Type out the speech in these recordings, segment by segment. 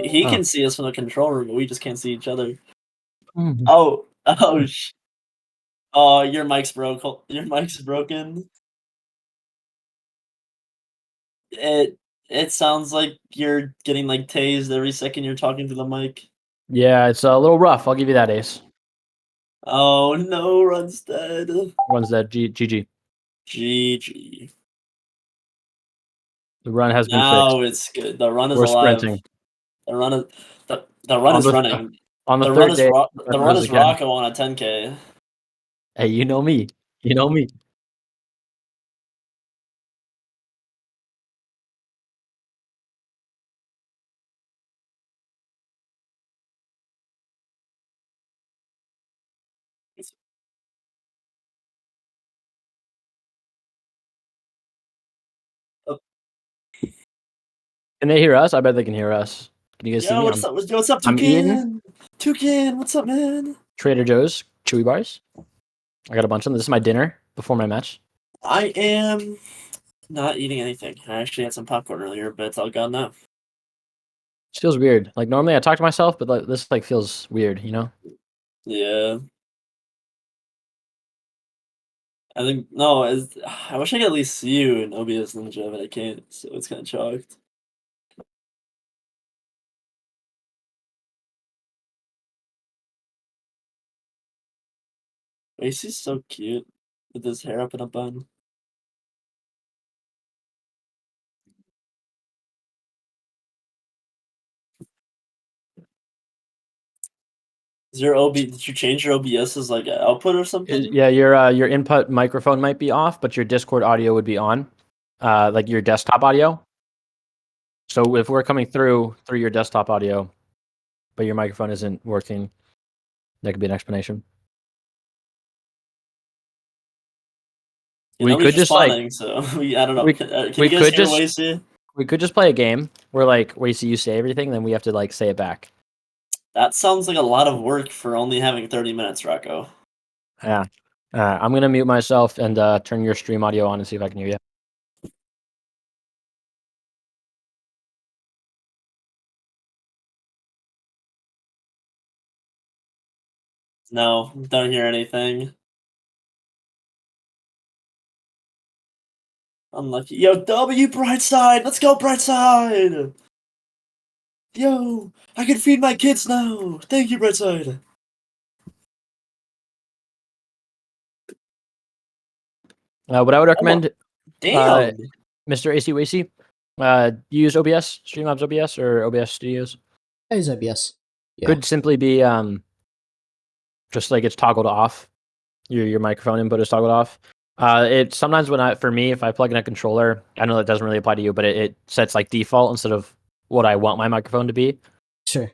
He Oh. can see us from the control room, but we just can't see each other. Mhm. Oh, oh, your mic's broke. Your mic's broken. It sounds like you're getting like tased every second you're talking to the mic. Yeah, it's a little rough. I'll give you that, Ace. Oh no, Run's dead. One's that GG. GG. The run has been fixed. Now it's good. The run is We're alive. sprinting. The run is the run is running. On the The third run is day, the run is again. Rocco on a 10K. Hey, you know me. You know me. Oh, Can they hear us? I bet they can hear us. Can you guys see yo, me? what's up, I'm eating Toucan, what's up, man? Trader Joe's Chewy Bars. I got a bunch of them. This is my dinner before my match. I am not eating anything. I actually had some popcorn earlier, but it's all gone now. It feels weird. Like normally I talk to myself, but like this like feels weird, you know? Yeah. I think no, I wish I could at least see you in OBS Ninja, but I can't, so it's kinda chalked. Macy's so cute with his hair up in a bun. Did you change your OBS's like output or something? Yeah, your input microphone might be off, but your Discord audio would be on. Like your desktop audio. So if we're coming through your desktop audio, but your microphone isn't working, that could be an explanation. You We know, he's could just like respawning, so I don't know. we Can we you guys could hear just Wasey? we could just play a game where like Wasey, you say everything, then we have to like say it back. That sounds like a lot of work for only having 30 minutes, Rocco. Yeah. I'm gonna mute myself and turn your stream audio on and see if I can hear you. No, don't hear anything. Unlucky. Yo, W Brightside! Let's go, Brightside! Yo, I can feed my kids now! Thank you, Brightside! What I would recommend, Damn! Mr. AC Wasey, use OBS, Streamlabs OBS or OBS Studios. I use OBS. Yeah. Could simply be just like it's toggled off. Your microphone input is toggled off. It sometimes for me, if I plug in a controller, I know that doesn't really apply to you, but it sets like default instead of what I want my microphone to be. Sure.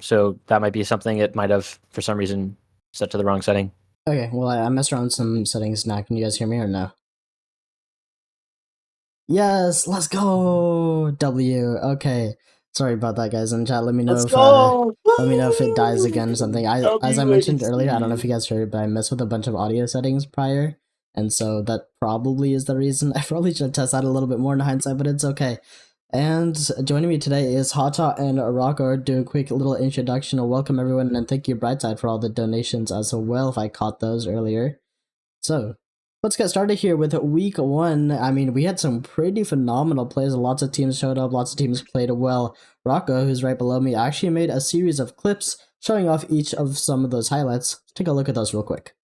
So that might be something it might have for some reason set to the wrong setting. Okay, well, I messed around with some settings now. Can you guys hear me or no? Yes, let's go! W. Okay. Sorry about that, guys. In chat, let me know Let's if go! let me know if it dies again or something. As I mentioned earlier, I don't know if WAC. you guys heard, but I messed with a bunch of audio settings prior, and so that probably is the reason. I probably should test that a little bit more in hindsight, but it's okay. And joining me today is Hata and Rocco. Do a quick little introduction. Welcome everyone, and thank you Brightside for all the donations as well, if I caught those earlier. So, let's get started here with week 1. I mean, we had some pretty phenomenal plays. Lots of teams showed up, lots of teams played well. Rocco, who's right below me, actually made a series of clips showing off each of some of those highlights. Let's take a look at those real quick.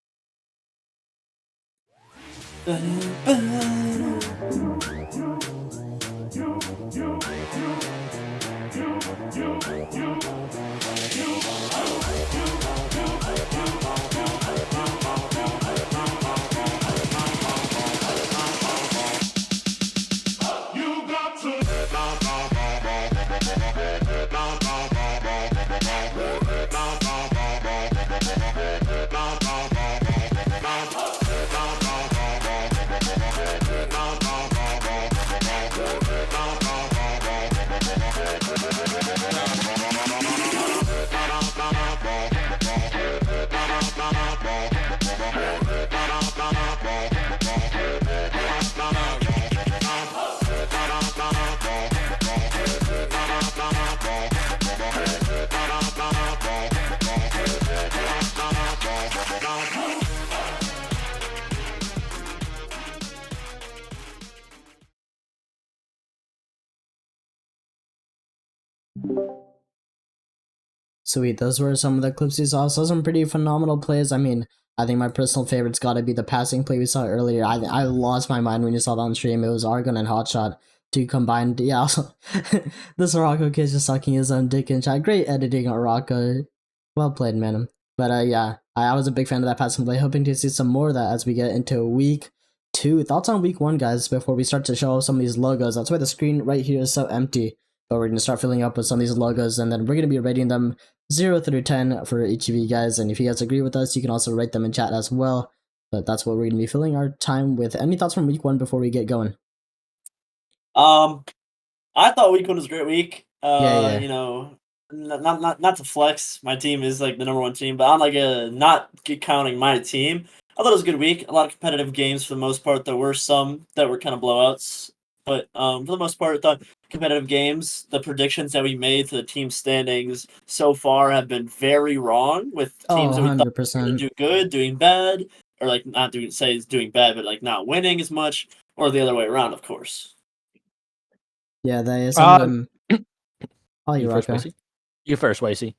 Sweet, those were some of the clips you saw. Saw some pretty phenomenal plays. I mean, I think my personal favorite's got to be the passing play we saw earlier. I lost my mind when you saw that on stream. It was Argon and Hotshot, two combined. Yeah, also, this Morocco kid's just sucking his own dick in chat. Great editing, Morocco. Well played, man. But yeah, I was a big fan of that passing play. Hoping to see some more of that as we get into week 2. Thoughts on week 1, guys, before we start to show some of these logos. That's why the screen right here is so empty. But we're going to start filling up with some of these logos, and then we're going to be rating them 0 through 10 for each of you guys. And if you guys agree with us, you can also write them in chat as well. But that's what we're going to be filling our time with. Any thoughts from week 1 before we get going? I thought week 1 was a great week. Yeah. You know, not to flex. My team is like the number 1 team, but I'm like not counting my team. I thought it was a good week. A lot of competitive games for the most part. There were some that were kind of blowouts, but for the most part, I thought competitive games. The predictions that we made for the team standings so far have been very wrong. With teams that we thought were going to 100%. do good, doing bad, or like not doing doing bad, but like not winning as much, or the other way around, of course. Yeah, some of them. Oh, You you first, Rocco. Wasey. You first, Wasey.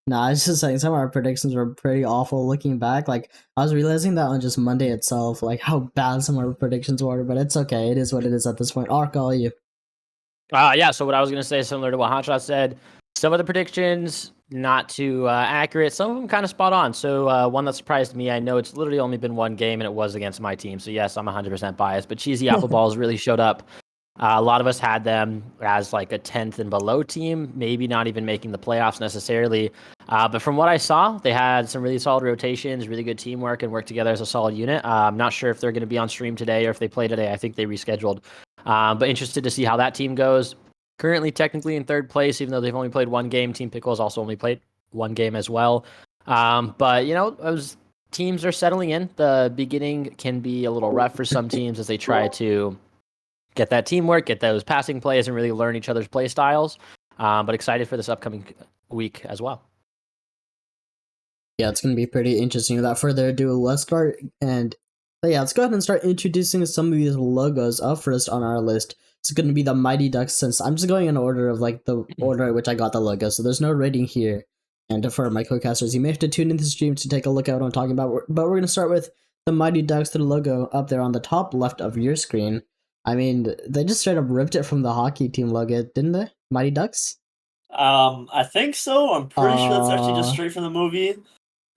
Nah, I was just saying some of our predictions were pretty awful looking back. Like, I was realizing that on just Monday itself, like how bad some of our predictions were, but it's okay. It is what it is at this point. Ark, all you. Yeah, so what I was going to say, similar to what Hotshot said, some of the predictions not too accurate, some of them kind of spot on. So one that surprised me, I know it's literally only been one game and it was against my team. So yes, I'm 100% biased, but Cheesy Apple Balls really showed up. A lot of us had them as like a 10th and below team, maybe not even making the playoffs necessarily. But from what I saw, they had some really solid rotations, really good teamwork, and worked together as a solid unit. I'm not sure if they're going to be on stream today or if they play today. I think they rescheduled. But interested to see how that team goes. Currently, technically in 3rd place, even though they've only played one game. Team Pickle has also only played one game as well. But, you know, as teams are settling in, the beginning can be a little rough for some teams as they try to get that teamwork, get those passing plays, and really learn each other's play styles. But excited for this upcoming week as well. Yeah, it's going to be pretty interesting. Without further ado, let's start let's go ahead and start introducing some of these logos. Up first on our list, it's going to be the Mighty Ducks, since I'm just going in order of like the order at which I got the logo, so there's no rating here. And for my co-casters, you may have to tune into the stream to take a look at what I'm talking about. But we're going to start with the Mighty Ducks, the logo up there on the top left of your screen. I mean, they just straight up ripped it from the hockey team logo, didn't they? Mighty Ducks? I think so. I'm pretty sure that's actually just straight from the movie.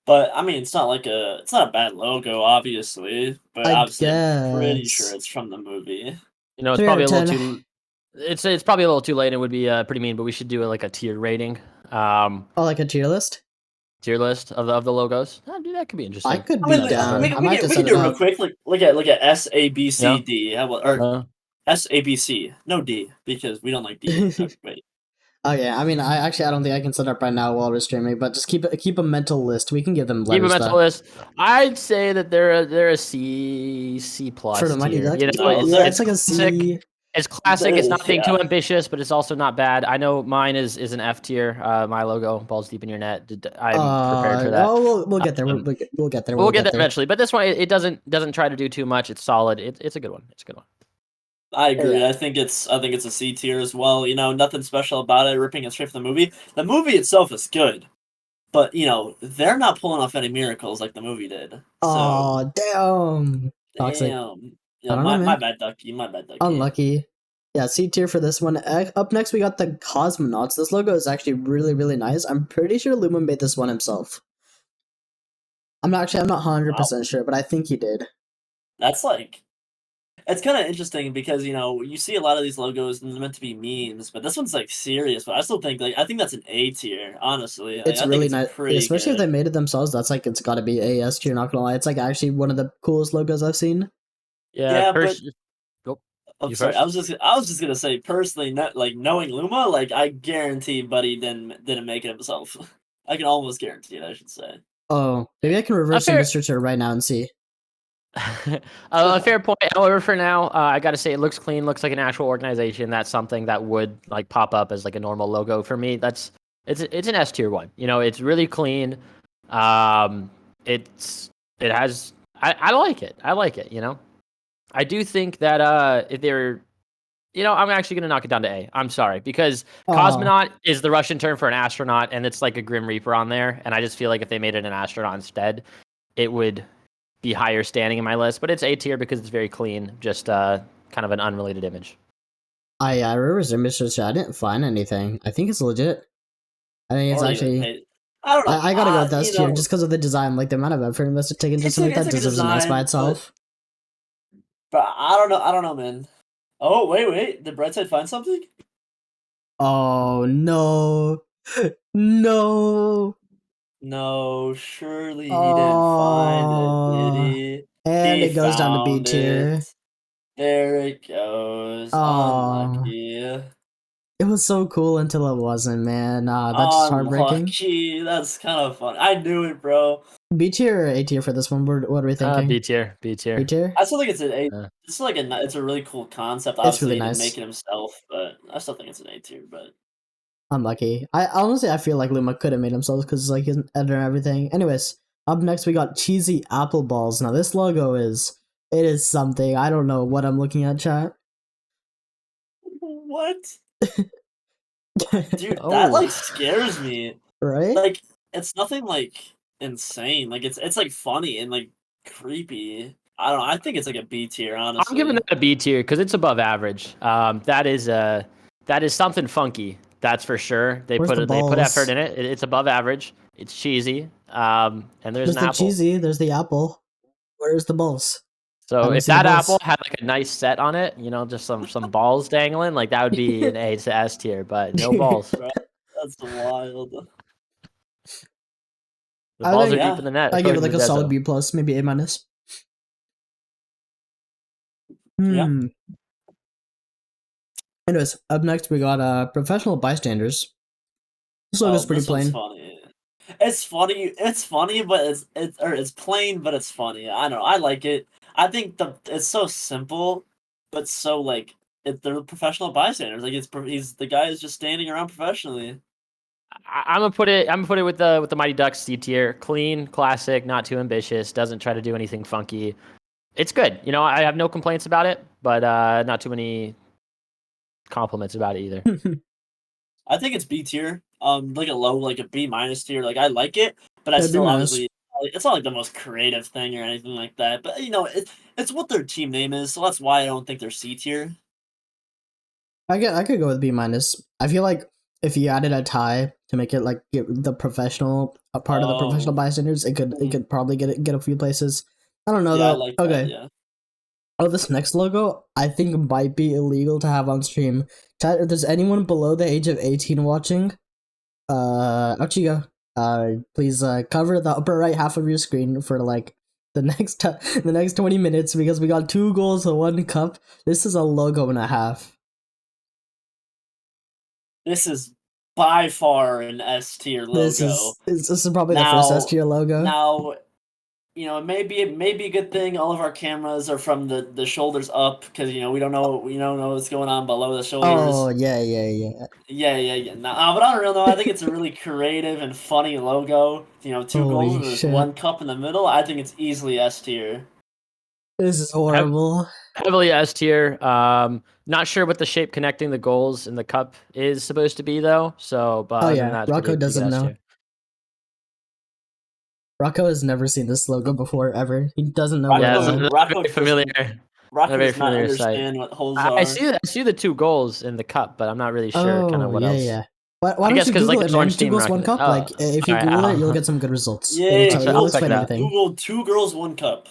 But I mean, it's not a bad logo, obviously. But I obviously, I'm pretty guess. sure it's from the movie. You know, it's 3 out probably of a little 10. too. It's probably a little too late. It would be pretty mean, but we should do like a tier rating. Oh, like a tier list? Tier list of the logos. Dude, that could be interesting. I could I be mean, down. I might have to we set can it do it real up. quick. Look at S A B C Yeah. D. How about, or S A B C? No D, because we don't like D. Okay, wait. Okay, I mean, I don't think I can set up right now while we're streaming, but just keep a mental list. We can give them Keep a letters mental though. list. I'd say that they're a C plus For the Mighty tier. Ducks, You know, yeah, it's like a classic. C. It's classic. It's not being too Yeah. ambitious, but it's also not bad. I know mine is an F tier. My logo, balls deep in your net. I'm prepared for that. Oh, we'll get there. We'll get there. We'll get there eventually. But this one, it doesn't try to do too much. It's solid. It's a good one. It's a good one. I agree. Yeah. I think it's a C tier as well. You know, nothing special about it. Ripping it straight from the movie. The movie itself is good, but you know they're not pulling off any miracles like the movie did. So, Oh, damn. Toxic. damn. I Yeah, don't know, my man. bad, Ducky. My bad, Ducky. Unlucky. Yeah, C tier for this one. Up next, we got the Cosmonauts. This logo is actually really, really nice. I'm pretty sure Luma made this one himself. I'm not 100% sure, but I think he did. That's like, it's kind of interesting because you know you see a lot of these logos and they're meant to be memes, but this one's like serious. But I still think I think that's an A tier. Honestly, It's I really think nice, pretty especially if good. they made it themselves. That's like it's got to be AS tier. Not gonna lie, it's like actually one of the coolest logos I've seen. Yeah, but You I'm sorry. first? I was just gonna say personally, not like knowing Luma, like I guarantee Buddy didn't make it himself. I can almost guarantee it. I should say. Oh, maybe I can reverse fair- image searcher right now and see. A fair point. However, for now, I got to say it looks clean. Looks like an actual organization. That's something that would like pop up as like a normal logo for me. It's an S tier one. You know, it's really clean. It has. I like it. I like it. You know, I do think that if they're You know, I'm actually going to knock it down to A. I'm sorry, because Oh, cosmonaut is the Russian term for an astronaut, and it's like a Grim Reaper on there. And I just feel like if they made it an astronaut instead, it would be higher standing in my list. But it's A tier because it's very clean, just kind of an unrelated image. I reverse image search. I didn't find anything. I think it's legit. I think it's Or even actually. I don't know. I gotta go with S You tier know, just because of the design. Like the amount of effort invested taken just to make it's that a good deserves an S by design, itself. but I don't know. I don't know, man. Oh wait! Did Brightside find something? Oh no, no. No, surely he didn't find it, did Oh, he? and He it goes down to B found tier. it. There it goes. Oh, Unlucky. it was so cool until it wasn't, man. That's just heartbreaking. Unlucky. That's kind of fun. I knew it, bro. B tier or A tier for this one? What are we thinking? B tier, B tier. B tier. I still think it's an A. Uh, It's like it's a really cool concept. It's Obviously, really he didn't nice. make it himself, but I still think it's an A tier. But Unlucky. I honestly I feel like Luma could have made themselves because like his editor and everything. Anyways, up next we got cheesy apple balls. Now this logo is something. I don't know what I'm looking at, chat. what, dude? That Oh. like scares me. Right? Like it's nothing like insane. Like it's like funny and like creepy. I don't know. I think it's like a B tier, I'm giving honestly. that a B tier because it's above average. That is something funky. That's for sure. They Where's the they put effort balls? in it. It's above average. It's cheesy. And there's There's an the apple. cheesy. There's the apple. Where's the balls? I So don't if see the that balls. apple had like a nice set on it, you know, just some balls dangling, like that would be an A to S tier. But no balls. Bro, that's wild. The I balls are think deep in Yeah. the net, I give it according like to a solid Dezo. B plus, maybe A minus. Yeah. Anyways, up next we got professional bystanders. This logo's Oh, pretty this one's plain. funny. It's funny. It's funny, but it's plain, but it's funny. I don't know. I like it. I think it's so simple, but so like they're professional bystanders. Like he's the guy is just standing around professionally. I'm gonna put it. I'm gonna put it with the Mighty Ducks C tier. Clean, classic, not too ambitious. Doesn't try to do anything funky. It's good. You know, I have no complaints about it, but not too many compliments about it either. I think it's B tier. Like a low, like a B minus tier. Like I like it, but I Yeah, B still minus. obviously it's not like the most creative thing or anything like that. But you know, it's what their team name is, so that's why I don't think they're C tier. I could go with B minus. I feel like if you added a tie to make it like get the professional a part of the professional Oh, bystanders, it mhm. could probably get a few places. I don't know Yeah, I though. like that. Okay. Yeah. Oh, this next logo I think might be illegal to have on stream. Chat, if there's anyone below the age of 18 watching, out you go. Please cover the upper right half of your screen for like the next the next 20 minutes because we got 2 goals and 1 cup. This is a logo and a half. This is by far an S tier logo. This is probably the first S Now, tier logo. now, you know, it may be a good thing all of our cameras are from the shoulders up because you know we don't know what's going on below the Oh shoulders. yeah. Yeah. Nah, but I don't know. I think it's a really creative and funny logo. You know, 2 goals Holy and there's shit. 1 cup in the middle. I think it's easily S tier. This is horrible. Heavily S tier. Not sure what the shape connecting the goals in the cup is supposed to be though. So, but Oh other than yeah, that, it's Rocco pretty good doesn't S know. tier. Rocco has never seen this logo before ever. He doesn't know Rocco Yeah, what it's doesn't. not Rocco very familiar. doesn't. Not a Rocco very does not familiar sight. understand what holes I are. see the 2 goals in the cup, but I'm not really sure kind of Oh what yeah, else. yeah. Why I don't guess you because like Google it, there's man? orange Two team goals, one rocking it. cup. Oh, Like if you all right. Google it, you'll get some good results. It will Yeah, tell you. I'll It'll check explain it out. everything. Google 2 girls, 1 cup.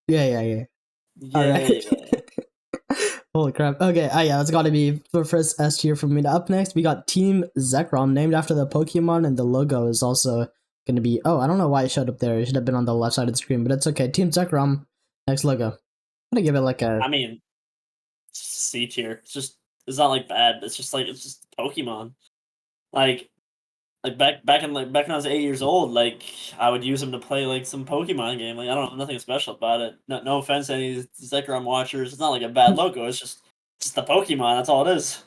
Yeah. All Yeah, right. yeah. Holy crap. Okay. Yeah, that's got to be the first S tier for me. Up next, we got Team Zekrom, named after the Pokemon, and the logo is also going to be. Oh, I don't know why it showed up there. It should have been on the left side of the screen, but it's okay. Team Zekrom, next logo. I'm gonna give it like a. I mean, C tier. It's not like bad. It's just Pokemon. Like back when I was 8 years old, like I would use them to play like some Pokemon game. Like I don't know, nothing special about it. No offense to any Zekrom watchers. It's not like a bad logo. It's just the Pokemon. That's all it is.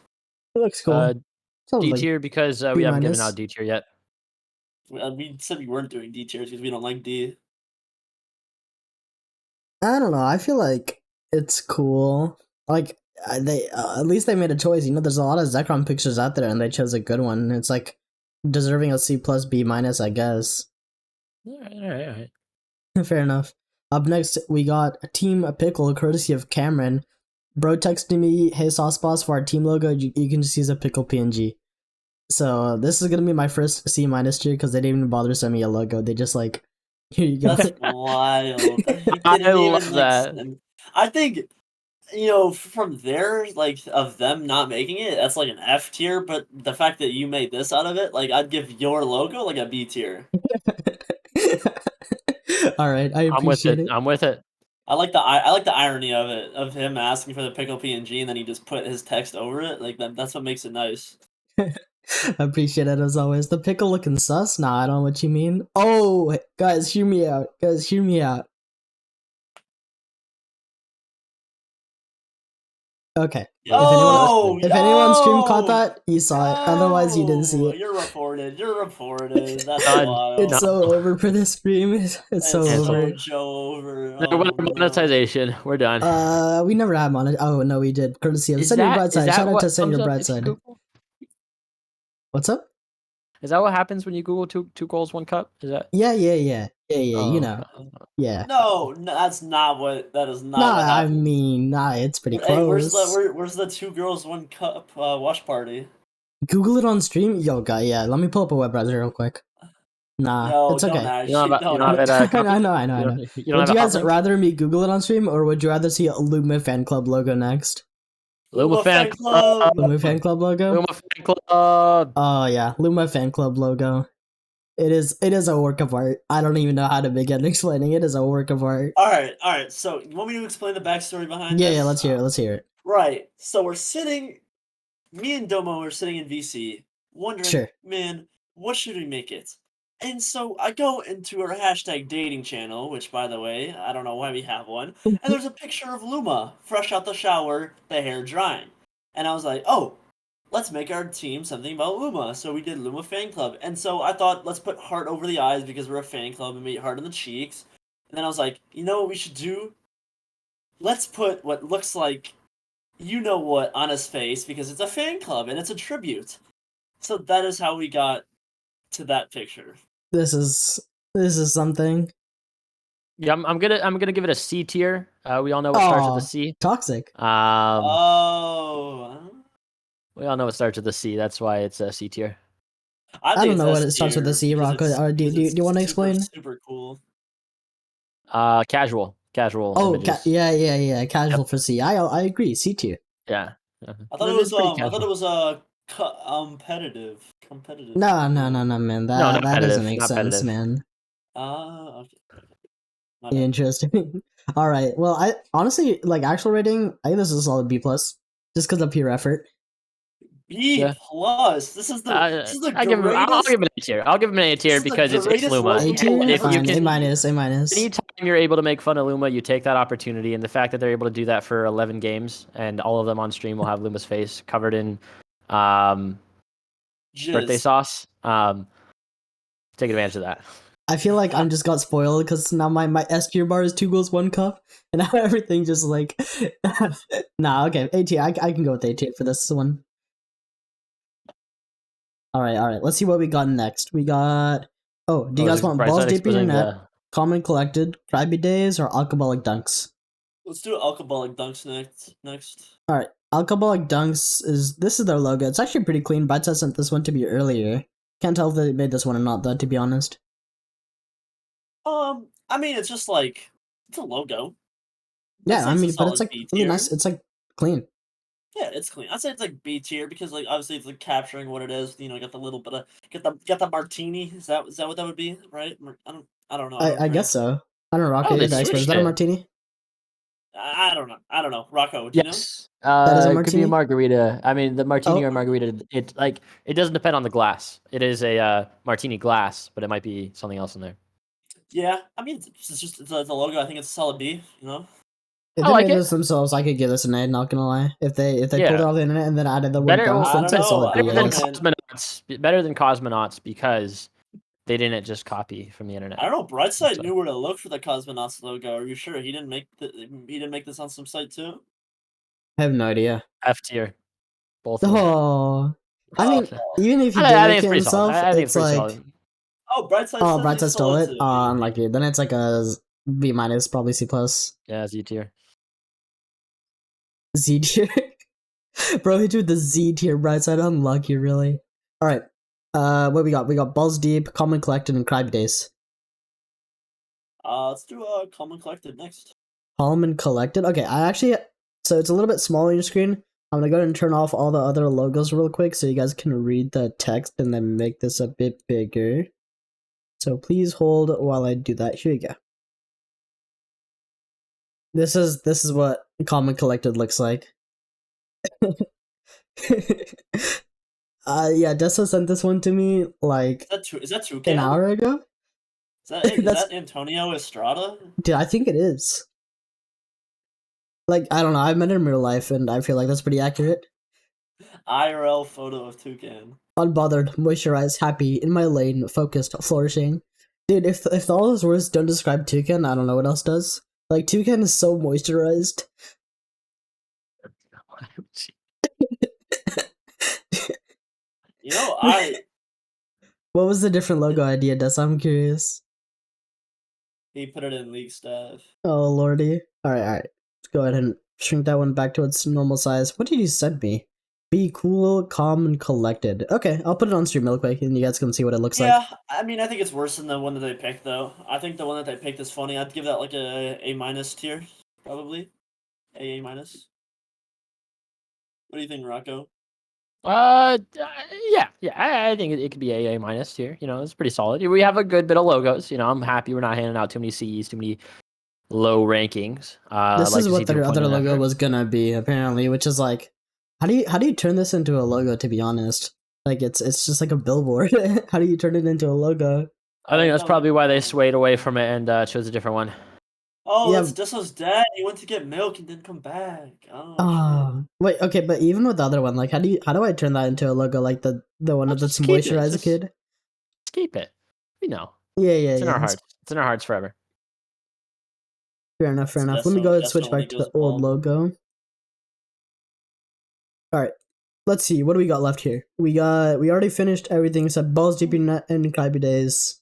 It looks Uh, cool. Sounds D like tier because B we haven't given minus. out D tier yet. We said we weren't doing D tiers because we don't like D. I don't know. I feel like it's cool. Like they at least they made a choice. You know, there's a lot of Zekrom pictures out there, and they chose a good one. It's like deserving a C plus B minus, I guess. All right. Fair enough. Up next, we got Team Pickle, courtesy of Cameron. Bro texted me, "Hey, Sauce Boss, for our team logo, you can just use a pickle PNG." So this is gonna be my first C minus tier because they didn't even bother sending me a logo. They just like, here you go. That's wild. He I didn't love even that. I think, you know, from there, like of them not making it, that's like an F tier. But the fact that you made this out of it, like I'd give your logo like a B tier. All right, I I'm with appreciate it. it. I'm with it. I like the irony of it, of him asking for the pickle PNG and then he just put his text over it. Like that's what makes it nice. I appreciate it as always. The pickle looking sus? Nah, I don't know what you mean. Oh, guys, hear me out. Guys, hear me out. Okay. Yo, If anyone stream caught that, you saw it. Otherwise, you didn't see it. You're reported. You're reported. That's Done. wild. It's so over for this stream. It's so It's over. so Joe over. There Oh, went no. monetization. We're done. We never had monet. Oh no, we did. Courtesy of Is Send Your that Brightside. Shout out what to Send comes Your up if you Brightside. Google? What's up? Is that what happens when you Google two goals, 1 cup? Is that? Yeah. Oh, You know. okay. Yeah. No, that's not what. That is not Nah, what I happened. mean, nah, it's pretty Hey, close. where's the 2 girls 1 cup watch party? Google it on stream. Yo, guy, yeah. Let me pull up a web browser real quick. Nah, No, it's don't okay. actually. You don't have it. I Copy? know. You don't Would have you a hot guys link? rather me Google it on stream, or would you rather see a Luma fan club logo next? Luma fan club. Luma fan club logo? Luma fan club. Oh yeah, Luma fan club logo. It is a work of art. I don't even know how to begin explaining it. It is a work of art. All right. So, you want me to explain the backstory behind Yeah, this? yeah, let's hear it. Right. So me and Domo are sitting in VC, wondering, Sure. man, what should we make it? And so I go into our hashtag dating channel, which, by the way, I don't know why we have one, and there's a picture of Luma, fresh out the shower, the hair drying. And I was like, oh, let's make our team something about Luma. So we did Luma Fan Club. And so I thought, let's put heart over the eyes because we're a fan club and make heart on the cheeks. And then I was like, you know what we should do? Let's put what looks like you know what on his face because it's a fan club and it's a tribute. So that is how we got to that picture. This is something. Yeah, I'm gonna give it a C tier. We all know what starts with a C. Toxic. Oh, We all know it starts with a C. That's why it's a C tier. I don't think know it's what it starts with a S C, tier because Rocco. it's- Do because you it's want to super, explain? Super cool. Casual Oh, images. yeah. Casual for C. I agree. C tier. Yeah. I thought it It's was pretty I thought casual. it was competitive. No, man. No, not That doesn't competitive, make not sense, competitive. man. Okay. My bad. Interesting. All right. Well, I honestly like actual rating. I think this is a solid B plus, just because of pure effort. B Yeah. plus. This is the I'll give him an A tier. I'll give him an A tier This is the because it's greatest Luma. logo A tier, If you fine. can, A minus. anytime you're able to make fun of Luma, you take that opportunity, and the fact that they're able to do that for 11 games, and all of them on stream will have Luma's face covered in birthday Jizz. sauce. Take advantage of that. I feel like I'm just got spoiled because now my S tier bar is 2 goals 1 cup, and now everything just like nah. Okay, A tier. I can go with A tier for this one. All right. Let's see what we got next. We got. Oh, do you guys want balls deep in your net, common collected, Krabby Days, or alcoholic dunks? Let's do alcoholic dunks next. All right, alcoholic dunks is their logo. It's actually pretty clean. Bita sent this one to me earlier. Can't tell if they made this one or not, though. To be honest. I mean, it's just like it's a logo. Yeah, I mean, it's but it's like B really tier. nice. It's like clean. Yeah, it's clean. I'd say it's like B tier because like obviously it's like capturing what it is. You know, got the little bit of get the martini. Is that what that would be? Right? I don't know. I guess so. I don't know, Rocco. Oh, You're they the expert. Is that a switched it. martini? I don't know. Rocco, do you know? Yes. That is a It could be martini? a margarita. I mean, the martini Oh. or margarita, it doesn't depend on the glass. It is a martini glass, but it might be something else in there. Yeah, I mean, it's a logo. I think it's a solid B. You know. If I they like made it. this themselves, I could give this an A. Not gonna lie. If they pulled Yeah. it off the internet and then added the word Better- dunks, I then don't it's a know, solid I B. don't I know, guess. man. Better than cosmonauts because they didn't just copy from the internet. I don't know. Brightside So- knew where to look for the Cosmonauts logo. Are you sure he didn't make this on some site too? I have no idea. F tier, both of them. Oh, I mean, Oh. even if he I did think make it's it pretty solid. himself, I think it's it's pretty like, solid. Oh, Brightside oh, says he Brightside stole it. it. Unlucky. Then it's like a B minus, probably C plus. Yeah, Z tier. Z tier. Bro, hit you with the Z tier, Brightside. Unlucky, really. All right. What we got? We got Balls Deep, Common Collected, and Crybe Days. Let's do Common Collected next. Common Collected. Okay, so it's a little bit smaller on your screen. I'm gonna go ahead and turn off all the other logos real quick so you guys can read the text and then make this a bit bigger. So please hold while I do that. Here you go. This is what Common Collected looks like. Yeah, Dessa sent this one to me like Is that an Toucan? hour ago. Is That's that Antonio Estrada? dude, I think it is. Like, I don't know, I've met him in real life and I feel like that's pretty accurate. IRL photo of Toucan. Unbothered, moisturized, happy, in my lane, focused, flourishing. Dude, if all those words don't describe Toucan, I don't know what else does. Like, Toucan is so moisturized. You know, What was the different logo idea, Des? I'm curious. he put it in League Staff. Oh, lordy. Alright. Let's go ahead and shrink that one back to its normal size. What did you send me? Be cool, calm, and collected. Okay, I'll put it on stream real quick and you guys can see what it looks like. Yeah, I mean, I think it's worse than the one that they picked, though. I think the one that they picked is funny. I'd give that like a minus tier, probably. A minus. What do you think, Rocco? Yeah. I think it could be A minus here. You know, it's pretty solid. We have a good bit of logos. You know, I'm happy we're not handing out too many Cs, too many low rankings. This is what their other logo was gonna be, apparently, which is like, how do you turn this into a logo? To be honest, like it's just like a billboard. How do you turn it into a logo? I think that's probably why they swayed away from it and chose a different one. Oh, Yeah. that's Desso's dad. He went to get milk and didn't come back. Oh, shit. Wait, okay, but even with the other one, like, how do I turn that into a logo? Like the one I'll that's just keep it, moisturized just- kid. Just keep it. We know. Yeah, It's in our hearts. It's in our hearts forever. Fair enough. Let me Deso- go and Deso switch only back to goes the old bald. logo. All right, let's see. What do we got left here? We already finished everything except Balls Deep and Crybe Days.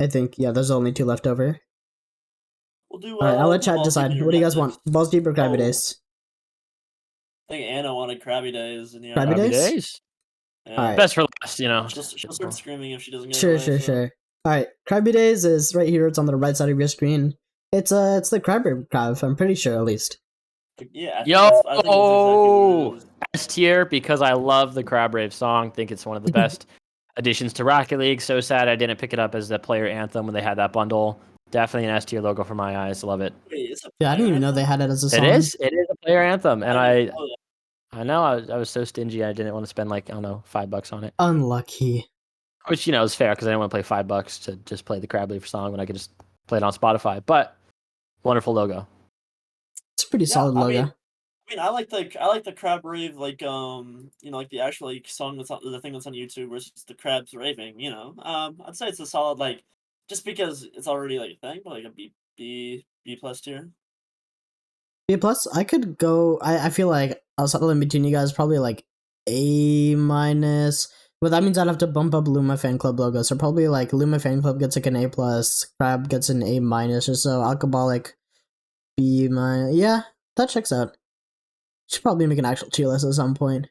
I think, yeah, there's only 2 left over. We'll do. All right, I'll let chat Balls Deep decide. and What do you Internet guys want? next. Balls Deep or Crybe Oh. Days? I think Anna wanted Krabby Days. And yeah, Krabby Happy Days? days. Yeah. All right. Best for last, you know. She'll start screaming if she doesn't get Sure, it away, so. sure. All right, Krabby Days is right here. It's on the right side of your screen. It's the crab. I'm pretty sure, at least. Yeah. I think Yo, that's exactly what it is. S tier because I love the Crab Rave song. Think it's one of the best additions to Rocket League. So sad I didn't pick it up as the player anthem when they had that bundle. Definitely an S tier logo for my eyes. Love it. Wait, it's a Yeah, I didn't even player know they anthem? had it as a song. It is a player anthem, and I didn't know that. I know I was so stingy I didn't want to spend like I don't know $5 on it, Unlucky. which you know is fair because I didn't want to play $5 to just play the Crab Rave song when I could just play it on Spotify. But wonderful logo. It's a pretty solid logo. I like the crab rave, like like the actual like song that's on the thing that's on YouTube where it's just the crabs raving, I'd say it's a solid, like, just because it's already like a thing, but like a B plus tier. B plus. I could go. I feel like I was settling between you guys. Probably like A minus. But that means I'd have to bump up Luma fan club logo. So probably like Luma fan club gets like an A plus, Crab gets an A minus or so. Alcoholic B minus. Yeah, that checks out. Should probably make an actual tier list at some point.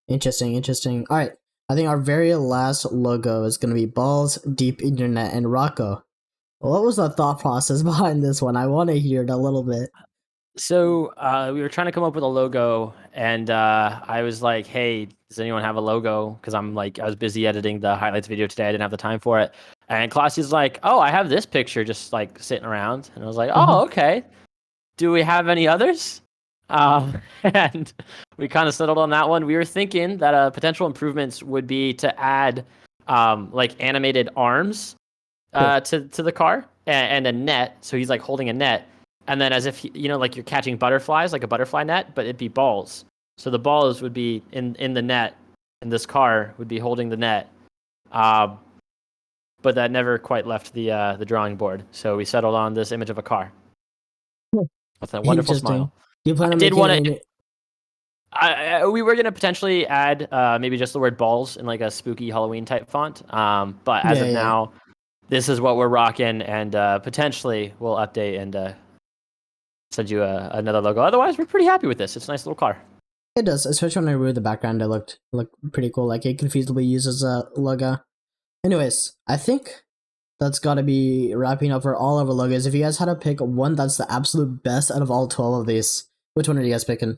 Interesting. All right, I think our very last logo is gonna be Balls Deep Internet and Rocco. What was the thought process behind this one? I want to hear it a little bit. So we were trying to come up with a logo, and I was like, "Hey, does anyone have a logo?" Because I was busy editing the highlights video today. I didn't have the time for it. And Classie's like, "Oh, I have this picture just like sitting around," and I was like, "Oh, okay. Do we have any others?" And we kind of settled on that one. We were thinking that potential improvements would be to add like animated arms to the car and a net. So he's like holding a net. And then as if, like you're catching butterflies, like a butterfly net, but it'd be balls. So the balls would be in the net, and this car would be holding the net. But that never quite left the drawing board. So we settled on this image of a car. with a wonderful Interesting. smile. Do you plan I on did making wanna- any? We were gonna potentially add maybe just the word balls in like a spooky Halloween type font. But as Yeah, of yeah. now, this is what we're rocking, and potentially we'll update and send you another logo. Otherwise, we're pretty happy with this. It's a nice little car. It does, especially when I removed the background. It looked pretty cool. Like it could feasibly use as a logo. Anyways, I think that's got to be wrapping up for all of our logos. If you guys had to pick one that's the absolute best out of all 12 of these, which one are you guys picking?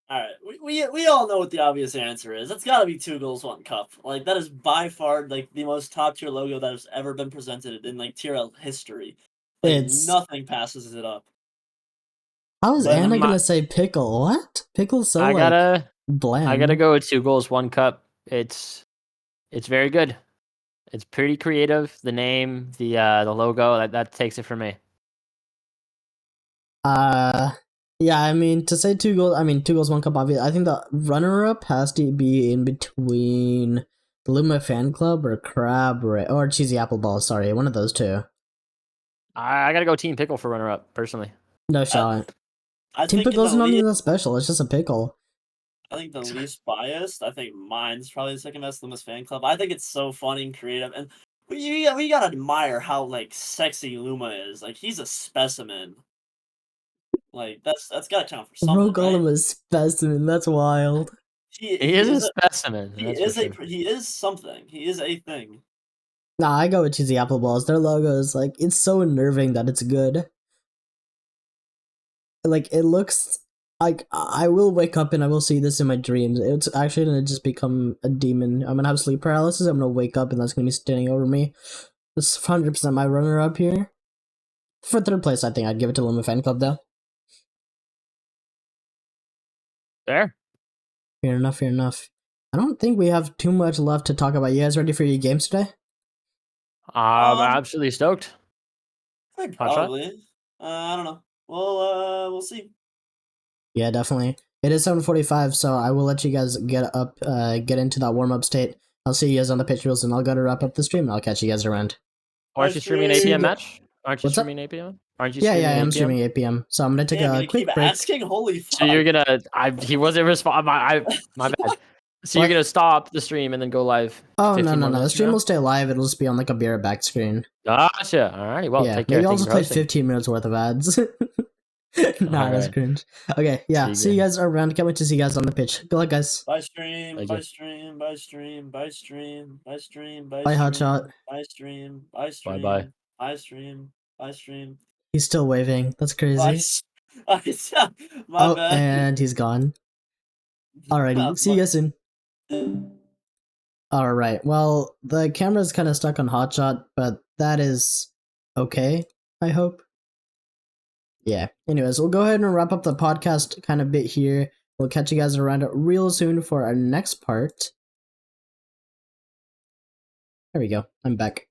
All right, we all know what the obvious answer is. It's got to be 2 goals, 1 cup. Like that is by far like the most top tier logo that has ever been presented in like TRL history. Like It's- nothing passes it up. How is But Anna my- gonna say pickle? What? Pickle's so I like gotta bland. go with 2 goals, 1 cup. It's very good. It's pretty creative. The name, the logo, that takes it for me. Yeah, I mean, to say 2 goals, 2 goals, 1 cup, obviously. I think the runner-up has to be in between the Luma fan club or or Cheesy Apple Ball, sorry, one of those two. I gotta go Team Pickle for runner up, personally. No shot. I Team think in Pickle's the not least, even that special, it's just a pickle. I think the least biased. I think mine's probably the second best. Luma's fan club. I think it's so funny and creative, and we gotta admire how like sexy Luma is. Like he's a specimen. Like that's gotta count for something, Rogue right? Golem is specimen, that's wild. He is a specimen. He That's is for sure. he is something. He is a thing. Nah, I go with Cheesy Apple Balls. Their logo is like, it's so unnerving that it's good. Like, it looks like I will wake up and I will see this in my dreams. It's actually gonna just become a demon. I'm gonna have sleep paralysis. I'm gonna wake up and that's gonna be standing over me. This is 100% my runner up here. For third place, I think I'd give it to Luma Fan Club though. Fair. Fair enough, fair enough. I don't think we have too much left to talk about. You guys ready for your games today? I'm absolutely stoked. I think Hot shot? probably. I don't know. We'll see. Yeah, definitely. It is 7:45, so I will let you guys get up, get into that warm up state. I'll see you guys on the pitch reels, and I'll go to wrap up the stream. And I'll catch you guys around. Aren't you streaming an See 8 you- p.m. match? Aren't you What's up? streaming 8 p.m.? Aren't you Yeah, streaming yeah, I 8 am p.m.? streaming 8 p.m. So I'm gonna take Damn, a you quick keep break. asking. Holy fuck! So you're gonna he wasn't responding. My bad. So What? you're gonna stop the stream and then go live. Oh 15 no, more the minutes stream from will stay live. It'll just be on like a beer back screen. now? Gotcha. Alrighty. Well, Yeah, take care. maybe I'll Thank you just for play hosting. 15 minutes worth of ads. Nah, that's Alright. cringe. Okay, yeah. See See you ya. guys around. Can't wait to see you guys on the pitch. Good luck, guys. Buy stream, Thank buy you. stream, buy stream, buy stream, buy stream, buy Bye, stream, Hotshot. buy stream, buy stream, Bye-bye. buy stream, buy stream. He's still waving. That's Buy crazy. my Oh, bad. and he's gone. Alrighty, see you guys soon. Alright, well, the camera's kind of stuck on Hotshot, but that is okay, I hope. Yeah, anyways, we'll go ahead and wrap up the podcast kind of bit here. We'll catch you guys around real soon for our next part. There we go, I'm back.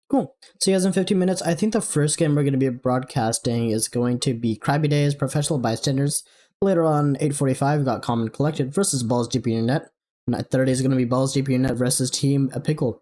Cool. See you guys in 15 minutes. I think the first game we're going to be broadcasting is going to be Krabby Days Professional Bystanders. Later on, 8:45, we got Common Collected versus Balls GPU Net. And at 30 is going to be Balls GPU Net versus Team Pickle.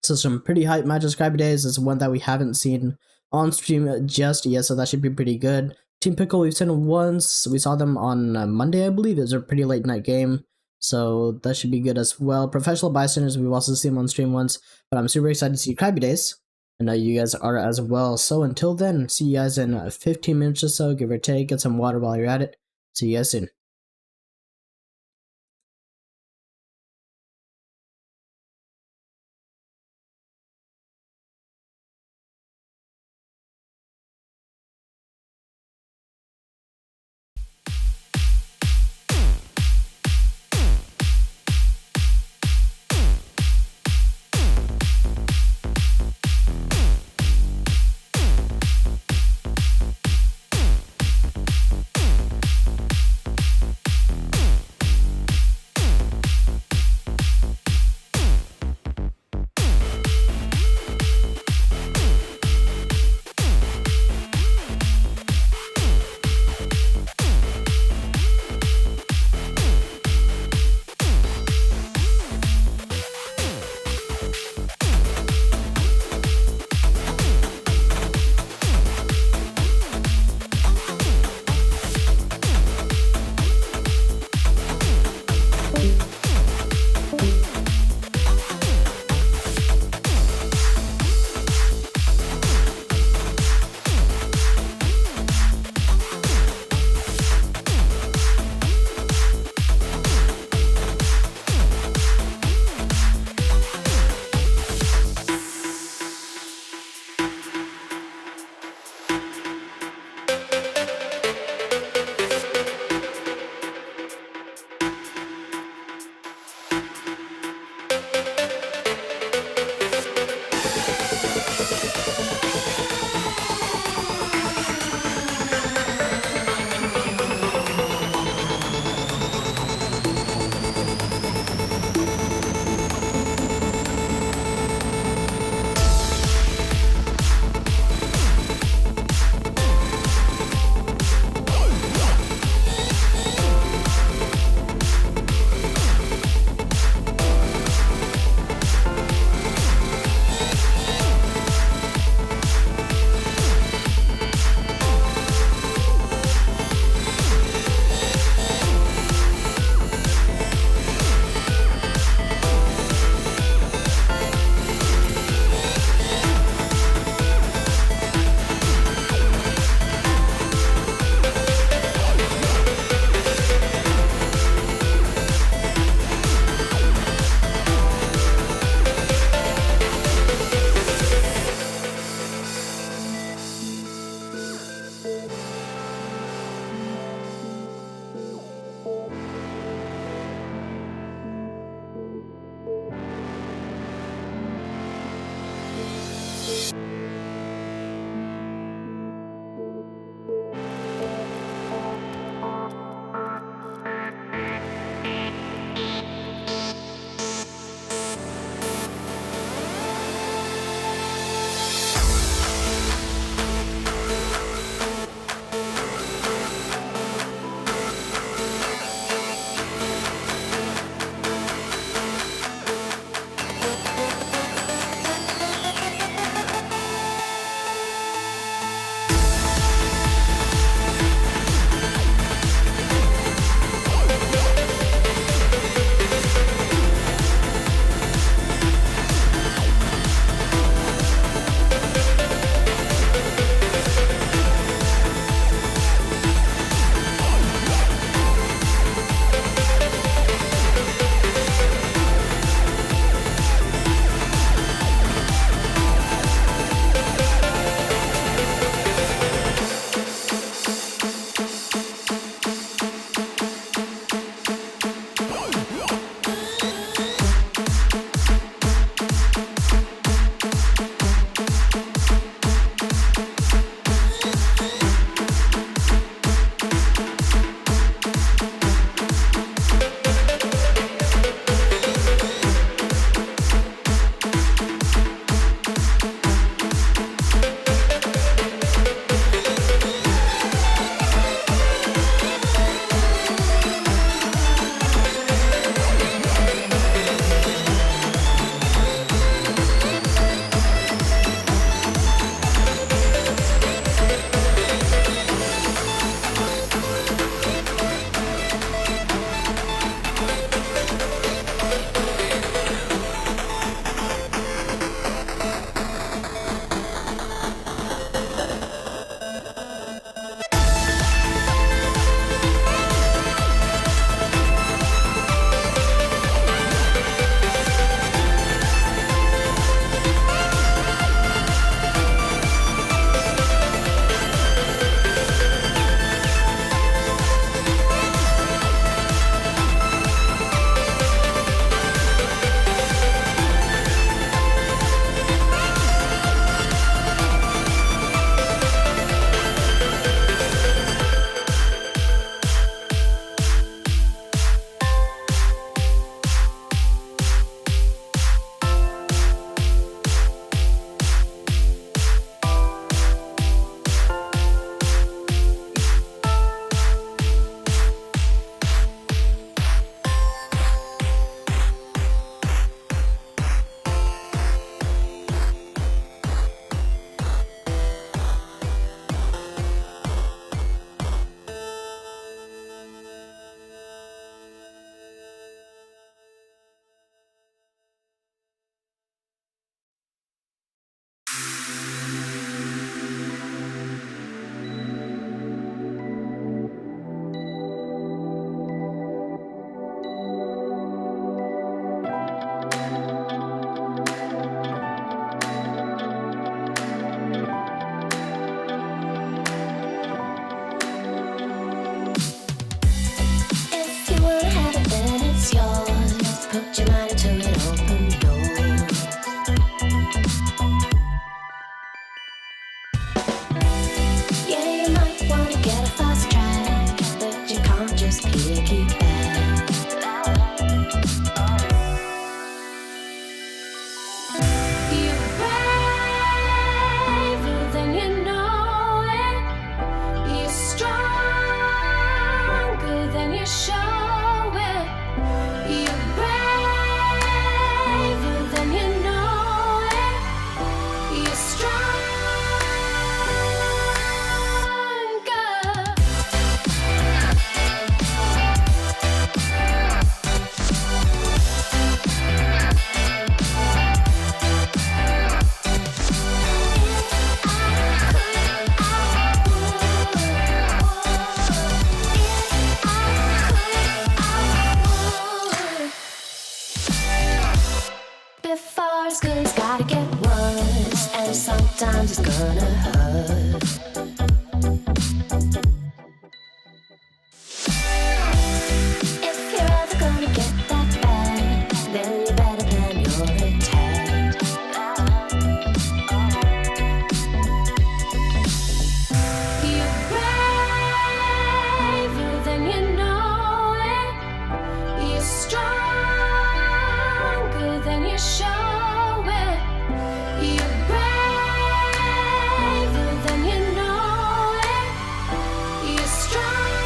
So some pretty hype matches. Krabby Days is one that we haven't seen on stream just yet, so that should be pretty good. Team Pickle we've seen once. We saw them on Monday, I believe. It was a pretty late night game, so that should be good as well. Professional Bystanders, we've also seen them on stream once, but I'm super excited to see Krabby Days. I know you guys are as well. So until then, see you guys in 15 minutes or so, give or take. Get some water while you're at it. See you guys soon. gonna hurt. If you're ever gonna get that bad, then you better plan your attack. You're braver than you know it. You're stronger than you show it. You're braver than you know it. You're stronger.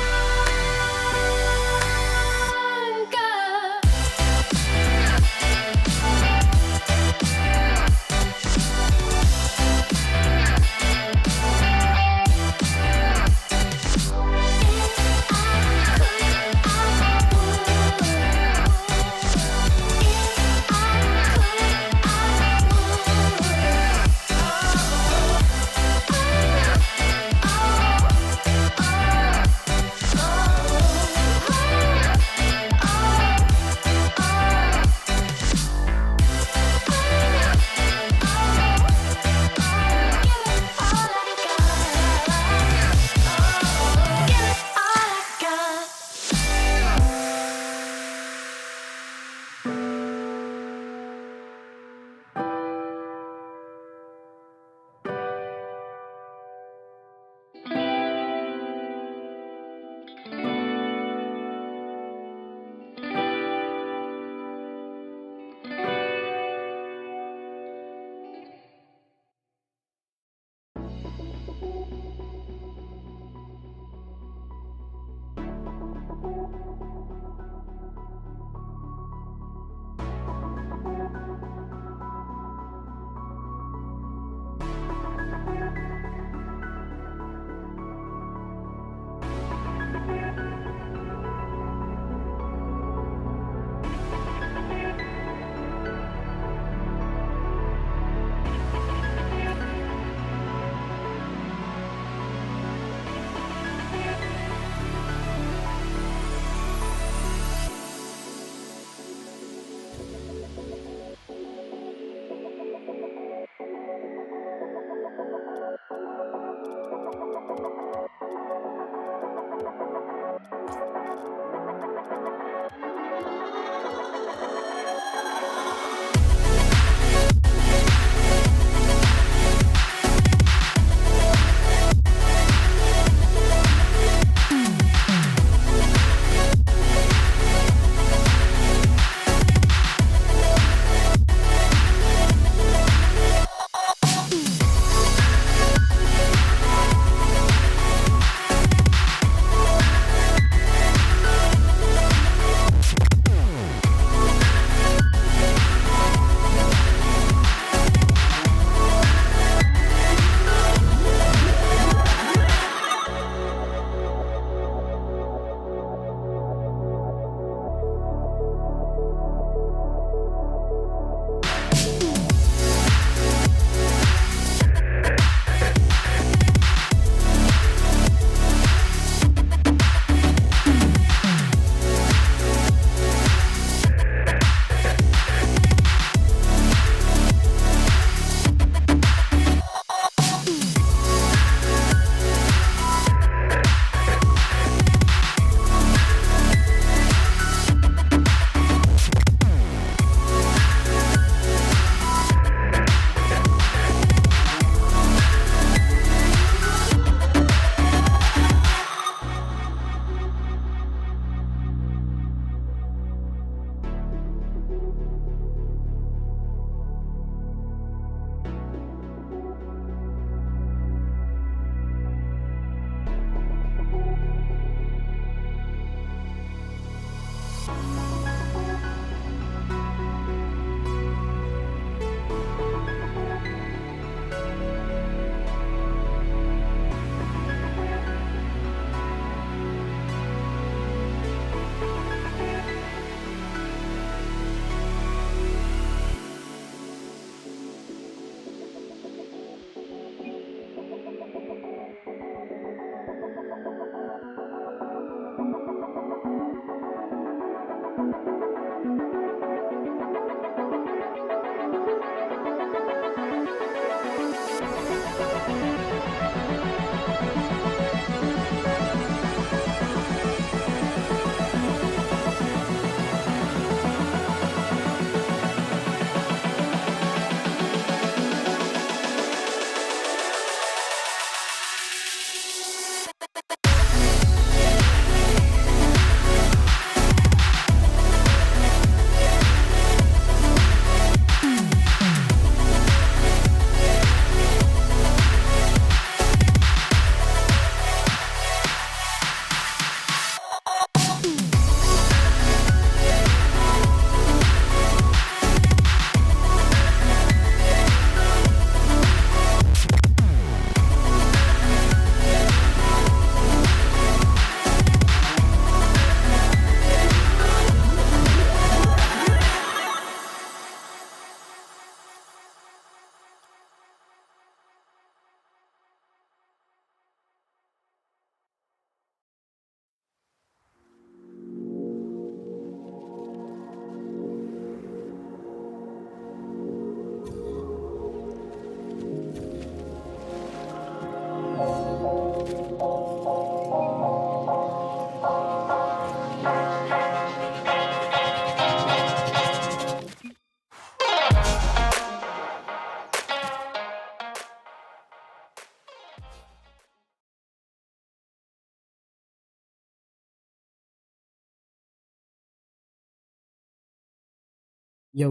Yo,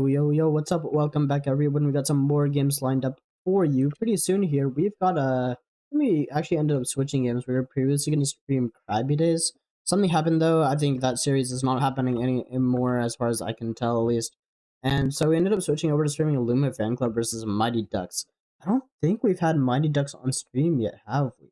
yo, yo, what's up? Welcome back, everyone. We got some more games lined up for you pretty soon here. We've got we actually ended up switching games. We were previously going to stream Krabby Days. Something happened, though. I think that series is not happening anymore, as far as I can tell, at least. And so we ended up switching over to streaming Luma Fan Club versus Mighty Ducks. I don't think we've had Mighty Ducks on stream yet, have we?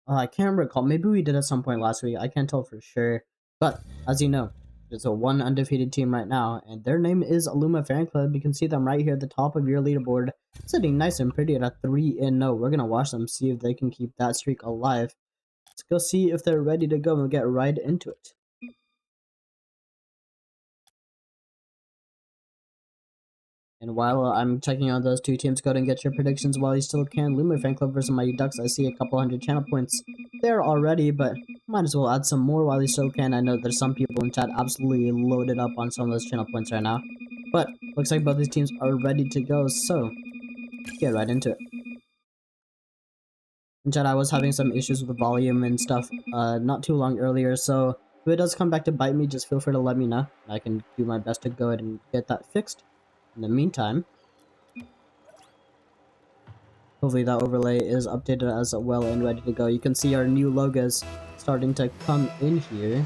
I can't recall. Maybe we did at some point last week. I can't tell for sure. But, as you know, there's a one undefeated team right now, and their name is Luma Fan Club. You can see them right here at the top of your leaderboard, sitting nice and pretty at a 3-0. We're gonna watch them, see if they can keep that streak alive. Let's go see if they're ready to go and get right into it. And while I'm checking out those two teams, go ahead and get your predictions while you still can. Luma Fan Club versus Mighty Ducks. I see a couple hundred channel points there already, but might as well add some more while you still can. I know there's some people in chat absolutely loaded up on some of those channel points right now. But looks like both these teams are ready to go, so get right into it. In chat, I was having some issues with the volume and stuff not too long earlier, so if it does come back to bite me, just feel free to let me know. I can do my best to go ahead and get that fixed. In the meantime, hopefully that overlay is updated as well and ready to go. You can see our new logos starting to come in here.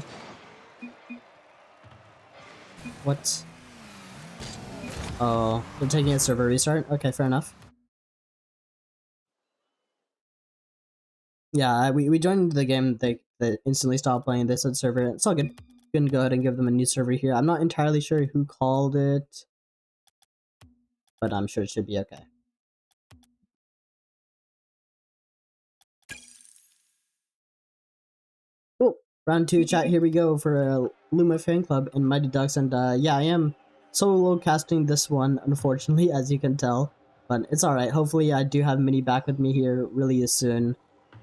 What? Oh, they're taking a server restart? Okay, fair enough. Yeah, we joined the game, they instantly stopped playing, they said server, it's all good. You can go ahead and give them a new server here. I'm not entirely sure who called it, but I'm sure it should be okay. Cool. Round 2 chat, here we go for Luma Fan Club and Mighty Ducks, and yeah, I am solo casting this one, unfortunately, as you can tell, but it's alright. Hopefully I do have Minnie back with me here really soon.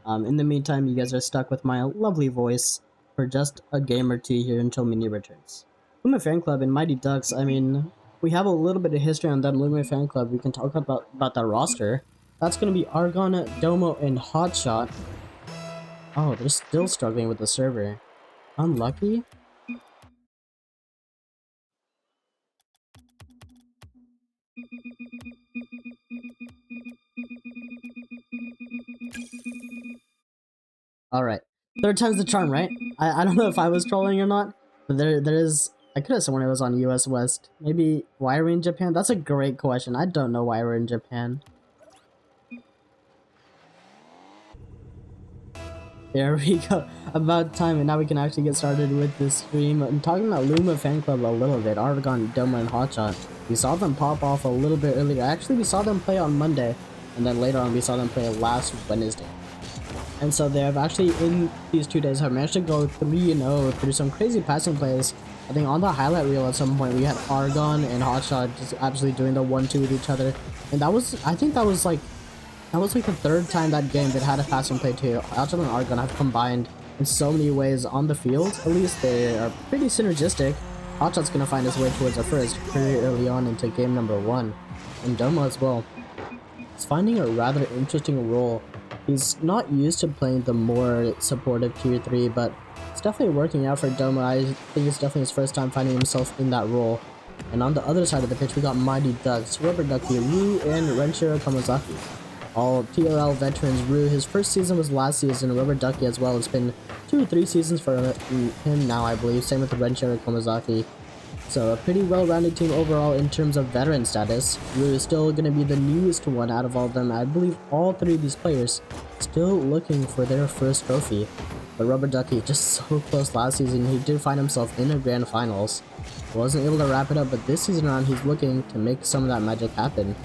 In the meantime, you guys are stuck with my lovely voice for just a game or two here until Minnie returns. Luma Fan Club and Mighty Ducks, I mean, we have a little bit of history on them. Luma Fan Club, we can talk about that roster. That's going to be Argon, Domo, and Hotshot. Oh, they're still struggling with the server. Unlucky? Alright. Third time's the charm, right? I don't know if I was trolling or not, but there is... I could have sworn it was on US West. Maybe why are we in Japan? That's a great question. I don't know why we're in Japan. There we go. About time, and now we can actually get started with this stream. I'm talking about Luma Fan Club a little bit. Argon, Domo, and Hotshot. We saw them pop off a little bit earlier. Actually, we saw them play on Monday, and then later on we saw them play last Wednesday. And so they have actually, in these 2 days, have managed to go 3-0 through some crazy passing plays. I think on the highlight reel at some point we had Argon and Hotshot just absolutely doing the 1-2 with each other. And that was, I think that was like the third time that game that had a passing play too. Hotshot and Argon have combined in so many ways on the field. At least they are pretty synergistic. Hotshot's gonna find his way towards a first pretty early on into game number 1. And Domo as well. He's finding a rather interesting role. He's not used to playing the more supportive tier 3, but it's definitely working out for Domo. I think it's definitely his first time finding himself in that role. And on the other side of the pitch, we got Mighty Ducks, Rubber Ducky, Ryu, and Renshiro Kamazaki. All TRL veterans. Ryu, his first season was last season. Rubber Ducky as well. It's been 2 or 3 seasons for him now, I believe. Same with Renshiro Kamazaki. So a pretty well-rounded team overall in terms of veteran status. Ryu is still going to be the newest one out of all of them. I believe all 3 of these players still looking for their first trophy. But Rubber Ducky, just so close last season, he did find himself in the grand finals. Wasn't able to wrap it up, but this season around he's looking to make some of that magic happen.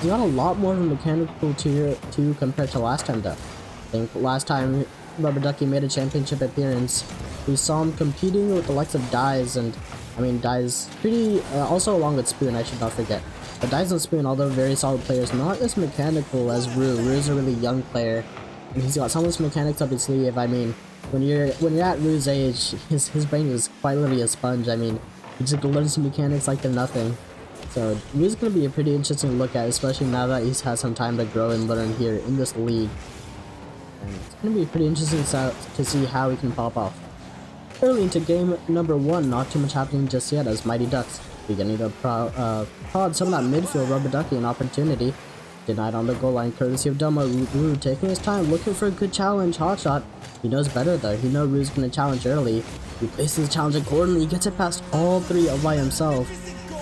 He got a lot more of a mechanical tier 2 compared to last time though. I think last time Rubber Ducky made a championship appearance, we saw him competing with the likes of Dies, and I mean Dies pretty, also along with Spoon, I should not forget. But Dies and Spoon, although very solid players, not as mechanical as Ryu. Ryu's a really young player, And he's got some of his mechanics up his sleeve. I mean, when you're at Rue's age, his brain is quite literally a sponge. I mean, he just learns some mechanics like they're nothing. So Rue's gonna be a pretty interesting look at, especially now that he's had some time to grow and learn here in this league. And it's gonna be pretty interesting to see how he can pop off. Early into game number 1, not too much happening just yet as Mighty Ducks beginning to prod some of that midfield rubber ducky an opportunity. Denied on the goal line courtesy of Doma. Rue taking his time, looking for a good challenge. Hot shot. He knows better though. He knows Rue's gonna challenge early. He places the challenge accordingly. He gets it past all 3 by himself.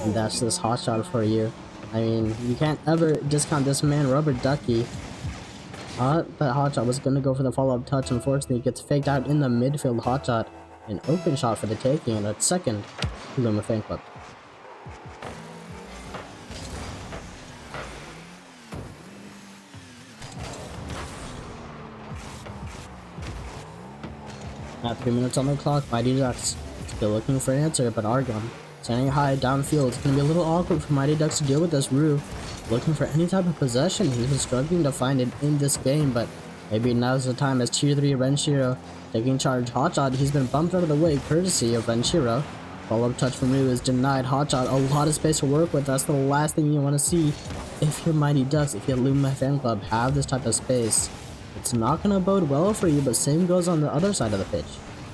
And that's this hot shot for you. I mean, you can't ever discount this man, Rubber Ducky. That hot shot was gonna go for the follow-up touch. Unfortunately, it gets faked out in the midfield hot shot. An open shot for the taking and a second Luma fan club. At 3 minutes on the clock, Mighty Ducks still looking for an answer, but Argon standing high downfield. It's gonna be a little awkward for Mighty Ducks to deal with this. Rue looking for any type of possession. He's been struggling to find it in this game, but maybe now's the time as Tier 3 Renshiro taking charge. Hotshot, he's been bumped out of the way courtesy of Renshiro. Follow-up touch from Rue is denied. Hotshot, a lot of space to work with. That's the last thing you want to see if you're Mighty Ducks, if you Luma fan club have this type of space. It's not gonna bode well for you, but same goes on the other side of the pitch.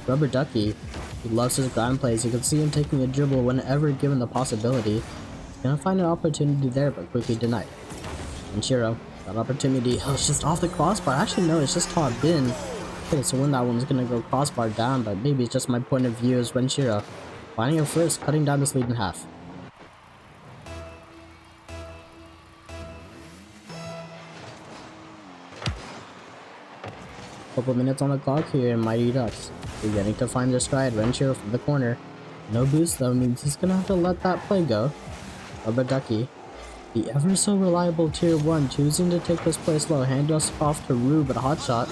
Rubber Ducky, he loves his ground plays. You can see him taking a dribble whenever given the possibility. He's gonna find an opportunity there, but quickly denied. And Shiro, that opportunity, oh, it's just off the crossbar. Actually, no, it's just top in. Okay, so when that one's gonna go crossbar down, but maybe it's just my point of view as Renshiro finding a first, cutting down this lead in half. Couple minutes on the clock here in Mighty Ducks. Beginning to find their stride. Renshiro from the corner. No boost though, means he's gonna have to let that play go. Rubber Ducky, the ever so reliable Tier 1, choosing to take this play slow. Hand us off to Rue, but a hot shot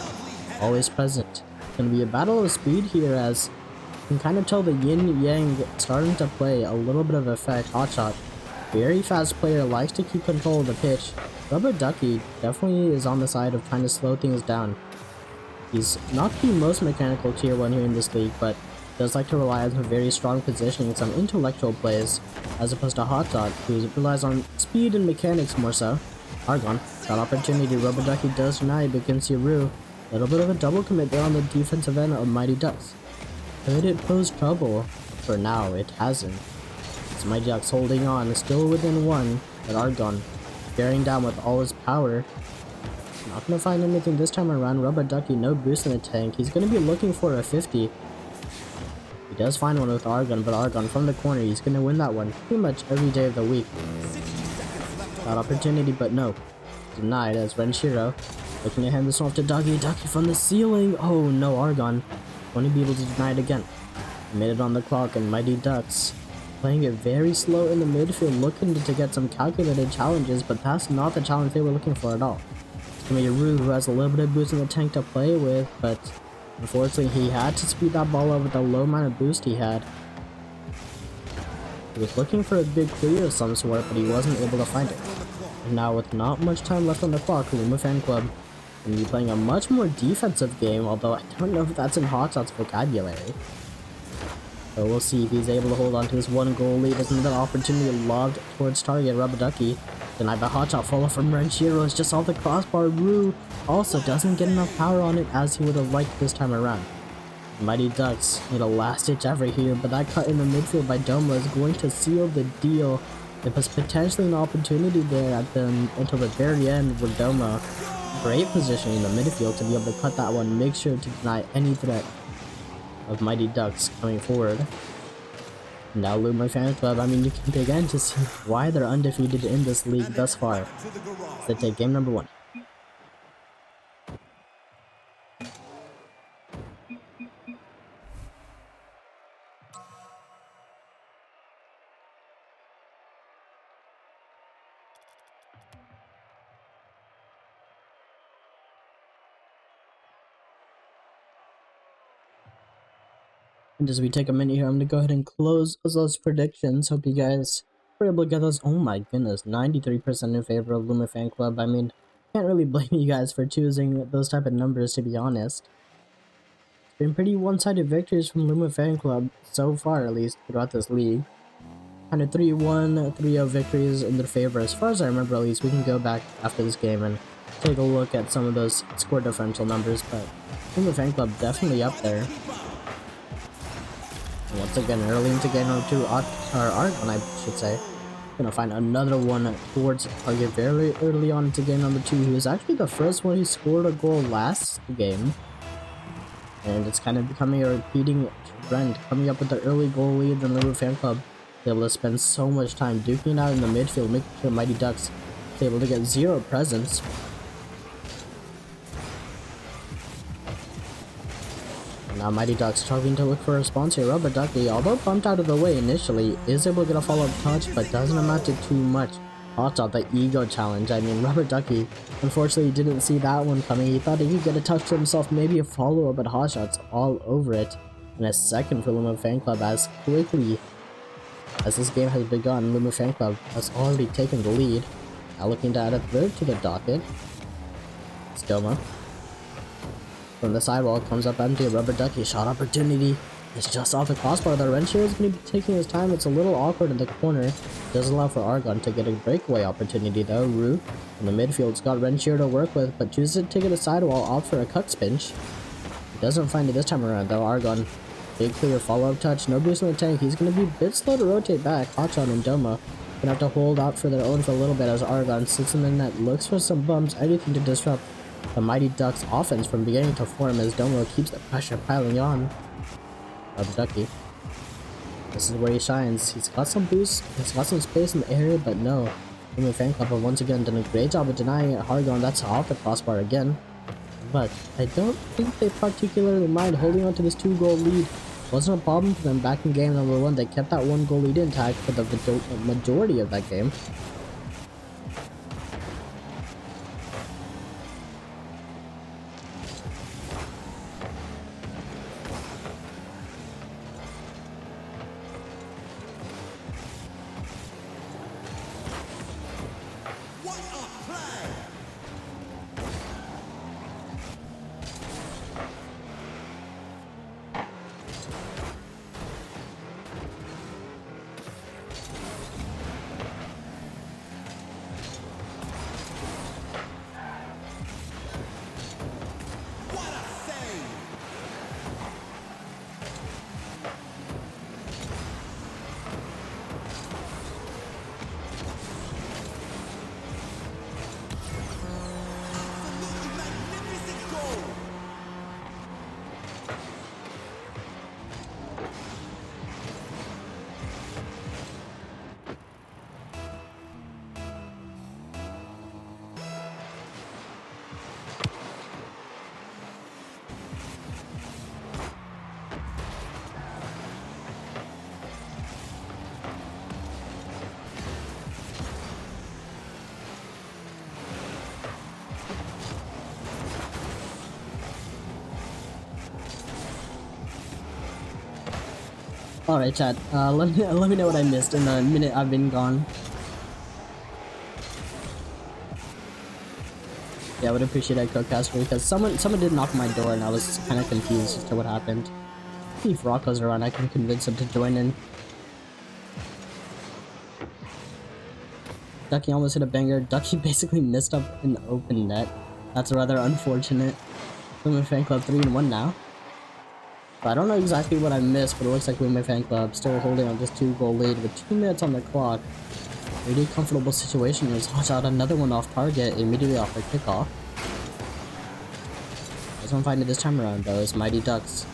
always present. Gonna be a battle of speed here as you can kind of tell the yin yang starting to play a little bit of effect. Hot shot, very fast player, likes to keep control of the pitch. Rubber Ducky definitely is on the side of trying to slow things down. He's not the most mechanical Tier 1 here in this league, but does like to rely on some very strong positioning and some intellectual plays, as opposed to Hotshot, who relies on speed and mechanics more so. Argon, that opportunity, Rubber Ducky does deny, but can see Rue. A little bit of a double commit there on the defensive end of Mighty Ducks. Could it pose trouble? For now, it hasn't. As Mighty Ducks holding on, still within 1, but Argon bearing down with all his power. Not gonna find anything this time around. Rubber Ducky, no boost in the tank. He's gonna be looking for a 50. He does find one with Argon, but Argon from the corner, he's gonna win that one pretty much every day of the week. That opportunity, but no. Denied as Renshiro looking to hand this off to Ducky. Ducky from the ceiling. Oh no, Argon won't he be able to deny it again. Minute on the clock and Mighty Ducks playing it very slow in the midfield, looking to get some calculated challenges, but that's not the challenge they were looking for at all. It's gonna be Rue who has a little bit of boost in the tank to play with, but unfortunately he had to speed that ball up with the low amount of boost he had. He was looking for a big clear of some sort, but he wasn't able to find it. And now with not much time left on the clock, Luma Fan Club will be playing a much more defensive game, although I don't know if that's in Hotshot's vocabulary. So we'll see if he's able to hold on to this 1 goal lead. There's another opportunity lobbed towards target. Rubber Ducky denied by Hotshot. Follow from Renshiro is just off the crossbar. Rue also doesn't get enough power on it as he would have liked this time around. Mighty Ducks need a last ditch effort here, but that cut in the midfield by Doma is going to seal the deal. It was potentially an opportunity there until the very end with Doma. Great position in the midfield to be able to cut that one, make sure to deny any threat of Mighty Ducks coming forward. Now Luma Fan Club, I mean, you can begin to see why they're undefeated in this league thus far. They take game number 1. And as we take a minute here, I'm going to go ahead and close those predictions. Hope you guys were able to get those. Oh my goodness, 93% in favor of Luma Fan Club. I mean, can't really blame you guys for choosing those type of numbers, to be honest. It's been pretty one-sided victories from Luma Fan Club so far, at least throughout this league. Kind of 3-1, 3-0 victories in their favor, as far as I remember. At least we can go back after this game and take a look at some of those score differential numbers, but Luma Fan Club definitely up there. And once again, early into game number 2, Argon, I should say. Gonna find another one towards target very early on into game number 2. He was actually the first one who scored a goal last game. And it's kind of becoming a repeating trend, coming up with the early goal lead in the Luma Fan Club. Able to spend so much time duking out in the midfield, making sure Mighty Ducks is able to get zero presence. And now Mighty Ducks struggling to look for a response here. Rubber Ducky, although bumped out of the way initially, is able to get a follow-up touch, but doesn't amount to too much. Hotshot, the ego challenge. I mean, Rubber Ducky, unfortunately, didn't see that one coming. He thought he could get a touch to himself, maybe a follow-up, but Hotshot's all over it. And a second for Luma Fan Club as quickly as this game has begun. Luma Fan Club has already taken the lead. Now looking to add a third to the docket. It's Doma. From the sidewall comes up empty. A Rubber Ducky shot opportunity. It's just off the crossbar. The Renshier is going to be taking his time. It's a little awkward in the corner. Does allow for Argon to get a breakaway opportunity though. Rue in the midfield's got Renshier to work with, but chooses to take it a sidewall, opt for a cut spinch. He doesn't find it this time around though. Argon, big clear follow-up touch, no boost in the tank. He's going to be a bit slow to rotate back. Hotshot and Doma gonna have to hold out for their own for a little bit as Argon sits in the net, looks for some bumps, anything to disrupt the Mighty Ducks offense from beginning to form as Doma keeps the pressure piling on. Rubber Ducky. This is where he shines. He's got some boost, he's got some space in the area, but no. Luma Fan Club have once again done a great job of denying it. Argon, that's off the crossbar again. But I don't think they particularly mind holding on to this 2-goal lead. Wasn't a problem for them back in game number 1. They kept that 1-goal lead intact for the majority of that game. Alright, chat. Let me know what I missed in the minute I've been gone. Yeah, I would appreciate that, Codecaster, because someone did knock on my door and I was kind of confused as to what happened. If Rocco's around, I can convince him to join in. Ducky almost hit a banger. Ducky basically missed up an open net. That's rather unfortunate. Luma Fan Club 3-1 now. I don't know exactly what I missed, but it looks like Luma Fan Club still holding on this 2-goal lead with 2 minutes on the clock. Really comfortable situation here. Watch out, another one off target immediately off the kickoff. Doesn't find it this time around though, as Mighty Ducks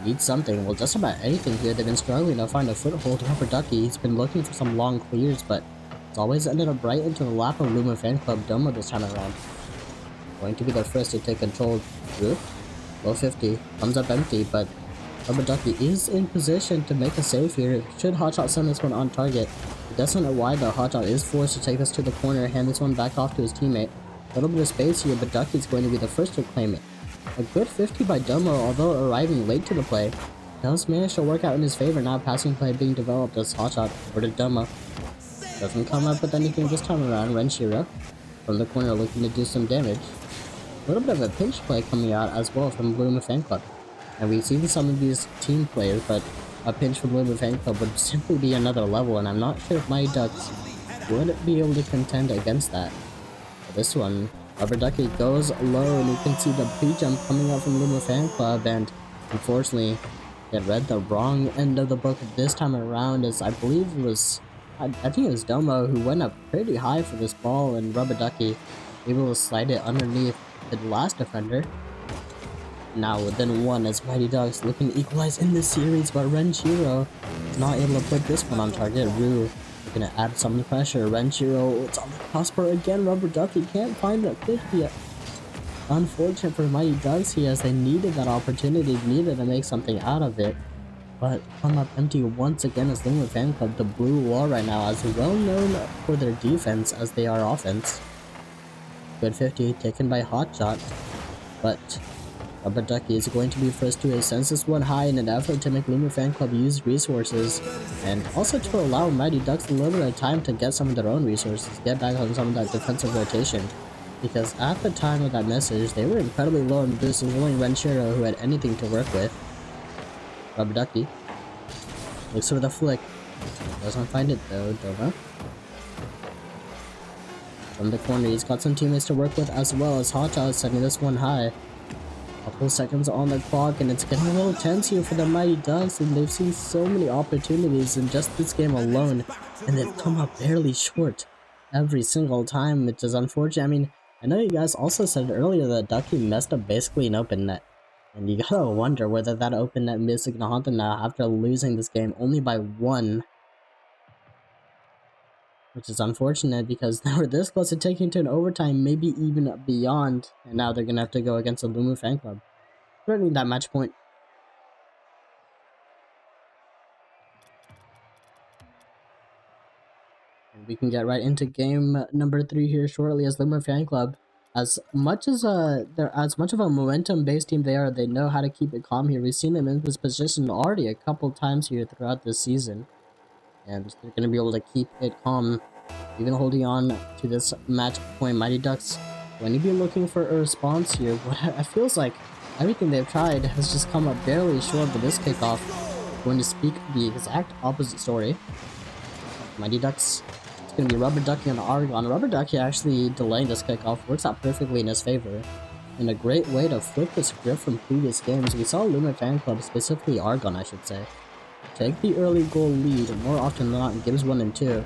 need something. Well, just about anything here. They've been struggling to find a foothold. Rubber Ducky, he's been looking for some long clears, but it's always ended up right into the lap of Luma Fan Club Doma this time around. Going to be the first to take control. Low 50, comes up empty, but Rubber Ducky is in position to make a save here. Should Hotshot send this one on target. He doesn't know why though. Hotshot is forced to take this to the corner, hand this one back off to his teammate. A little bit of space here, but Ducky's going to be the first to claim it. A good 50 by Domo, although arriving late to the play, does manage to work out in his favor. Now passing play being developed as Hotshot over to Domo. Doesn't come up with anything this time around. Renshiro from the corner looking to do some damage. A little bit of a pinch play coming out as well from Luma Fan Club. And we've seen some of these team players, but a pinch from Luma Fan Club would simply be another level, and I'm not sure if Mighty Ducks would be able to contend against that. But this one, Rubber Ducky goes low, and you can see the pre-jump coming out from Luma Fan Club, and unfortunately, it read the wrong end of the book this time around, as I believe it was, I think it was Domo who went up pretty high for this ball, and Rubber Ducky able to slide it underneath the last defender. Now within one as Mighty Ducks looking to equalize in this series, but Renshiro is not able to put this one on target. Rue looking to add some pressure. Renshiro, it's on the crossbar again. Rubber Ducky can't find the 50 yet. Unfortunate for Mighty Ducks here, as they needed that opportunity, needed to make something out of it. But come up empty once again as Luma Fan Club, the blue wall right now, as well known for their defense as they are offense. Good 50 taken by Hotshot, but Rubber Ducky is going to be first to a census one high in an effort to make Luma Fan Club use resources, and also to allow Mighty Ducks a little bit of time to get some of their own resources, get back on some of that defensive rotation. Because at the time of that message, they were incredibly low in boosts, and only Renshiro who had anything to work with. Rubber Ducky looks for the flick, doesn't find it though. Dova from the corner, he's got some teammates to work with as well as Hotshot is setting this one high. Couple seconds on the clock, and it's getting a little tense here for the Mighty Ducks, and they've seen so many opportunities in just this game alone, and they've come up barely short every single time, which is unfortunate. I mean, I know you guys also said earlier that Ducky messed up basically an open net, and you gotta wonder whether that open net miss is gonna haunt them now after losing this game only by 1. Which is unfortunate because they were this close to taking to an overtime, maybe even beyond, and now they're gonna have to go against the Luma Fan Club. Threatening that match point. And we can get right into game number 3 here shortly, as Luma Fan Club, as much of a momentum-based team they are, they know how to keep it calm here. We've seen them in this position already a couple times here throughout this season, and they're going to be able to keep it calm, even holding on to this match point. Mighty Ducks going to be looking for a response here. What it feels like everything they've tried has just come up barely short, but this kickoff going to speak the exact opposite story. Mighty Ducks, it's going to be Rubber Ducky on Argon. Rubber Ducky actually delaying this kickoff works out perfectly in his favor, and a great way to flip the script from previous games. We saw Luma Fan Club, specifically Argon I should say, take the early goal lead more often than not in games 1 and 2.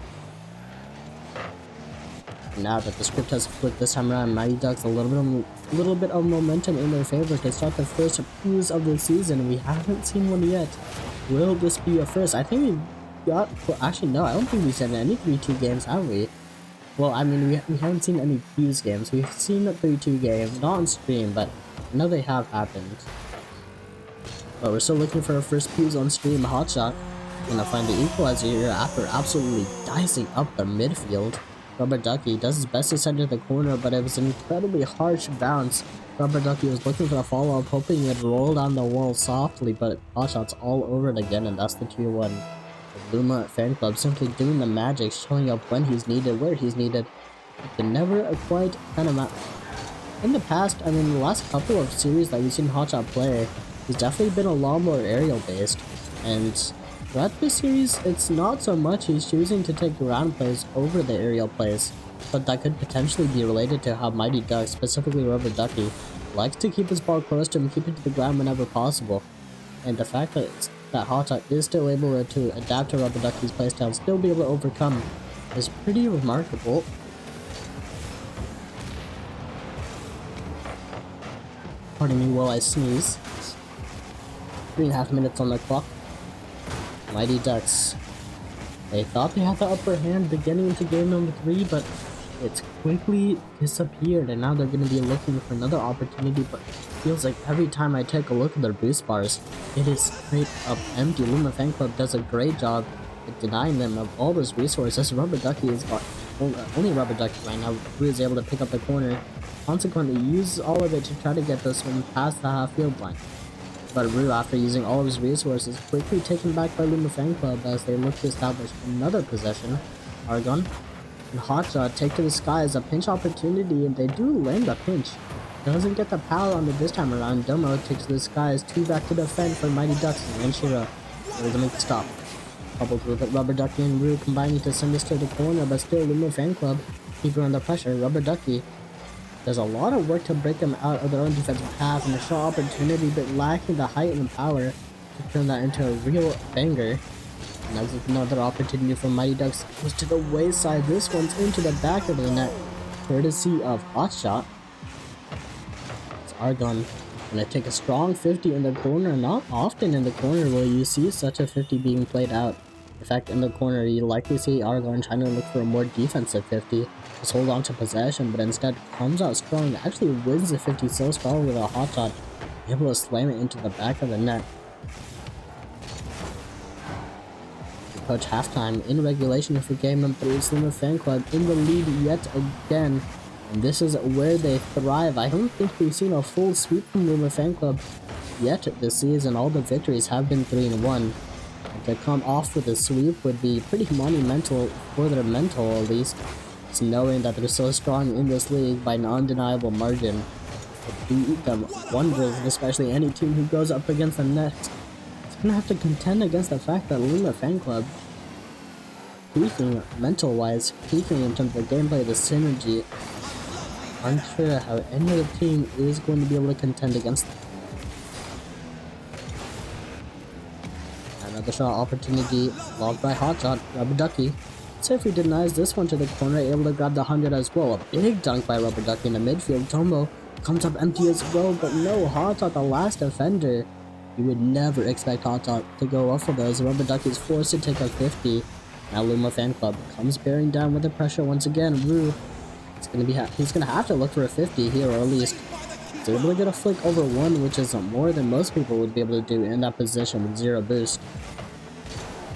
Now that the script has flipped this time around, Mighty Ducks a little bit of momentum in their favor to start the first fuse of the season. We haven't seen one yet. Will this be a first? I think we got, well, actually no, I don't think we said any 3-2 games, have we? Well, I mean, we haven't seen any fuse games. We've seen a 3-2 game, not on stream, but I know they have happened. But we're still looking for our first fuse on stream. Hotshot gonna find the equalizer here after absolutely dicing up the midfield. Rubber Ducky does his best to center the corner, but it was an incredibly harsh bounce. Rubber Ducky was looking for a follow-up, hoping it'd roll down the wall softly, but Hotshot's all over it again, and that's the 2-1. The Luma Fan Club simply doing the magic, showing up when he's needed, where he's needed. But never quite kind of in the past, I mean, the last couple of series that we've seen Hotshot play, he's definitely been a lot more aerial-based, and throughout this series, it's not so much he's choosing to take ground plays over the aerial plays, but that could potentially be related to how Mighty Ducks, specifically Rubber Ducky, likes to keep his ball close to him, keep it to the ground whenever possible. And the fact that Hotshot is still able to adapt to Rubber Ducky's playstyle and still be able to overcome is pretty remarkable. Pardon me while I sneeze. 3.5 minutes on the clock. Mighty Ducks, they thought they had the upper hand beginning into game number 3, but it's quickly disappeared, and now they're going to be looking for another opportunity, but it feels like every time I take a look at their boost bars, it is straight up empty. Luma Fan Club does a great job at denying them of all those resources. Rubber Ducky has got only Rubber Ducky right now who is able to pick up the corner, consequently uses all of it to try to get this one past the half-field line. But Rue, after using all of his resources, quickly taken back by Luma Fan Club as they look to establish another possession. Argon and Hotshot take to the sky as a pinch opportunity, and they do land the pinch. Doesn't get the power on it this time around. Domo takes to the skies, 2 back to defend for Mighty Ducks, and Shiro able to make the stop. Coupled with it, Rubber Ducky and Rue combining to send this to the corner, but still Luma Fan Club keeping under pressure. Rubber Ducky does a lot of work to break them out of their own defensive half, and a shot opportunity, but lacking the height and power to turn that into a real banger. And that was another opportunity for Mighty Ducks. Goes to the wayside. This one's into the back of the net, courtesy of Hotshot. It's Argon gonna take a strong 50 in the corner. Not often in the corner will you see such a 50 being played out. In fact, in the corner, you likely see Argon trying to look for a more defensive 50. Just hold on to possession, but instead comes out strong and actually wins the 50 so strong with a Hotshot, able to slam it into the back of the net. Approach halftime in regulation for game number 3. Luma Fan Club in the lead yet again, and this is where they thrive. I don't think we've seen a full sweep from Luma Fan Club yet this season. All the victories have been 3-1. To come off with a sweep would be pretty monumental for their mental, at least. It's knowing that they're so strong in this league by an undeniable margin. It beat them wonders, especially any team who goes up against the net. Gonna have to contend against the fact that Luma Fan Club peaking mental-wise, peaking in terms of the gameplay, the synergy. Unsure how any other team is going to be able to contend against them. Another shot opportunity logged by Hotshot. Rubber Ducky safely denies this one to the corner, able to grab the 100 as well. A big dunk by Rubber Ducky in the midfield. Tombo comes up empty as well, but no, Hotshot, the last defender. You would never expect Hotshot to go off of those. Rubber Ducky is forced to take a 50. Now Luma Fan Club comes bearing down with the pressure once again. Rue, he's gonna have to look for a 50 here, or at least he's able to get a flick over 1, which is more than most people would be able to do in that position with 0 boost.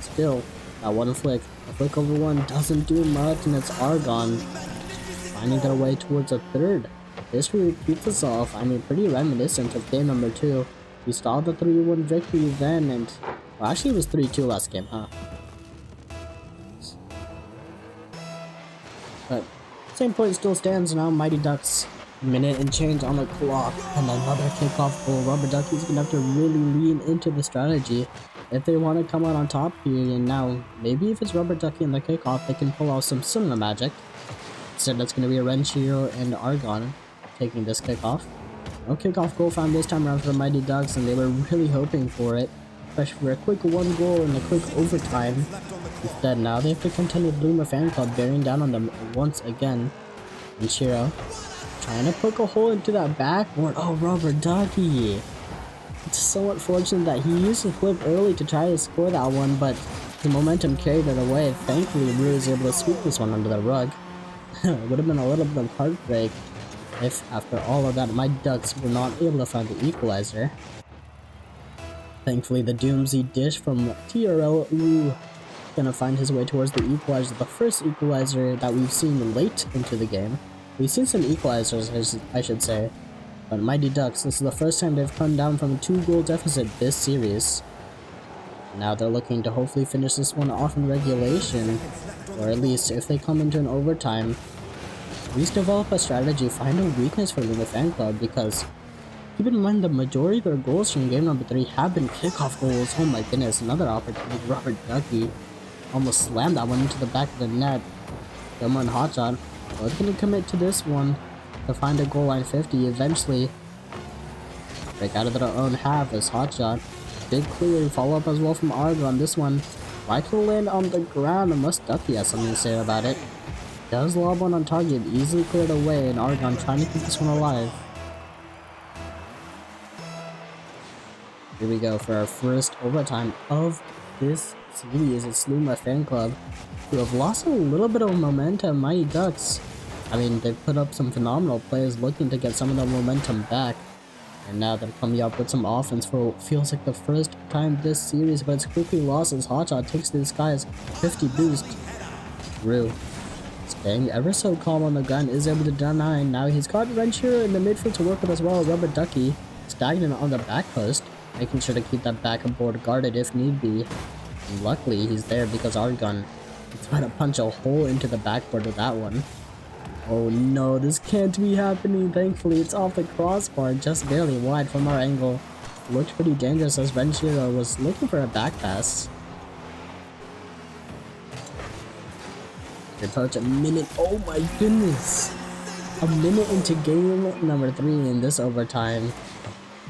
Still, that one flick, a flick over 1 doesn't do much, and it's Argon finding their way towards a 3rd. History repeats itself. I mean, pretty reminiscent of game number 2. We saw the 3-1 victory then, and well, actually it was 3-2 last game, huh? But same point still stands now. Mighty Ducks, minute and change on the clock, and another kickoff goal. Rubber Ducky's gonna have to really lean into the strategy if they want to come out on top here. And now, maybe if it's Rubber Ducky in the kickoff, they can pull off some similar magic. Instead, that's gonna be a Renshiro and Argon taking this kickoff. No kickoff goal found this time around for the Mighty Ducks, and they were really hoping for it, especially for a quick 1 goal and a quick overtime. Instead, now they have to contend with Luma Fan Club bearing down on them once again. And Shiro trying to poke a hole into that backboard. Oh, Rubber Ducky! It's so unfortunate that he used to flip early to try to score that one, but the momentum carried it away. Thankfully, Rue was able to sweep this one under the rug. It would have been a little bit of heartbreak if, after all of that, my Ducks were not able to find the equalizer. Thankfully, the Doomsy dish from TRL gonna find his way towards the equalizer, the first equalizer that we've seen late into the game. We've seen some equalizers, I should say, but Mighty Ducks, this is the first time they've come down from a 2-goal deficit this series. Now they're looking to hopefully finish this one off in regulation, or at least if they come into an overtime, at least develop a strategy, find a weakness for Luma Fan Club, because keep in mind the majority of their goals from game number 3 have been kickoff goals. Oh my goodness, another opportunity. Rubber Ducky almost slammed that one into the back of the net. Luma and Hotshot both gonna commit to this one to find a goal line 50 eventually. Break out of their own half as Hotshot. Big clear, follow up as well from Argon. This one right to land on the ground, and Must Ducky has something to say about it. Does lob one on target, easily cleared away, and Argon trying to keep this one alive. Here we go for our first overtime of this series. It's Luma Fan Club, who have lost a little bit of momentum. Mighty Ducks, I mean, they've put up some phenomenal plays looking to get some of the momentum back. And now they're coming up with some offense for what feels like the first time this series, but it's quickly lost as Hotshot takes to the skies 50 boost. Rue, staying ever so calm on the ground, is able to deny. Now he's got Renshiro in the midfield to work with as well. Rubber Ducky stagnant on the back post, making sure to keep that backboard guarded if need be. And luckily he's there because Argon It's about to punch a hole into the backboard with that one. Oh no, this can't be happening. Thankfully, it's off the crossbar, just barely wide from our angle. Looked pretty dangerous as Renshiro was looking for a back pass. We approach a minute. Oh my goodness! A minute into game number 3 in this overtime.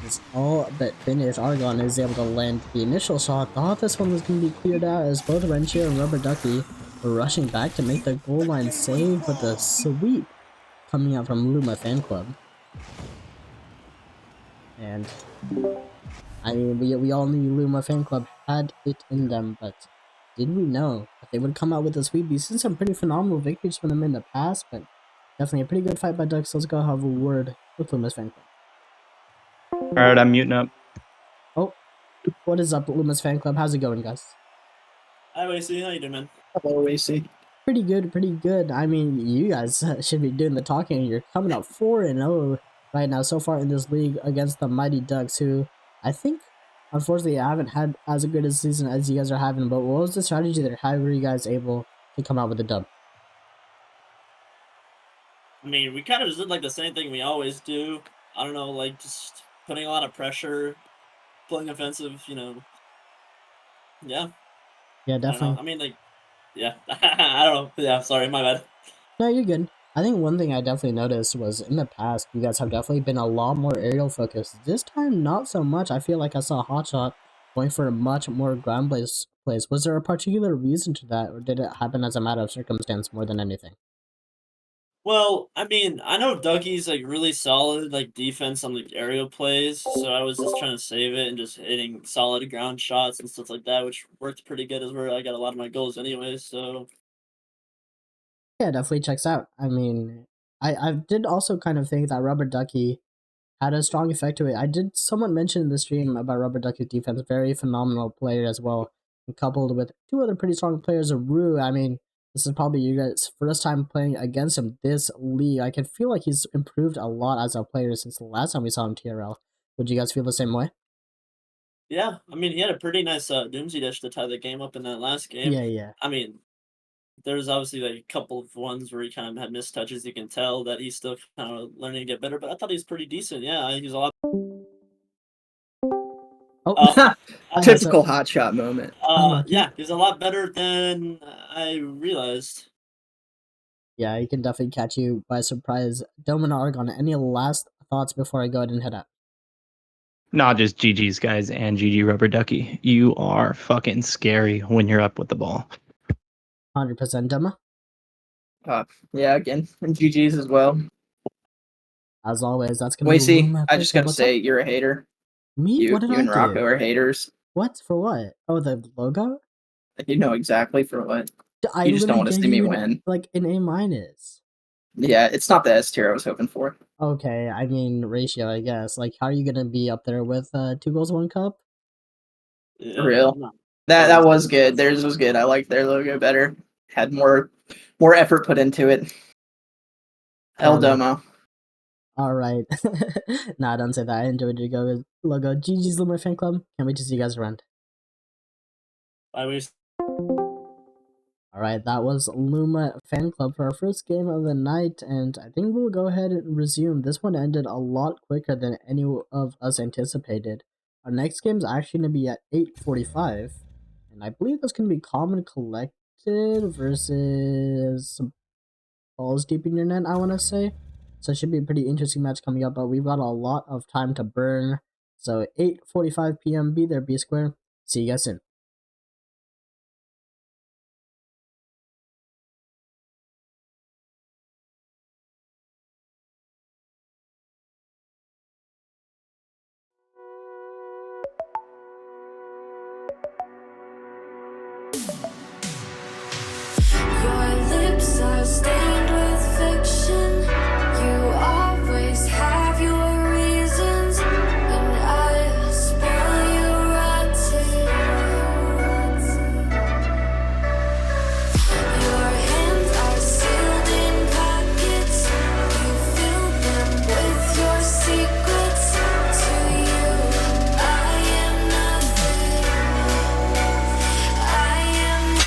It's all but finished. Argon is able to land the initial shot. Thought this one was going to be cleared out as both Renshiro and Rubber Ducky were rushing back to make the goal line save with a sweep coming out from Luma Fan Club. And I mean, we all knew Luma Fan Club had it in them, but did we know that they would come out with a sweep? We've seen some pretty phenomenal victories from them in the past, but definitely a pretty good fight by Ducks. Let's go have a word with Luma's Fan Club. Alright, I'm muting up. Oh, what is up, Luma's Fan Club? How's it going, guys? Hi, Wasey. How you doing, man? Hello, AC. Pretty good, pretty good. I mean, you guys should be doing the talking. You're coming up 4-0 right now so far in this league against the Mighty Ducks, who I think, unfortunately, haven't had as good a season as you guys are having. But what was the strategy there? How were you guys able to come out with a dub? I mean, we kind of just did like the same thing we always do. I don't know, like just putting a lot of pressure, playing offensive, you know. Yeah. Yeah, I don't know. definitely. I mean, like, yeah. I don't know. Yeah, sorry, my bad. No, you're good. I think one thing I definitely noticed was in the past, you guys have definitely been a lot more aerial focused. This time, not so much. I feel like I saw Hotshot going for a much more ground plays. Was there a particular reason to that, or did it happen as a matter of circumstance more than anything? Well, I mean, I know Dougie's like really solid like defense on like aerial plays, so I was just trying to save it and just hitting solid ground shots and stuff like that, which worked pretty good as where I got a lot of my goals anyways. So Yeah, definitely checks out. I mean, I did also kind of think that Rubber Ducky had a strong effect to it. I did somewhat mention in the stream about Rubber Ducky's defense, very phenomenal player as well, and coupled with 2 other pretty strong players of Rue. I mean, this is probably you guys' first time playing against him this league. I can feel like he's improved a lot as a player since the last time we saw him TRL. Would you guys feel the same way? yeah, I mean, he had a pretty nice Doomsday Dash to tie the game up in that last game. Yeah. I mean, there's obviously like a couple of ones where he kind of had missed touches. You can tell that he's still kind of learning to get better, but I thought he was pretty decent. Yeah, he's a lot. Oh, Typical hotshot moment. Unlucky. Yeah, he's a lot better than I realized. Yeah, he can definitely catch you by surprise. Domin Argon, any last thoughts before I go ahead and head out? Not just GG's, guys, and GG Rubber Ducky. You are fucking scary when you're up with the ball. 100% Doma. Yeah, again, and GG's as well. As always, that's gonna be Wasey, Luma. I just gotta What's say, up? you're a hater. Me? You, What did you I and Rocco do? are haters. What? For what? Oh, the logo? You know exactly for what. I You just don't literally want to gave see me you win. like an A-. Yeah, it's not the S tier I was hoping for. Okay, I mean ratio, I guess. Like, how are you gonna be up there with 2 goals, 1 cup? Yeah, For real. no. That was good. Theirs was good. I liked their logo better. Had more effort put into it. El Domo. All right. Nah, don't say that. I enjoyed your logo. GG's Luma Fan Club. Can't wait to see you guys around. I wish. All right, that was Luma Fan Club for our first game of the night, and I think we'll go ahead and resume. This one ended a lot quicker than any of us anticipated. Our next game is actually going to be at 8:45, and I believe that's going to be Common Collected versus Balls Deep in Your Net, I want to say. So it should be a pretty interesting match coming up, but we've got a lot of time to burn. So 8:45 p.m. Be there, B Square. See you guys soon. Your lips are stained with fiction. You always have your reasons, and I spoil you rotten. Your hands are sealed in pockets. You fill them with your secrets. To you, I am nothing. I am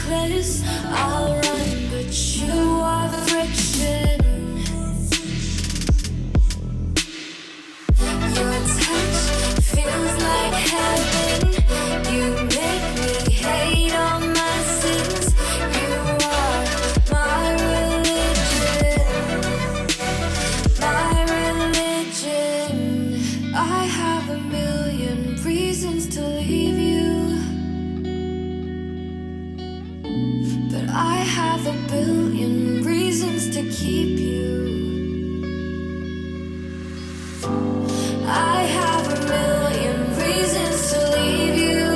reckless. I'll run, but you are friction. Your touch feels like heaven. You make me hate all my sins. You are my religion, my religion. I have a million reasons to leave you, but I have a billion reasons to keep you. I have a million reasons to leave you,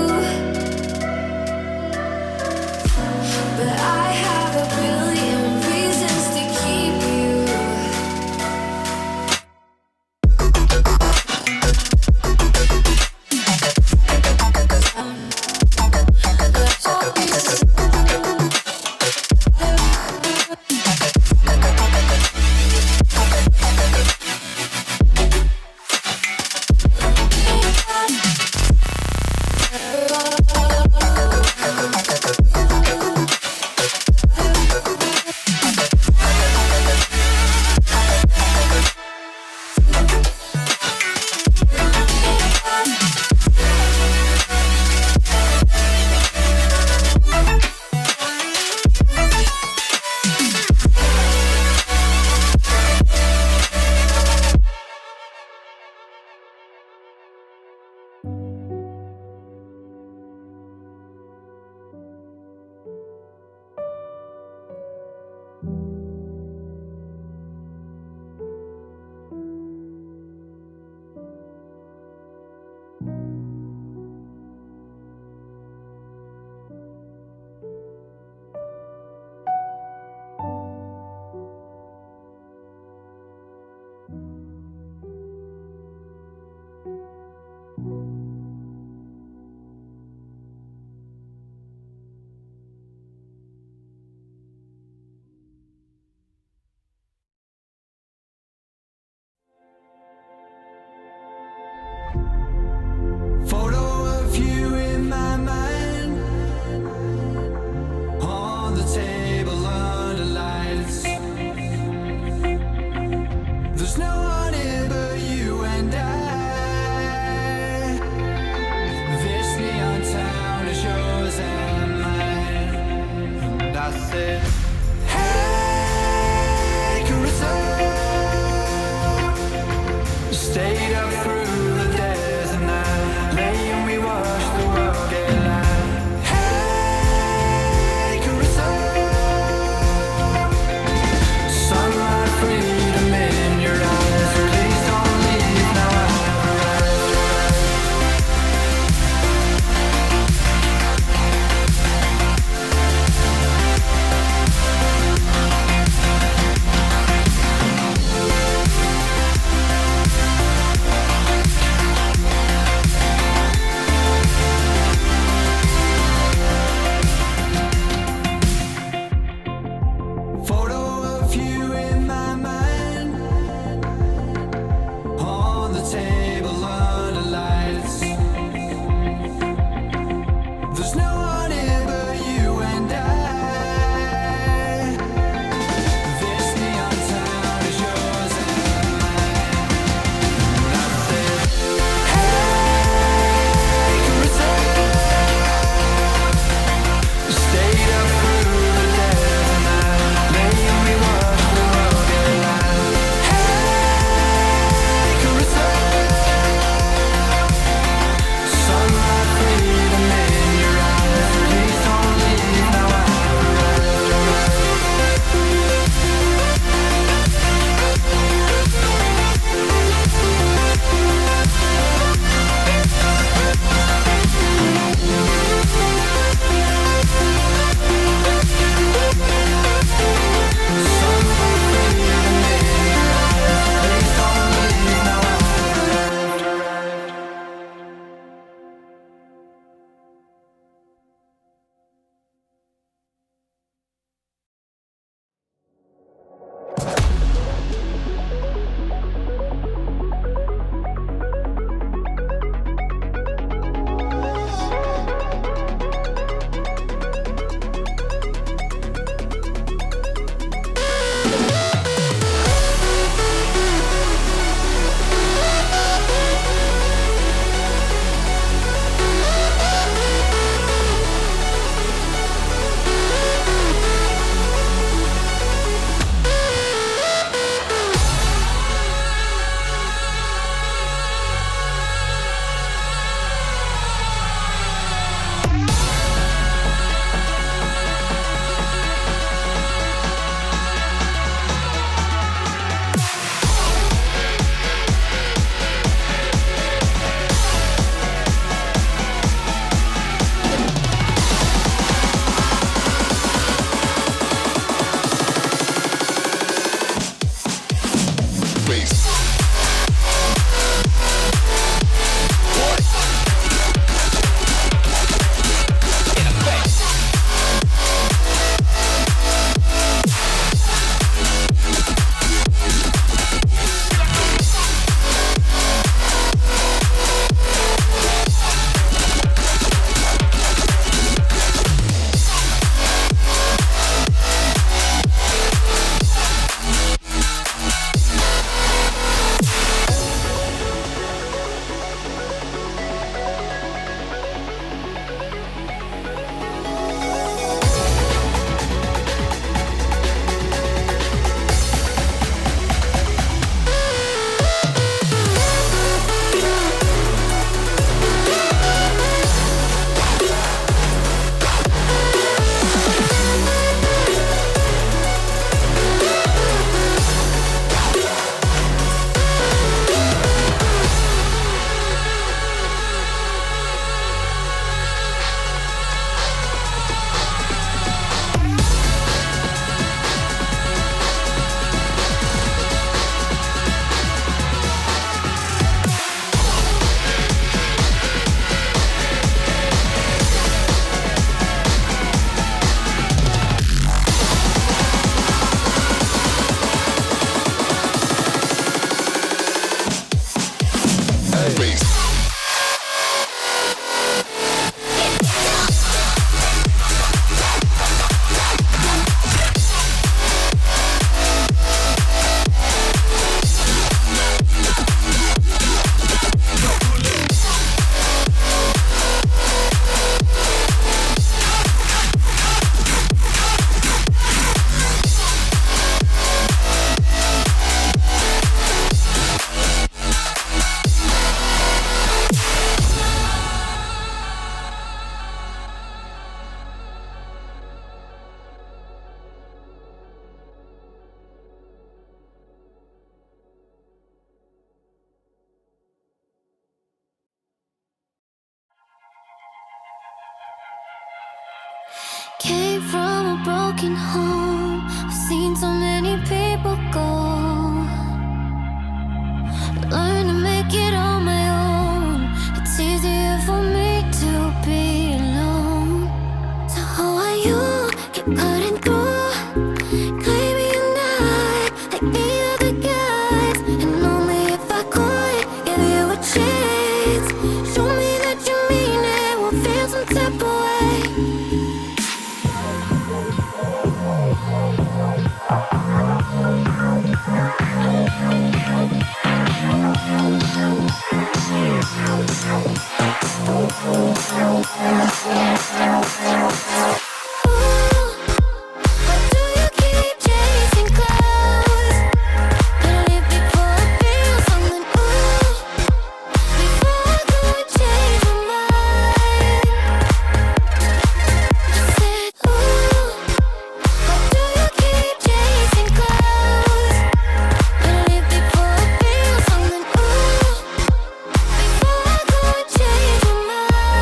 but I have a billion reasons to keep you. Photo of you in my mind, on the table under lights. There's no one here but you and I. This neon town is yours and mine. And I said, hey, Carissa, stayed up through the days and night, lay and we watched the world get light. Hey, Carissa, sunlight, freedom in your eyes. Please don't leave now. I've arrived. Came from a broken home. I've seen so many people go. Learn to make it on my own. It's easier for me to be alone. So how are you? Keep cutting through, claiming you're not like the other guys. And only if I could give you a chance, show me that you mean it. We'll feel some type of way. Why do you keep chasing clouds? Better leave before I feel something. Before I go and change my mind. I said, why do you keep chasing clouds? Better leave before I feel something. Before I go and change my mind.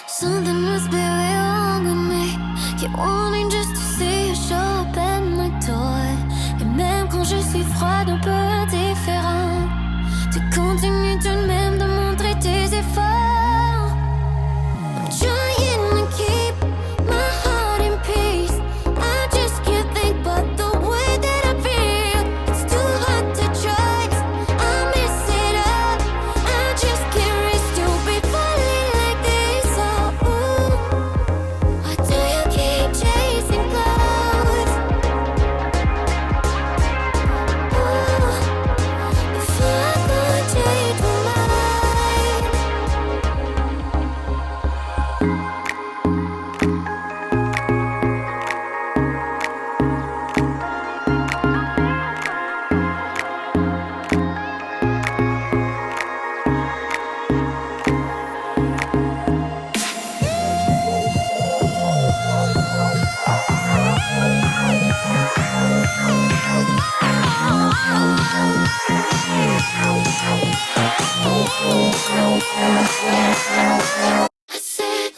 Something must be wrong with me. Keep wanting just to see you show up at my door. Et même quand je suis froide, un peu indifférent, tu continues tout de même de montrer tes efforts. I'm trying to keep my heart in peace. I just can't think but the way that I feel. It's too hard to trust. I mess it up. I just can't risk to be falling like this. Oh, why do you keep chasing clouds? Before I go and change my mind. I said,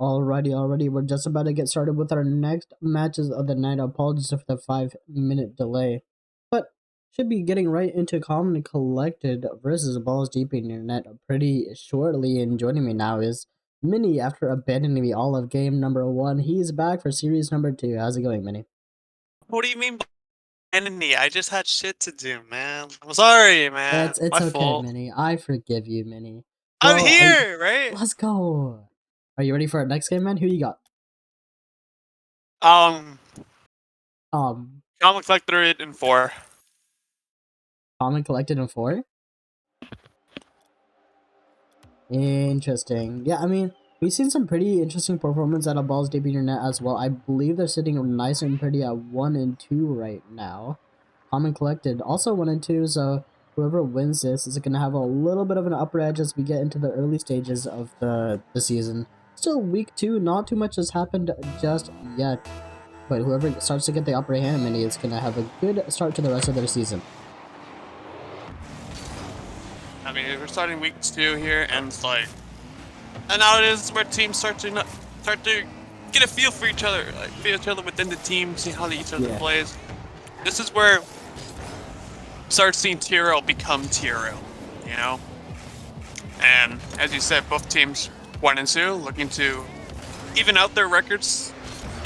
Alrighty, we're just about to get started with our next matches of the night. Apologies for the 5-minute delay, but should be getting right into Common and Collected versus Balls Deep in Your Net pretty shortly. And joining me now is Mini after abandoning me all of game number 1. He's back for series number 2. How's it going, Mini? What do you mean by enemy? I just had shit to do, man. I'm sorry, man. It's My okay, fault. Mini. I forgive you, Mini. I'm Well, here, right? Let's go. Are you ready for our next game, man? Who you got? Comic Collector it in 4. Common Collected in 4? Interesting. Yeah, I mean, we've seen some pretty interesting performance out of Balls Deep in Your Net as well. I believe they're sitting nice and pretty at 1 and 2 right now. Common Collected also 1 and 2, so whoever wins this is going to have a little bit of an upper edge as we get into the early stages of the season. Still week 2, not too much has happened just yet, but whoever starts to get the upper hand mini is going to have a good start to the rest of their season. I mean, we're starting week 2 here, and it's like, and now it is where teams start to get a feel for each other, like feel each other within the team, see how each other plays. This is where start seeing TRL become TRL, you know. And as you said, both teams 1 and 2 looking to even out their records,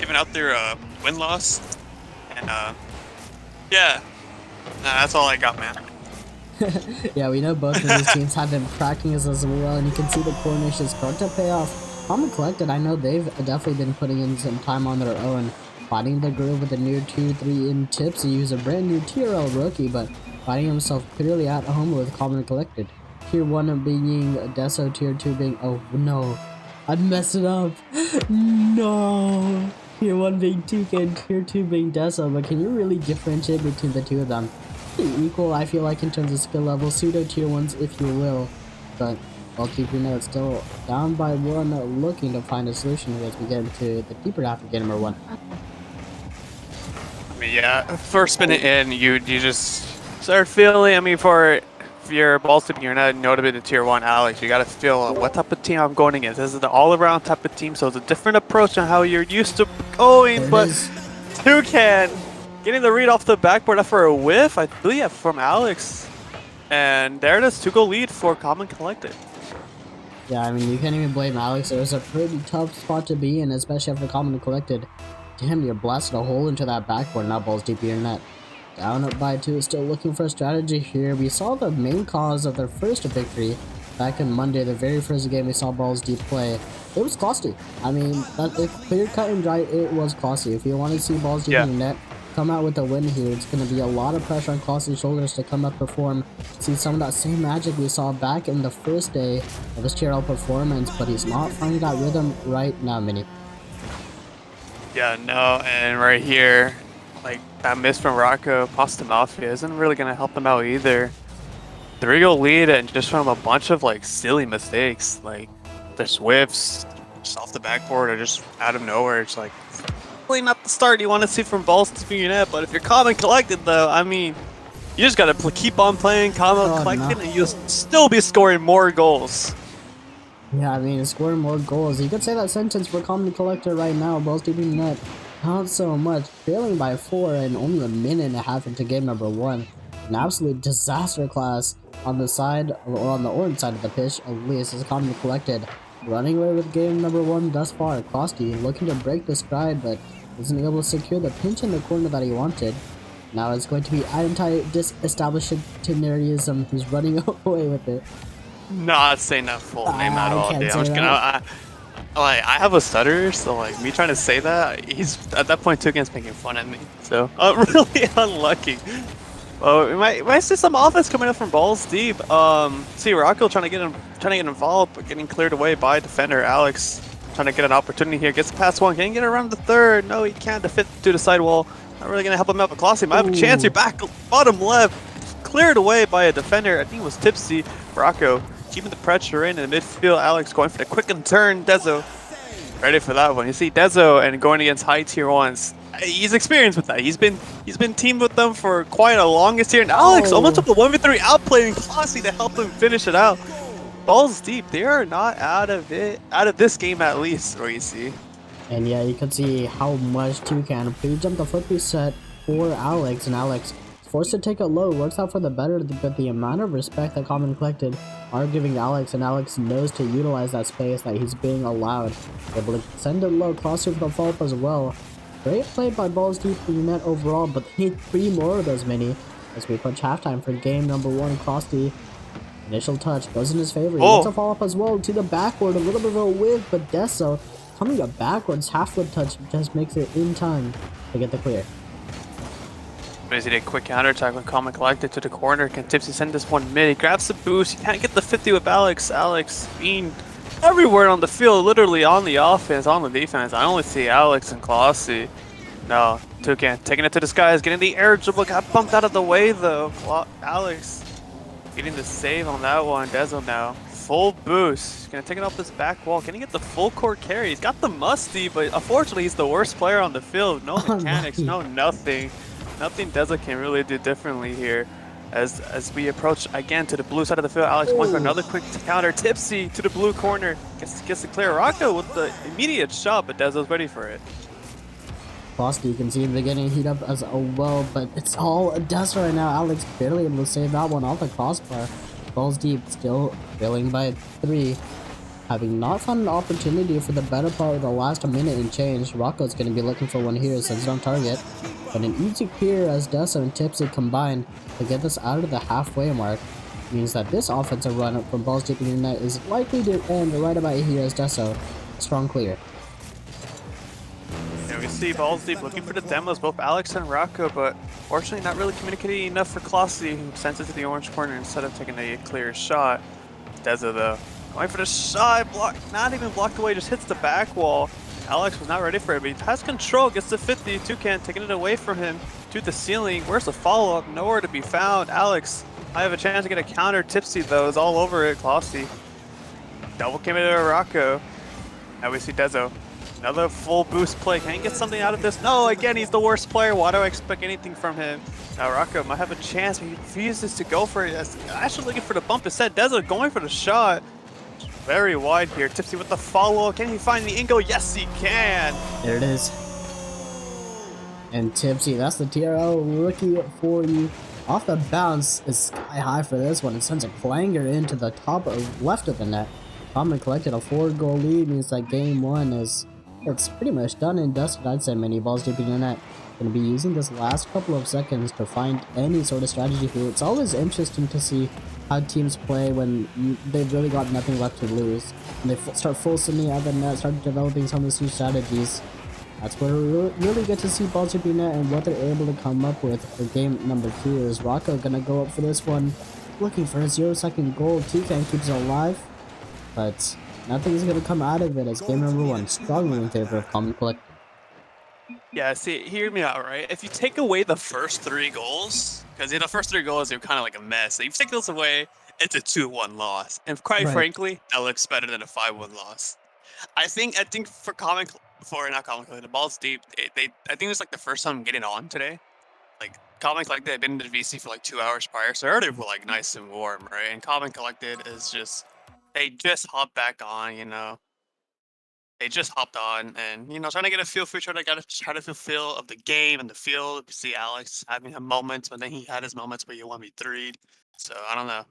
even out their win-loss, and yeah, that's all I got, man. Yeah, we know both of these teams have been cracking us as well, and you can see the coordination start to pay off. Common Collected, I know they've definitely been putting in some time on their own, finding the groove with a new 2-3 in tips. He used a brand new TRL rookie, but finding himself clearly at home with Common Collected. Tier 1 being Deso, Tier 2 being... Oh, no. I messed it up. No. Tier 1 being Tuka and Tier 2 being Deso, but can you really differentiate between the two of them? Pretty equal, I feel like, in terms of skill level. Pseudo Tier 1s, if you will. But I'll keep your note still down by 1, looking to find a solution as we get into the deeper half of game number 1. I mean, yeah, first minute in, you just start feeling. I mean, for your Balls Deep in Your Net, notably the Tier 1 Alex, you gotta feel what type of team I'm going against. This is the all-around type of team, so it's a different approach on how you're used to going. But Toucan getting the read off the backboard for a whiff, I believe, from Alex, and there it is, 2-goal lead for Common Collected. Yeah, I mean, you can't even blame Alex. It was a pretty tough spot to be in, especially after Common Collected. Damn, you blasted a hole into that backboard, now Balls Deep in Your Net. Down up by 2, still looking for a strategy here. We saw the main cause of their first victory back on Monday, the very first game we saw Balls Deep play. It was costly. I mean, clear cut and dry, it was costly. If you want to see Balls Deep in Your Net come out with a win here, it's going to be a lot of pressure on Costly's shoulders to come up perform. See some of that same magic we saw back in the first day of his TRL performance, but he's not finding that rhythm right now, Mini. Yeah, no, and right here, like, that miss from Rocco Pasta Mafia isn't really going to help them out either. 3-goal lead, and just from a bunch of, like, silly mistakes, like, their swifts, just off the backboard, or just out of nowhere. It's like, really not the start you want to see from Balls Deep in Your Net, but if you're Common Collected, though, I mean, you just got to keep on playing Common Collected, and you'll still be scoring more goals. Yeah, I mean, scoring more goals. You could say that sentence for Common Collector right now. Balls Deep in Your Net, not so much. Trailing by 4 and only 1.5 minutes into game number 1. An absolute disaster class on the side, or on the orange side of the pitch, at least, as Common Collected. Running away with game number 1 thus far. Krosty looking to break the stride, but isn't able to secure the pinch in the corner that he wanted. Now it's going to be anti-disestablishmentarianism. He's running away with it. Not saying that full name at all, dude. I'm just gonna, I have a stutter, so like me trying to say that, he's at that point Toucan's making fun at me. So I'm really unlucky. We might see some offense coming up from Balls Deep. See Rocco trying to get involved, but getting cleared away by defender Alex. Trying to get an opportunity here. Gets past 1. Can he get around the 3rd? No, he can't. Defend to the sidewall. Not really gonna help him out. But Colossi might have a chance here. Back bottom left, cleared away by a defender. I think it was Tipsy. Rocco keeping the pressure in the midfield. Alex going for the quick and turn. Dezo ready for that one. You see Dezo and going against high tier 1s. He's experienced with that. He's been teamed with them for quite a longest year. And Alex almost took the 1v3 outplaying Classy to help him finish it out. Balls deep. They are not out of this game at least, or you see. And yeah, you can see how much Toucan pre-jumped the flip reset for Alex, and Alex forced to take it low. Works out for the better, but the amount of respect that Common Collected are giving Alex, and Alex knows to utilize that space that he's being allowed. Able to send it low, closer for the follow-up as well. Great play by Balls Deep in the net overall, but they need 3 more of those mini as we approach halftime for game number 1. Crossy. Initial touch goes in his favor. He gets a follow-up as well to the backward. A little bit of a whiff, but Deso coming up backwards. Half flip touch just makes it in time to get the clear. Busy did a quick counter attack when Common Collected to the corner. Can Tipsy send this one mid? He grabs the boost. He can't get the 50 with Alex. Alex being everywhere on the field, literally on the offense, on the defense. I only see Alex and Classy. No, Toucan taking it to the skies, getting the air dribble. Got bumped out of the way though. Alex getting the save on that one. Dezo now. Full boost. Gonna take it off this back wall. Can he get the full court carry? He's got the musty, but unfortunately he's the worst player on the field. No mechanics, no nothing. Nothing Dezo can really do differently here. As we approach again to the blue side of the field, Alex going for another quick counter. Tipsy to the blue corner. Gets the clear. Rocco with the immediate shot, but Dezo's ready for it. Foster, you can see in the beginning heat up as well, but it's all Deso right now. Alex barely able to save that one off the crossbar. Balls deep, still trailing by 3. Having not found an opportunity for the better part of the last minute and change, Rocco's going to be looking for one here since it's on target. But an easy clear as Deso and Tipsy combine to get this out of the halfway mark. Means that this offensive run from Balls deep in the net is likely to end right about here as Deso. Strong clear. Yeah, we see Balls Deep looking for the demos, both Alex and Rocco, but fortunately not really communicating enough for Classy, who sends it to the orange corner instead of taking a clear shot. Dezo though, going for the shot, not even blocked away, just hits the back wall. Alex was not ready for it, but he has control, gets the 50, Toucan taking it away from him to the ceiling. Where's the follow-up? Nowhere to be found. Alex, I have a chance to get a counter. Tipsy though is all over it. Classy double came into Rocco. Now we see Dezo. Another full boost play. Can he get something out of this? No, again, he's the worst player. Why do I expect anything from him? Now Rocco might have a chance, but he refuses to go for it. Actually looking for the bump instead. Dezo going for the shot. Very wide here. Tipsy with the follow. Can he find the angle? Yes, he can. There it is. And Tipsy, that's the TRL rookie for you. Off the bounce is sky high for this one. It sends a clanger into the top left of the net. Common Collected a 4-goal lead, means that game 1 is it's pretty much done and dusted. I'd say many balls deep in the net. Gonna be using this last couple of seconds to find any sort of strategy here. It's always interesting to see how teams play when they've really got nothing left to lose. And they start full sending out the net, start developing some of these new strategies. That's where we really get to see balls deep in the net and what they're able to come up with for game number 2. Is Rocco gonna go up for this one, looking for a 0-second goal. Toucan keeps it alive, but nothing's gonna come out of it as game number 1 strongly in favor of Common Collected. Yeah, see, hear me out, right? If you take away the first 3 goals, because the first 3 goals are kind of like a mess. If you take those away, it's a 2-1 loss. And quite frankly, that looks better than a 5-1 loss. I think for the Balls Deep, I think it was like the first time I'm getting on today. Like Common Collected had been in the VC for like 2 hours prior, so I already were like nice and warm, right? And Common Collected is just, they just hopped back on, you know. They just hopped on and, you know, trying to get a feel for each other. Got to try to feel of the game and the field. You see Alex having moments, but then he had his moments where you 1v3'd. So, I don't know.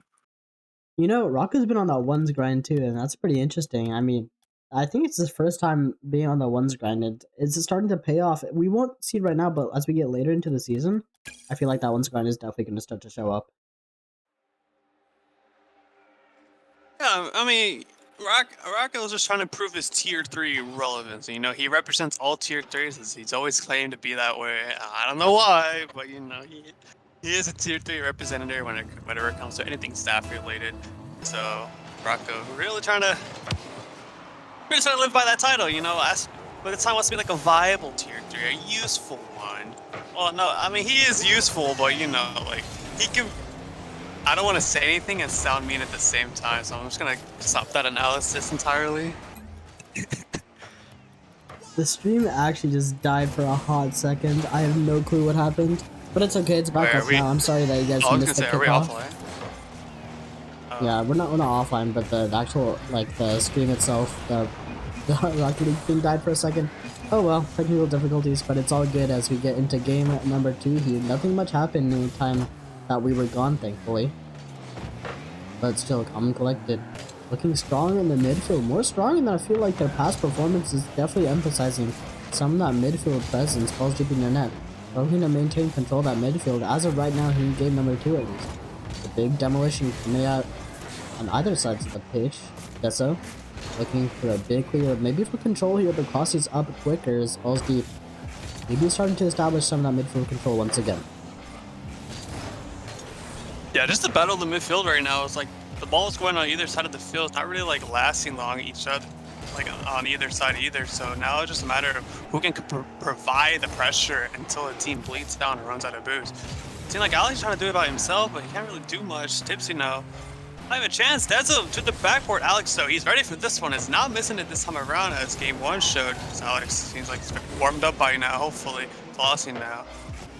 You know, Rocco's been on that ones grind too, and that's pretty interesting. I mean, I think it's his first time being on the ones grind, and it's starting to pay off. We won't see it right now, but as we get later into the season, I feel like that ones grind is definitely going to start to show up. Yeah, I mean, Rocco's just trying to prove his tier 3 relevance. You know, he represents all tier 3s. He's always claimed to be that way. I don't know why, but you know, he is a tier 3 representative whenever it comes to anything staff related. So Rocco really trying to live by that title. You know, but the time wants to be like a viable tier 3, a useful one. Well, no, I mean he is useful, but you know, like he can. I don't want to say anything and sound mean at the same time, so I'm just gonna stop that analysis entirely. The stream actually just died for a hot second. I have no clue what happened. But it's okay, it's back up now. I'm sorry that you guys I was missed the gonna say, are we kickoff. offline? Yeah, we're not offline, but the actual, like, the stream itself, the Rocket League thing died for a second. Oh well, technical difficulties, but it's all good as we get into game number 2 here. Nothing much happened in the time that we were gone, thankfully. But still, calm and collected. Looking strong in the midfield, more strong than I feel like their past performance is definitely emphasizing some of that midfield presence, balls deep in their net. Looking to maintain control of that midfield as of right now here in game number 2 at least. The big demolition coming out on either sides of the pitch. Deso looking for a big clear, maybe for control here, but crosses up quicker as balls deep. Maybe starting to establish some of that midfield control once again. Yeah, just the battle of the midfield right now is like the ball is going on either side of the field. It's not really like lasting long each other, like on either side either. So now it's just a matter of who can provide the pressure until a team bleeds down or runs out of boost. It seems like Alex is trying to do it by himself, but he can't really do much. Tipsy now. Not even a chance. Dezo to the backboard. Alex, though, he's ready for this one. Is not missing it this time around as game 1 showed. So Alex seems like he's warmed up by now, hopefully. Flossing now.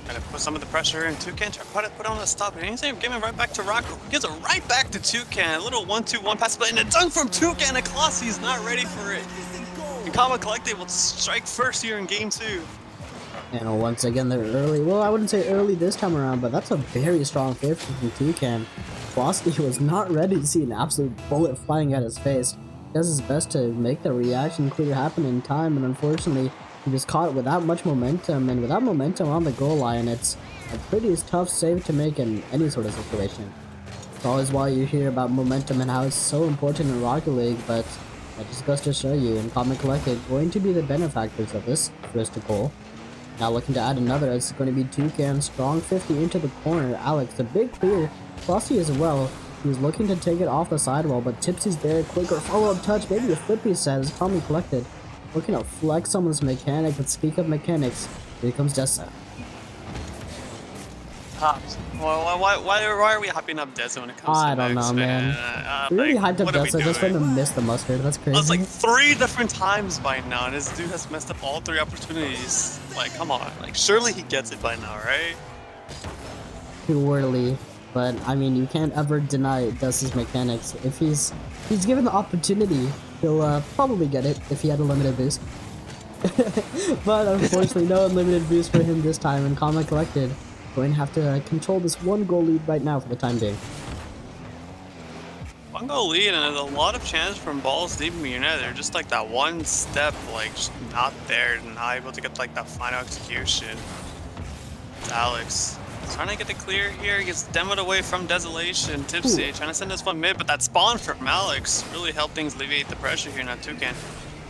Gonna put some of the pressure in. Toucan try to put on a stop. And he's giving it right back to Rocco. Gives it right back to Toucan. A little 1-2-1 pass, and a dunk from Toucan. And Colossi is not ready for it. And Kama Collective will strike first here in game 2. And once again, they're early. Well, I wouldn't say early this time around, but that's a very strong 50 from Toucan. Flosky was not ready to see an absolute bullet flying at his face. He does his best to make the reaction clear happen in time, and unfortunately, he was caught without much momentum, and without momentum on the goal line, it's a pretty tough save to make in any sort of situation. It's always why you hear about momentum and how it's so important in Rocket League, but that just goes to show you, and Common Collective going to be the benefactors of this first goal. Now looking to add another, it's going to be Toucan, strong 50 into the corner. Alex, a big clear. Frosty as well. He's looking to take it off the sidewall, but Tipsy's there. Quicker follow-up touch, maybe a flippy set is calmly collected. Looking to flex someone's mechanic, and speak of mechanics, here comes Dessa. Well, why are we hyping up Dessa when it comes to I don't know, man. We really hyped up Dessa just for him to miss the mustard. That's crazy. That's like 3 different times by now, and this dude has messed up all 3 opportunities. Like, come on. Like, surely he gets it by now, right? Too early. But, I mean, you can't ever deny Dessa's mechanics. If he's given the opportunity, he'll probably get it if he had a limited boost. But unfortunately, no unlimited boost for him this time, and Kama Collected going to have to control this 1-goal lead right now for the time being. 1-goal lead, and there's a lot of chance from balls deep in your net. They're just like that one step, like, just not there, not able to get like that final execution. It's Alex. Trying to get the clear here, he gets demoed away from Desolation. Tipsy trying to send this one mid, but that spawn from Alex really helped things alleviate the pressure here. Now Toucan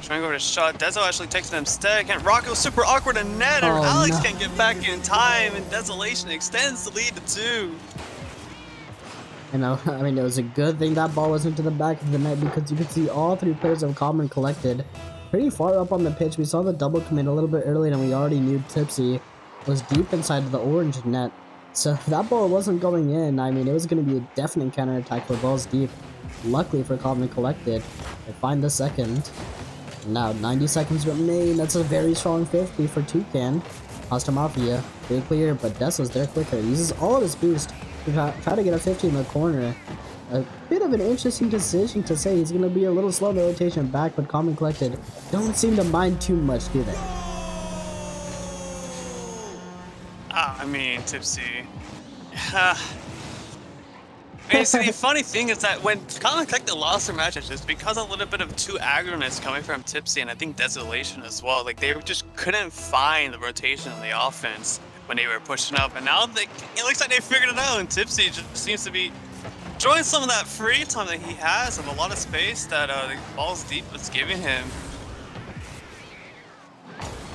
trying to go to shot. Dezo actually takes it instead. Can't Rocco super awkward and net, and Alex can't get back in time, and Desolation extends the lead to 2. You know, I mean, it was a good thing that ball wasn't to the back of the net because you could see all 3 players of Common Collected pretty far up on the pitch. We saw the double come in a little bit earlier, and we already knew Tipsy was deep inside the orange net. So that ball wasn't going in. I mean, it was going to be a definite counterattack for balls deep. Luckily for Common Collected, they find the second. Now 90 seconds remain. That's a very strong 50 for Toucan. Pasta Mafia, big clear, but Dessa's there quicker. He uses all of his boost to try to get a 50 in the corner. A bit of an interesting decision to say. He's going to be a little slow in the rotation back, but Common Collected don't seem to mind too much, do they? I mean, Tipsy. And see, the funny thing is that when Common Collective lost their matches, it's because of a little bit of 2 aggressiveness coming from Tipsy and I think Desolation as well. Like, they just couldn't find the rotation in the offense when they were pushing up, and now it looks like they figured it out, and Tipsy just seems to be enjoying some of that free time that he has of a lot of space that the balls deep was giving him.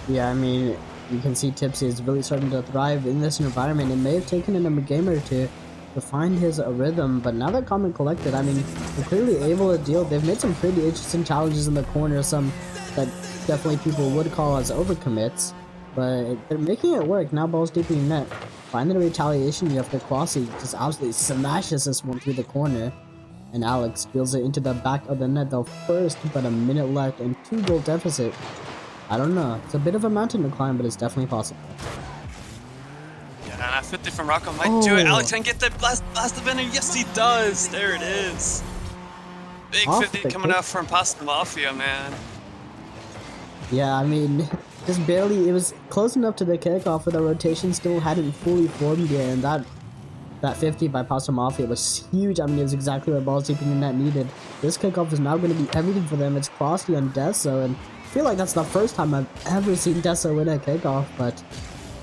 Yeah, I mean, you can see Tipsy is really starting to thrive in this environment. It may have taken him a game or 2 to find his rhythm, but now that Common Collected, I mean, they're clearly able to deal. They've made some pretty interesting challenges in the corner, some that definitely people would call as overcommits, but they're making it work. Now balls deep in the net. Find the retaliation here after Kwasi just absolutely smashes this one through the corner, and Alex drills it into the back of the net though first, but a minute left and 2-goal deficit. I don't know. It's a bit of a mountain to climb, but it's definitely possible. Yeah, and that 50 from Rocco might do it. Oh. Alex can get the last event, and yes, he does. There it is. Big Off 50 the coming kick. out from Pasta Mafia, man. Yeah, I mean, just barely. It was close enough to the kickoff, but the rotation still hadn't fully formed yet, and that 50 by Pasta Mafia was huge. I mean, it was exactly what Balls Deep in the Net needed. This kickoff is now going to be everything for them. It's Klossy on Deso, and I feel like that's the first time I've ever seen Deso win a kickoff, but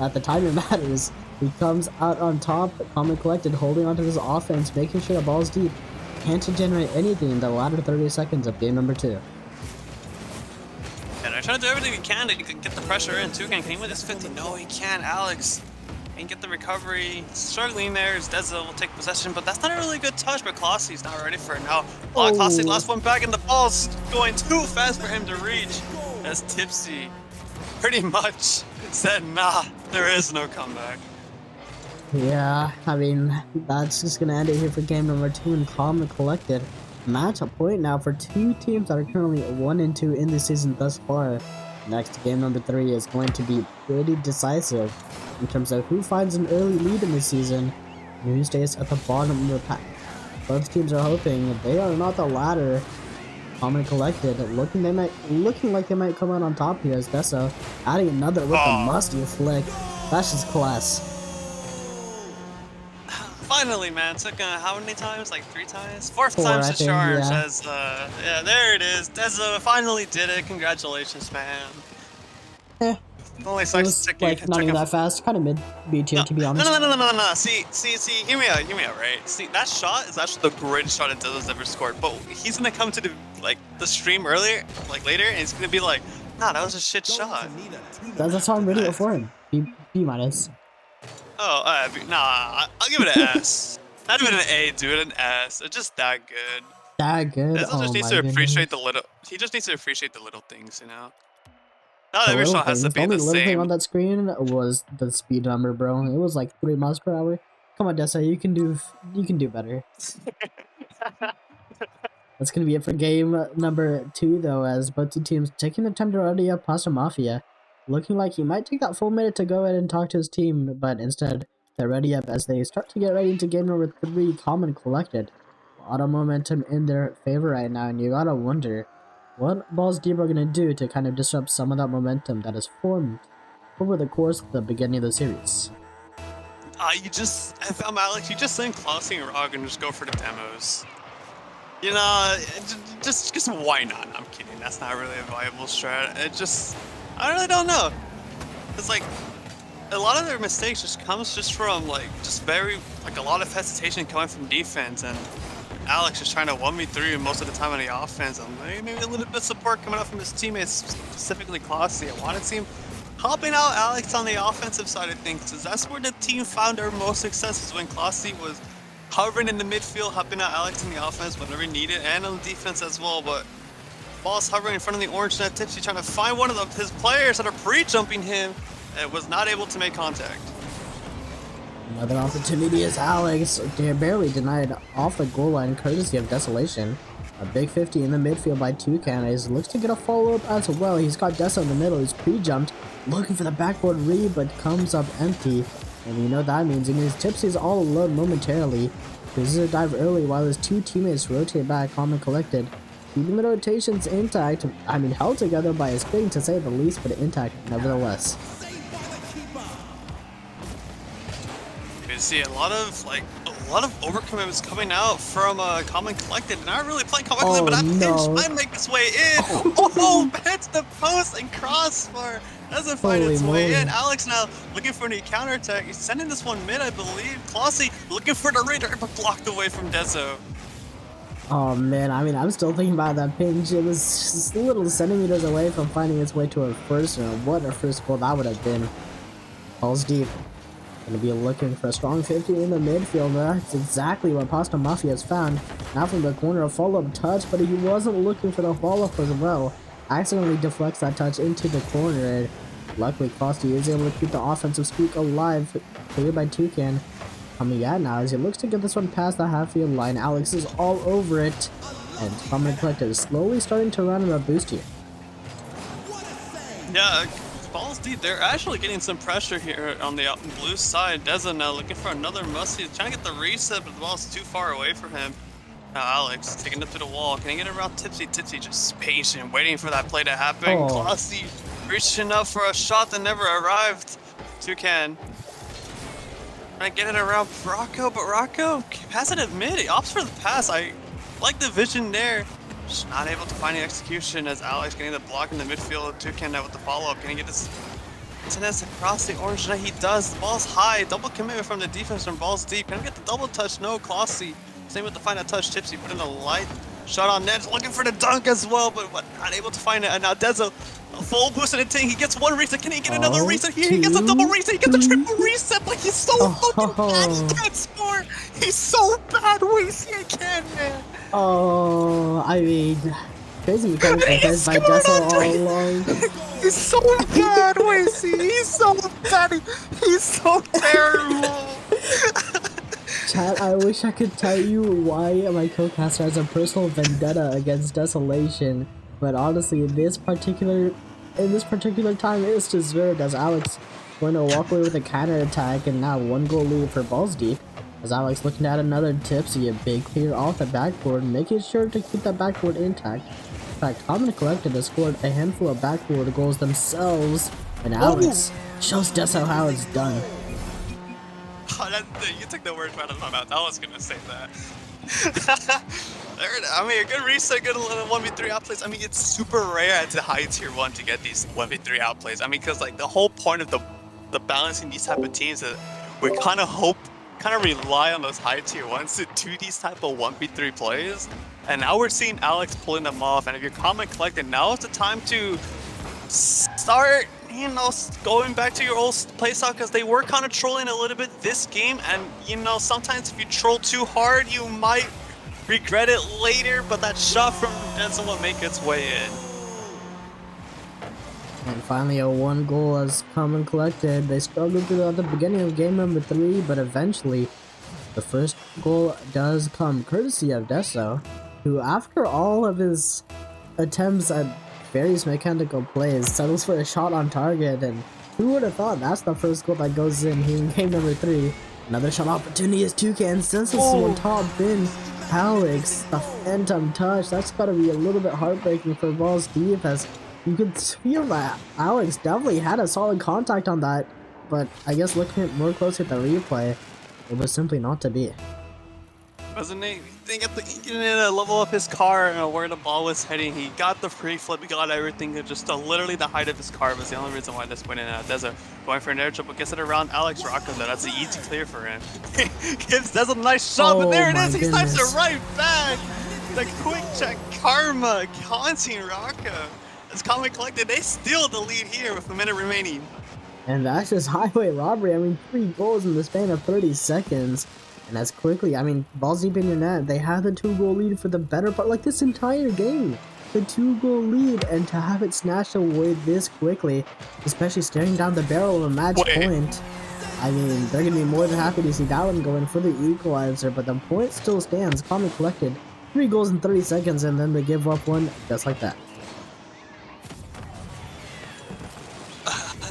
at the time it matters. He comes out on top, calm and collected, holding onto this offense, making sure that Balls Deep can't generate anything in the latter 30 seconds of game number 2. And they're trying to do everything he can to get the pressure in. Toucan, can he win this 50? No, he can't. Alex can get the recovery. Struggling there as Deza will take possession, but that's not a really good touch, but Klossy's not ready for it now. Oh, Klossy, last one back, and the ball's going too fast for him to reach. As Tipsy pretty much said, nah, there is no comeback. Yeah, I mean, that's just going to end it here for game number 2 and calm and collected. Match a point now for two teams that are currently 1-2 in the season thus far. Next, game number 3 is going to be pretty decisive in terms of who finds an early lead in the season and who stays at the bottom of the pack. Both teams are hoping they are not the latter. Calm and collected, looking like they might come out on top here as Deso adding another with a musty flick. That's just class. Finally, man, took how many times? Like 3 times? Fourth 4, time's I the think, charm, yeah. says, yeah, there it is. Deza finally did it. Congratulations, man. Only It sucks was it like not even that fast, kind of mid B tier to be honest. No. See, hear me out, right? See, that shot is actually the greatest shot that Deza's ever scored. But he's gonna come to the stream earlier, later, and he's gonna be like, nah, that was a shit shot. That's why I'm ready for him. B minus. Oh, nah, I'll give it an S. Not even an A, dude, an S. It's just that good. That good. Deza Oh just needs my to appreciate goodness. the little. He just needs to appreciate the little things, you know. Not The every little shot has to things. The be only the little thing same. on that screen was the speed number, bro. It was like 3 miles per hour. Come on, Dessa, you can do better. That's gonna be it for game number 2, though, as both two teams taking the time to ready up Pasta Mafia. Looking like he might take that full minute to go ahead and talk to his team, but instead, they're ready up as they start to get ready into game number 3, calm and collected. A lot of momentum in their favor right now, and you gotta wonder what Balls Deep are gonna do to kind of disrupt some of that momentum that has formed over the course of the beginning of the series. If I'm Alex, you just send Klossy and Rog and just go for the demos. You know, just why not? I'm kidding. That's not really a viable strat. I really don't know. It's like, a lot of their mistakes just comes just from a lot of hesitation coming from defense, and Alex is trying to 1v3 most of the time on the offense, and maybe a little bit of support coming out from his teammates, specifically Klossy. I want to see him helping out Alex on the offensive side of things, because that's where the team found their most success, is when Klossy was hovering in the midfield, helping out Alex in the offense whenever he needed, and on the defense as well. But ball's hovering in front of the orange net, Tipsy trying to find one of his players that are pre-jumping him, and was not able to make contact. Another opportunity is Alex. They're barely denied off the goal line courtesy of Desolation. A big 50 in the midfield by Toucan. He looks to get a follow-up as well. He's got Deso in the middle. He's pre-jumped, looking for the backboard read, but comes up empty. And you know what that means. It means Tipsy's all alone momentarily. This is a dive early while his two teammates rotate back, calm and collected. Keeping the rotations intact. I mean, held together by a spin to say the least, but intact nevertheless. You see a lot of overcommitments coming out from Common Collected, and not really playing Common Collected, but I'm pinched. I make this way in. Oh, hits the post and crossbar. Doesn't find its way in. Alex now looking for the counterattack. He's sending this one mid, I believe. Klossy looking for the radar, but blocked away from Deso. Oh man, I mean, I'm still thinking about that pinch. It was just little centimeters away from finding its way to a first, and what a first goal that would have been. Balls deep. Gonna be looking for a strong 50 in the midfield. That's exactly what Pasta Mafia has found. Now from the corner, a follow-up touch, but he wasn't looking for the follow-up as well. Accidentally deflects that touch into the corner, and luckily Klossy is able to keep the offensive streak alive. Cleared by Toucan. Coming out now as he looks to get this one past the half-field line. Alex is all over it, and Common Collective is slowly starting to run him a boost here. Yeah, balls deep. They're actually getting some pressure here on the blue side. Deza now looking for another musty, trying to get the reset, but the ball's too far away from him. Now Alex taking it to the wall. Can he get it around Tipsy? Tipsy just patient, waiting for that play to happen. Oh. Classy reaching up for a shot that never arrived. Toucan trying to get it around Rocco, but Rocco hasn't admitted. He opts for the pass. I like the vision there. Just not able to find the execution as Alex getting the block in the midfield. Toucan now with the follow-up. Can he get this tennis across the orange net? He does. The ball's high. Double commitment from the defense from balls deep. Can he get the double touch? No, Classy. Same with the final touch. Tipsy put in the light shot on net. Looking for the dunk as well, but not able to find it. And now Deza, a full boost in the tank. He gets one reset. Can he get another reset here? He gets a double reset. He gets a triple reset. Like, he's so fucking bad. He can't score. He's so bad. Wasey, I can't, man. Oh, I mean, crazy mechanics by Dessa all along. He's so bad, Wasey. He's so bad. He's so terrible. Chat, I wish I could tell you why my co-caster has a personal vendetta against Desolation, but honestly, in this particular time, it's deserved as Alex going to walk away with a counter attack and now 1-goal lead for balls deep. As Alex looking at another Tipsy, a big clear off the backboard, making sure to keep that backboard intact. In fact, Common Collective has scored a handful of backboard goals themselves, and Alex shows Deso how it's done. Oh, you took the words out of my mouth. I was gonna say that. I mean, a good reset, good 1v3 outplays. I mean, it's super rare at the high tier 1 to get these 1v3 outplays. I mean, because like the whole point of the balancing these type of teams is we kind of rely on those high tier 1s to do these type of 1v3 plays. And now we're seeing Alex pulling them off. And if you're Common Collected, now is the time to start, you know, going back to your old playstyle, because they were kind of trolling a little bit this game. And, you know, sometimes if you troll too hard, you might regret it later. But that shot from Denzel will make its way in. And finally, a 1-goal as Common Collected. They struggled throughout the beginning of game number 3, but eventually, the first goal does come courtesy of Deso, who, after all of his attempts at various mechanical plays, settles for a shot on target. And who would have thought that's the first goal that goes in here in game number 3? Another shot opportunity as Toucan sends this on top bin. Alex, the phantom touch. That's got to be a little bit heartbreaking for balls deep, as you could feel that Alex definitely had a solid contact on that, but I guess looking at more closely at the replay, it was simply not to be. Wasn't he? He didn't level up his car and where the ball was heading. He got the free flip, he got everything. Just literally the height of his car was the only reason why this went in. Deza going for an air triple, gets it around Alex Rocco though. That's an easy clear for him. Gives Deza a nice shot, but there it is. He snipes it right back. The quick check karma haunting Rocco. As Common Collected, they steal the lead here with a minute remaining. And that's just highway robbery. I mean, 3 goals in the span of 30 seconds. And as quickly, I mean, balls deep in your net, they had the 2-goal lead for the better part, like this entire game. The 2-goal lead, and to have it snatched away this quickly, especially staring down the barrel of a match point. I mean, they're going to be more than happy to see that one going for the equalizer, but the point still stands. Common Collected, 3 goals in 30 seconds, and then they give up one just like that.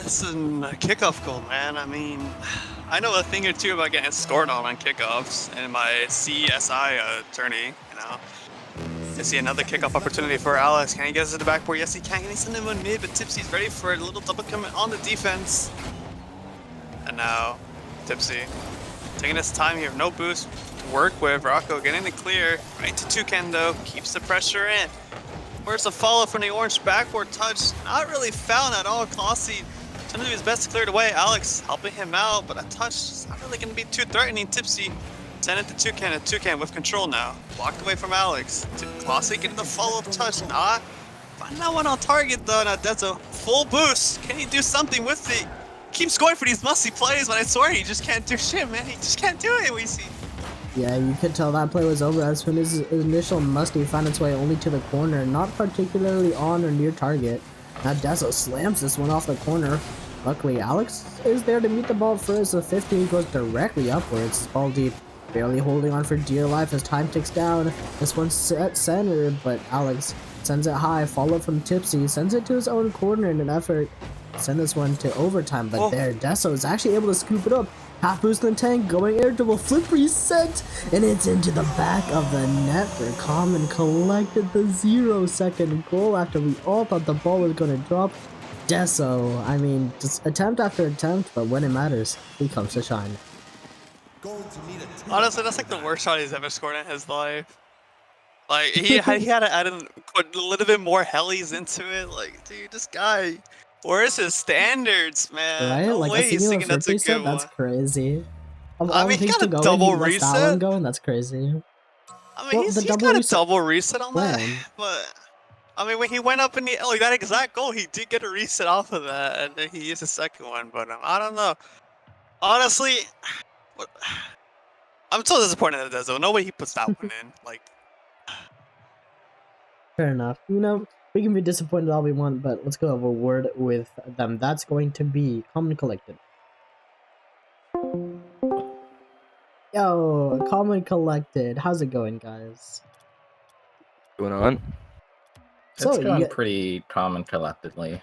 That's a kickoff goal, man. I mean, I know a thing or two about getting scored on kickoffs in my CSI tourney, you know. I see another kickoff opportunity for Alex. Can he get us to the backboard? Yes, he can. Can he send him on mid? But Tipsy's ready for a little double commit on the defense. And now, Tipsy taking his time here. No boost to work with. Rocco getting the clear. Right to Toucan, though. Keeps the pressure in. Where's the follow from the orange backboard touch? Not really found at all. Classy trying to do his best to clear it away. Alex helping him out, but a touch is not really going to be too threatening. Tipsy send it to Toucan, and Toucan with control now. Blocked away from Alex. Classy getting the follow-up touch. Not find that one on target though. Now Dezo full boost. Can he do something with it? Keeps going for these musty plays, but I swear he just can't do shit, man. He just can't do it, we see. Yeah, you could tell that play was over as soon as his initial musty found its way only to the corner, not particularly on or near target. Now Dezo slams this one off the corner. Luckily, Alex is there to meet the ball first, so 15 goes directly upwards. Ball deep, barely holding on for dear life as time ticks down. This one's set center, but Alex Sends it high, follow from Tipsy, sends it to his own corner in an effort to send this one to overtime, but there, Deso is actually able to scoop it up. Half boost in the tank, going air double, flip reset, and it's into the back of the net for Common collected the 0-second goal after we all thought the ball was going to drop. Deso, I mean, just attempt after attempt, but when it matters, he comes to shine. Honestly, that's like the worst shot he's ever scored in his life. Like he had to add in put a little bit more helis into it. Like, dude, this guy, where's his standards, man? Right? No Like way a he's singular thinking that's a flip reset? good That's one. crazy. Of I all mean, the he things got to a go double in, he lets that one reset. go, and that's crazy. I mean, Well, he's the double got a reset double reset on that, plan. but I mean, when he went up in the like that exact goal, he did get a reset off of that, and then he used the second one. But I don't know. Honestly, what, I'm so disappointed in Dezo. No way he puts that one in. Like, Fair enough. You know, we can be disappointed all we want, but let's go have a word with them. That's going to be Common Collected. Yo, Common Collected. How's it going, guys? Going on? So, It's going you get, pretty calm and collectedly.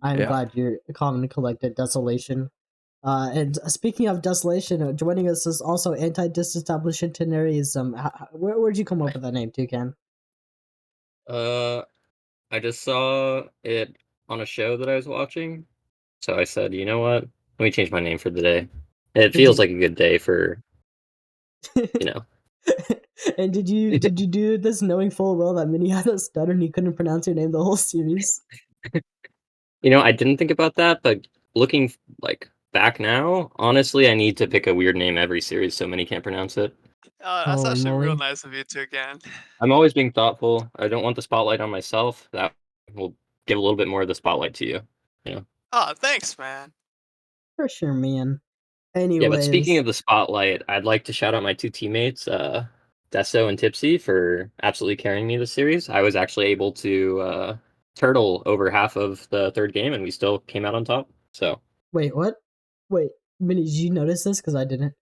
I'm Yeah. glad you're Common Collected. Desolation. And speaking of desolation, joining us is also anti-disestablishmentarianism. Where'd you come up with that name, Toucan? I just saw it on a show that I was watching, so I said, you know what? Let me change my name for the day. It feels like a good day for, you know. And did you do this knowing full well that Minnie had a stutter and he couldn't pronounce your name the whole series? You know, I didn't think about that, but looking like back now, honestly, I need to pick a weird name every series so many can't pronounce it. that's Holy actually real moly. nice of you too, again. I'm always being thoughtful. I don't want the spotlight on myself. That will give a little bit more of the spotlight to you. You know. Oh, thanks, man. For sure, man. Yeah, but speaking Anyways, of the spotlight, I'd like to shout out my two teammates, Deso and Tipsy, for absolutely carrying me this series. I was actually able to turtle over half of the third game, and we still came out on top. So wait, what? Wait, Minnie, did you notice this? Because I didn't.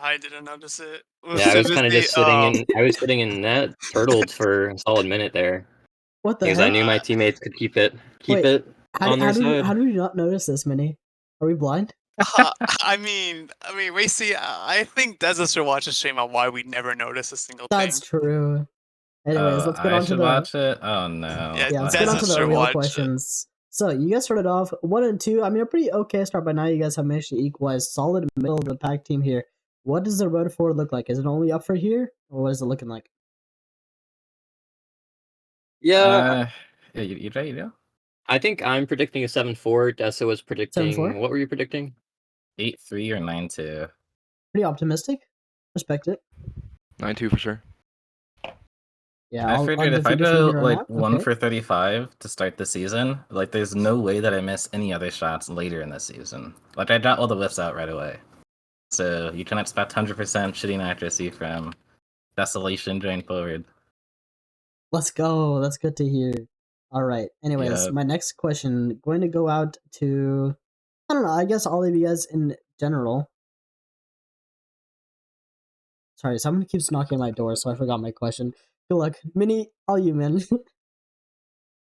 I didn't notice it. yeah, I was kind of Seriously, just sitting in. I was sitting in net, turtled for a solid minute there What the because I heck? knew my teammates could keep it Wait, on their side. how do we not notice this, Minnie? Are we blind? I mean, wait, see, I think Deza should watch the stream on why we never notice a single That's thing. true. Anyways, let's get I on to should the watch it? Oh no. Yeah, yeah, let's What get on Deza to the should real watch it. questions. So you guys started off 1 and 2. I mean, a pretty okay start, but now you guys have managed to equalize. Solid middle of the pack team here. What does the road forward look like? Is it only up for here, or what is it looking like? Yeah, Yeah, you ready to go? I think I'm predicting a 7-4. Deso was predicting. 7-4? What were you predicting? 8-3 or 9-2? Pretty optimistic. Respect it. 9-2 for sure. Yeah, I figured if I undefeated from go here on like out. 1 Okay. for 35 to start the season, like there's no way that I miss any other shots later in the season. Like I got all the lifts out right away. So you can expect 100% shooting accuracy from Desolation going forward. Let's go. That's good to hear. All right. Anyways, Yep. my next question going to go out to I don't know. I guess all of you guys in general. Sorry, someone keeps knocking on my door, so I forgot my question. Good luck, Minnie. All you, man.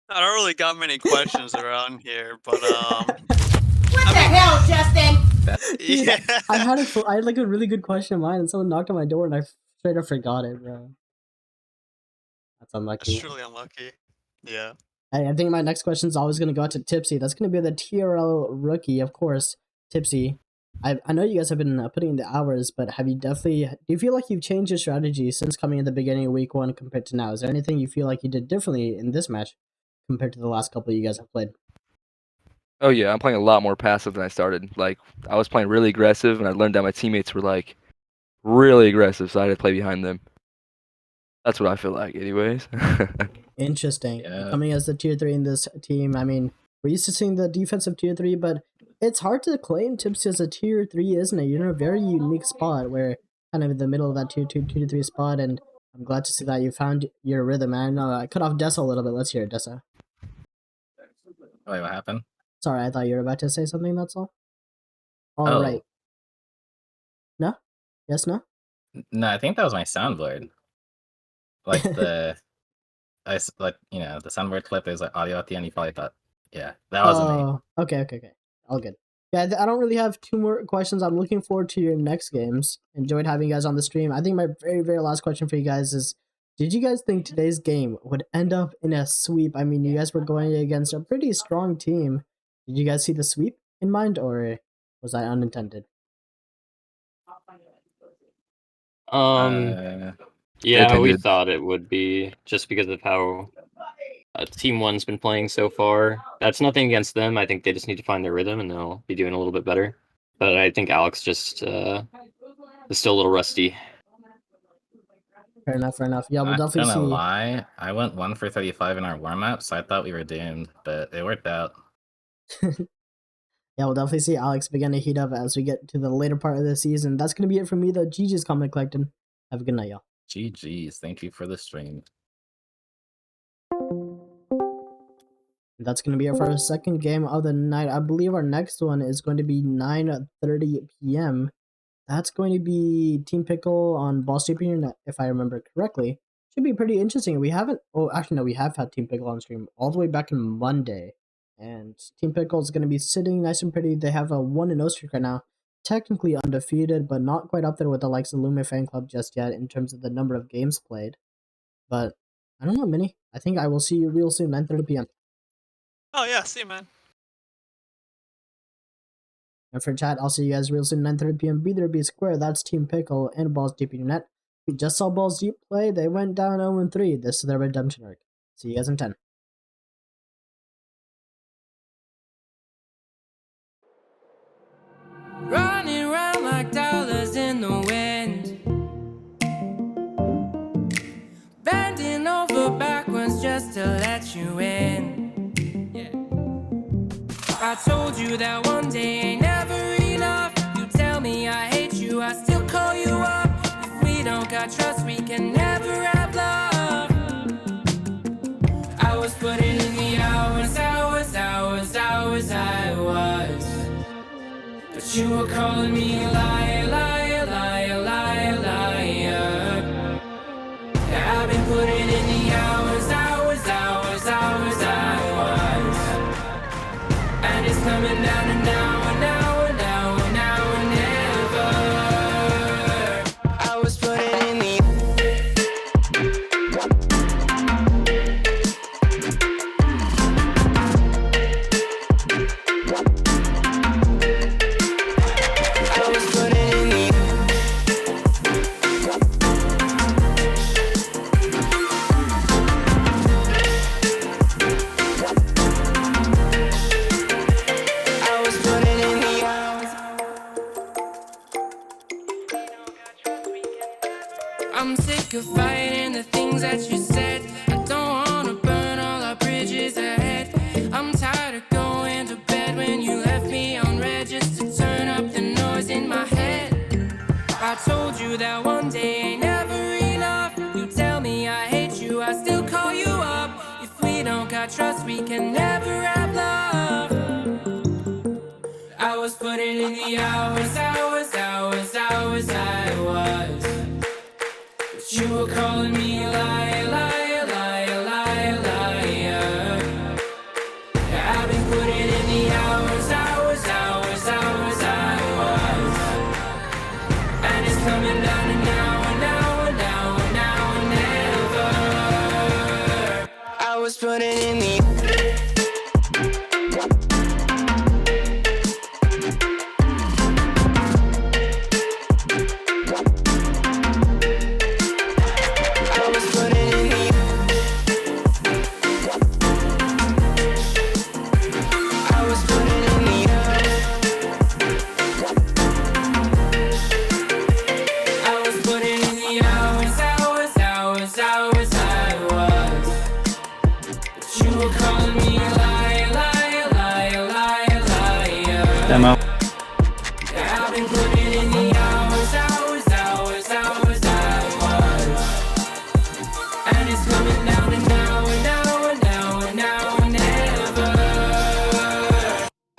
I don't really got many questions around here, but What the hell, Justin? Dude, yeah. I had like a really good question in mind, and someone knocked on my door, and I straight up forgot it, bro. That's That's unlucky. truly unlucky. Yeah. I think my next question is always going to go out to Tipsy. That's going to be the TRL rookie, of course. Tipsy. I know you guys have been putting in the hours, but do you feel like you've changed your strategy since coming in the beginning of week 1 compared to now? Is there anything you feel like you did differently in this match compared to the last couple you guys have played? Oh yeah, I'm playing a lot more passive than I started. Like I was playing really aggressive, and I learned that my teammates were like really aggressive, so I had to play behind them. That's what I feel like, anyways. Interesting. Yeah. Coming as the tier 3 in this team, I mean, we're used to seeing the defensive tier 3, but it's hard to claim Tipsy as a tier 3, isn't it? You're in a very unique spot where kind of in the middle of that tier 2, tier 3 spot, and I'm glad to see that you found your rhythm, man. I cut off Dessa a little bit. Let's hear it, Dessa. Wait, what happened? Sorry, I thought you were about to say something, that's all. Oh. Alright. No? Yes, no? No, I think that was my soundboard. Like the like the soundboard clip. There's like audio at the end. You probably thought, yeah, that wasn't me. Oh, okay. All good. Yeah, I don't really have 2 more questions. I'm looking forward to your next games. Enjoyed having you guys on the stream. I think my very, very last question for you guys is, did you guys think today's game would end up in a sweep? I mean, you guys were going against a pretty strong team. Did you guys see the sweep in mind, or was that unintended? Yeah, we Intended. thought it would be, just because of how Team One's been playing so far. That's nothing against them. I think they just need to find their rhythm, and they'll be doing a little bit better. But I think Alex just is still a little rusty. Fair enough. Yeah, we'll Not definitely gonna see. lie, I went 1 for 35 in our warm up, so I thought we were doomed, but it worked out. Yeah, we'll definitely see Alex begin to heat up as we get to the later part of the season. That's going to be it for me, though. GG's comment collecting. Have a good night, y'all. GG's. Thank you for the stream. That's going to be it for our second game of the night. I believe our next one is going to be 9:30 p.m. That's going to be Team Pickle on Ball State Internet, if I remember correctly. Should be pretty interesting. We haven't... Oh, actually, no, we have had Team Pickle on stream all the way back in Monday. And Team Pickle is going to be sitting nice and pretty. They have a 1-0 streak right now. Technically undefeated, but not quite up there with the likes of Luma Fan Club just yet in terms of the number of games played. But I don't know, Minnie. I think I will see you real soon, 9:30 p.m. Oh yeah, see you, man. And for chat, I'll see you guys real soon, 9:30 p.m. Be there, be square. That's Team Pickle and Balls Deep in your net. We just saw Balls Deep play. They went down 0-3. This is their redemption arc. See you guys in 10. Running around like dollars in the wind, bending over backwards just to let you in. I told you that one day ain't never enough. You tell me I hate you, I still call you up. If we don't got trust, we can never have love. I was putting in the hours, I was. But you were calling me a liar, liar, liar, liar, liar. Yeah, I've been putting in the hours, I was. And it's coming down to now and now and now and now and never. I was putting in the I'm sick of fighting the things that you said. I don't wanna burn all our bridges ahead. I'm tired of going to bed when you left me on red just to turn up the noise in my head. I told you that one day ain't never enough. You tell me I hate you, I still call you up. If we don't got trust, we can never have love. I was putting in the hours, I was. But you were calling me a liar, liar, liar, liar, liar. Yeah, I've been putting in the hours, I was. And it's coming down to now and now and now and now and never. I was putting in the demo. I've been putting in the hours, I was. And it's coming down to now and now and now and now and never.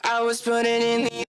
I was putting in the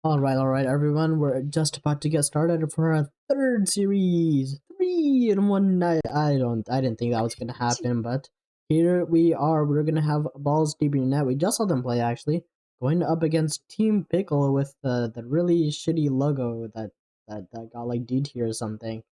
All right, everyone. We're just about to get started for our third series. 3 in one night. I didn't think that was gonna happen, but here we are. We're gonna have balls deep in your net. We just saw them play actually, going up against Team Pickle with the really shitty logo that got like D tier or something.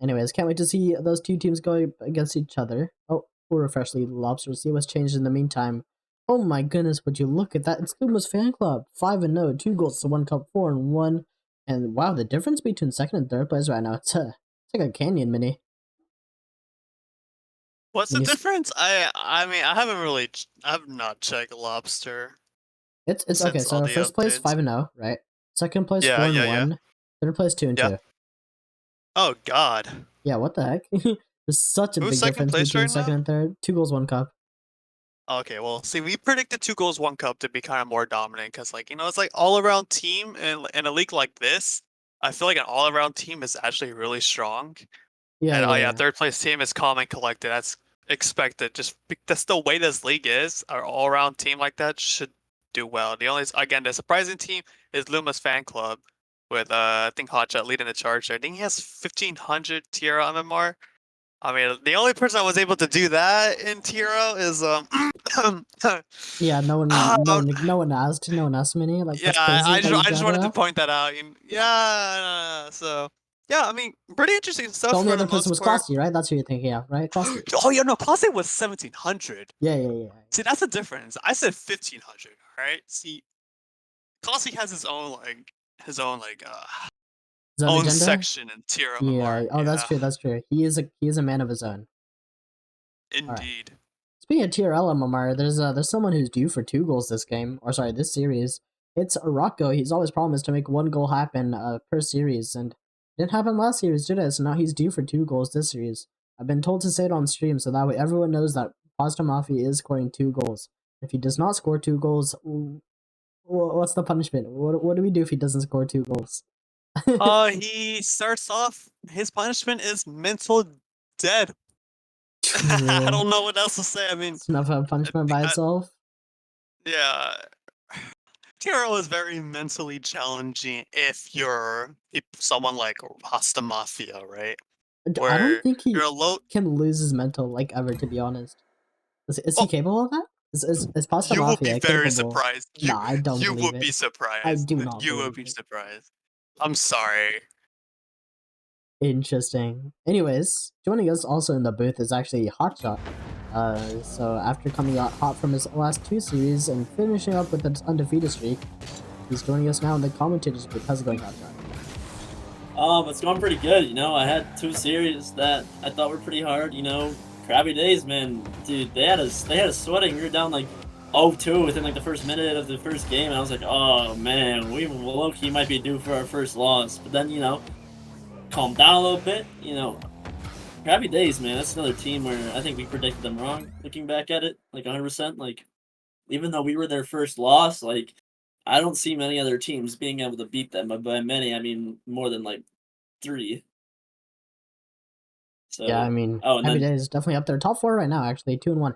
Anyways, can't wait to see those two teams go against each other. Oh, we'll refresh the Lobster, see what's changed in the meantime. Oh my goodness, would you look at that? It's Luma's fan club. 5-0, 2 goals to 1 cup, 4-1. And wow, the difference between second and third place right now, it's like a canyon mini. What's the When you s- difference? I mean, I haven't really, I've not checked Lobster It's okay, since all so the first place updates. 5-0, right? Second place Yeah, 4 and yeah, yeah. 1. Third place 2 and Yeah. 2. Oh God. Yeah, what the heck? There's such a Who's big second difference place between right second now? and third. 2 goals, 1 cup. Okay, well, see, we predicted 2 goals, 1 cup to be kind of more dominant because, like, it's like all around team in a league like this. I feel like an all around team is actually really strong. Yeah, And yeah, yeah, yeah. third place team is calm and collected. That's expected. That's the way this league is. Our all around team like that should do well. The surprising team is Luma's fan club with I think Hotshot leading the charge there. I think he has 1500 TRL MMR. I mean, the only person that was able to do that in TRL is Yeah, no um, one asked many. Like yeah, that's crazy that you I just brought it wanted to up. point that out. Yeah, so yeah, I mean, pretty interesting The stuff only for the other person most was part. Classy, right? That's who you're thinking of, right? Classy. Oh yeah, no, Class A was 1700. Yeah, yeah, yeah. See, that's the difference. I said 1500. Right? See, Class A has his own Zone own agenda. section in tier Yeah. MMR. Oh, that's Yeah, true. That's true. He is a man of his own. All right. indeed. Speaking of TRL MMR, there's someone who's due for 2 goals this game, or sorry, this series. It's Rocco. He's always promised to make 1 goal happen per series, and it didn't happen last series, did it? So now he's due for 2 goals this series. I've been told to say it on stream, so that way everyone knows that Pasta Mafia is scoring 2 goals. If he does not score 2 goals, what's the punishment? What do we do if he doesn't score 2 goals? He starts off. His punishment is mental dead. I True. don't know what else to say. I mean, It's enough of a punishment by itself. yeah. TRL is very mentally challenging if you're someone like Rasta Mafia, right? I don't Where think he you're a low. can lose his mental like ever. To be honest, is he Oh, capable of that? Is Pasta you will be Mafia very capable? surprised. Nah, I don't You believe would it. be I surprised. do not You would believe be it. surprised. I'm sorry. Interesting. Anyways, joining us also in the booth is actually Hotshot. So after coming out hot from his last 2 series and finishing up with an undefeated streak, he's joining us now in the commentators booth. How's it going, Hotshot? It's going pretty good. I had 2 series that I thought were pretty hard. Crabby days, man. Dude, they had us sweating. We were down like 0-2 within like the first minute of the first game. And I was like, oh man, we low-key might be due for our first loss. But then calm down a little bit. Crabby days, man. That's another team where I think we predicted them wrong. Looking back at it, like 100%. Like even though we were their first loss, like I don't see many other teams being able to beat them. By many, I mean more than like 3. So, Yeah, I mean, and Happy then Days is definitely up there. Top 4 right now, actually. 2 and 1.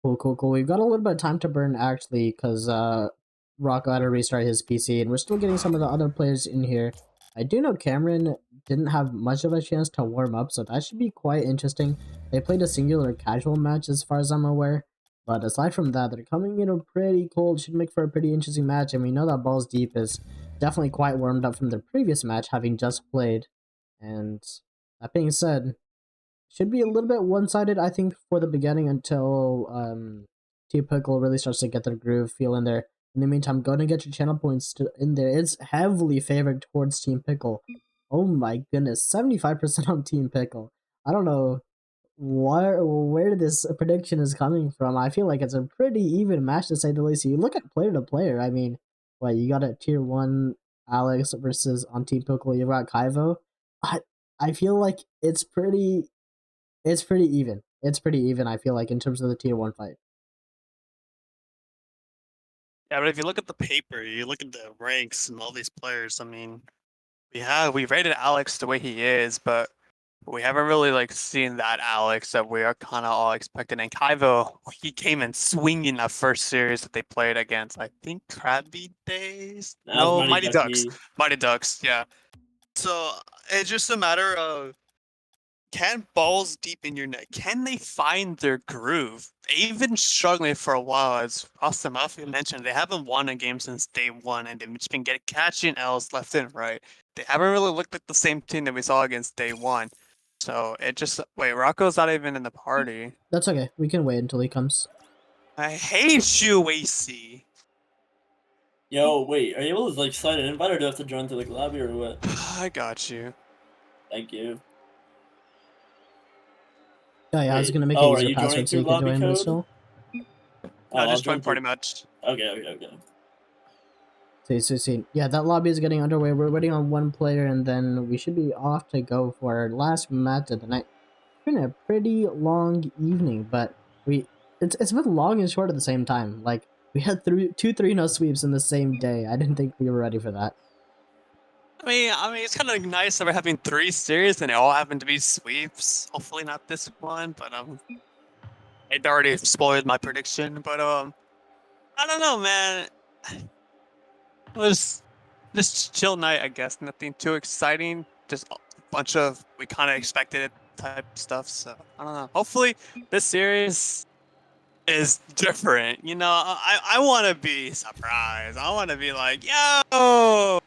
Cool. We've got a little bit of time to burn, actually, because Rocco had to restart his PC, and we're still getting some of the other players in here. I do know Cameron didn't have much of a chance to warm up, so that should be quite interesting. They played a singular casual match, as far as I'm aware. But aside from that, they're coming in pretty cold. Should make for a pretty interesting match, and we know that Balls Deep is definitely quite warmed up from their previous match, having just played. And that being said, should be a little bit one-sided, I think, for the beginning until Team Pickle really starts to get their groove, feel in there. In the meantime, go and get your channel points in there. It's heavily favored towards Team Pickle. Oh my goodness, 75% on Team Pickle. I don't know where this prediction is coming from. I feel like it's a pretty even match, to say the least. You look at player to player. I mean, you got a tier 1 Alex versus on Team Pickle, you got Kaivo. I feel like it's pretty even. It's pretty even, I feel like, in terms of the tier 1 fight. Yeah, but if you look at the paper, you look at the ranks and all these players. I mean, we rated Alex the way he is, but We haven't really like seen that Alex that we are kind of all expecting. And Kaivo, he came in swinging that first series that they played against. I think Krabby Days. That was No, Mighty Mighty Ducks. Ducky. Mighty Ducks. Yeah. So it's just a matter of, can balls deep in your net, can they find their groove? They've been struggling for a while, as Austin Murphy mentioned. They haven't won a game since day one, and they've just been catching L's left and right. They haven't really looked like the same team that we saw against day one. So it just, wait, Rocco's not even in the party. That's okay. We can wait until he comes. I hate you, AC. Yo, wait, are you able to like slide an invite, or do I have to join through like lobby or what? I got you. Thank you. Oh yeah, I was Wait, gonna make oh, a are user you joining password so you through can lobby join as code? well. Oh, I I'll just join joined party through. match. Okay. See. Yeah, that lobby is getting underway. We're waiting on one player, and then we should be off to go for our last match of the night. It's been a pretty long evening, but it's been long and short at the same time. Like we had two 3-0 sweeps in the same day. I didn't think we were ready for that. I mean, it's kind of nice that we're having 3 series and they all happen to be sweeps. Hopefully not this one, but it already spoiled my prediction. But I don't know, man. It was just chill night, I guess. Nothing too exciting. Just a bunch of we kind of expected it type stuff. So I don't know. Hopefully this series is different. You know, I want to be surprised. I want to be like, yo,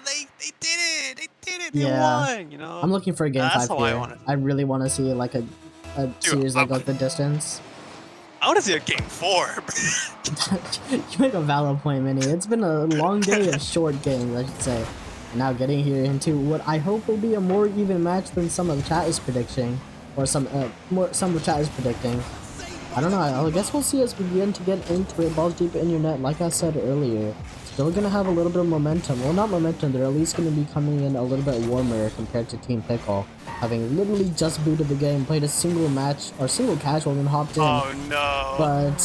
they did it. They did it. They Yeah. won. You know, I'm looking for a game that's 5 how I here. want it. I really want to see like a series that goes the distance. I want to see a game 4. You make a valid point, Minnie. It's been a long day of short games, I should say. And now getting here into what I hope will be a more even match than some of the chat is predicting, or some of the chat is predicting. I don't know. I guess we'll see as we begin to get into it. Balls deep in your net, like I said earlier. Still gonna have a little bit of momentum. Well, not momentum. They're at least gonna be coming in a little bit warmer compared to Team Pickle, having literally just booted the game, played a single match or single casual, and hopped in. Oh no! But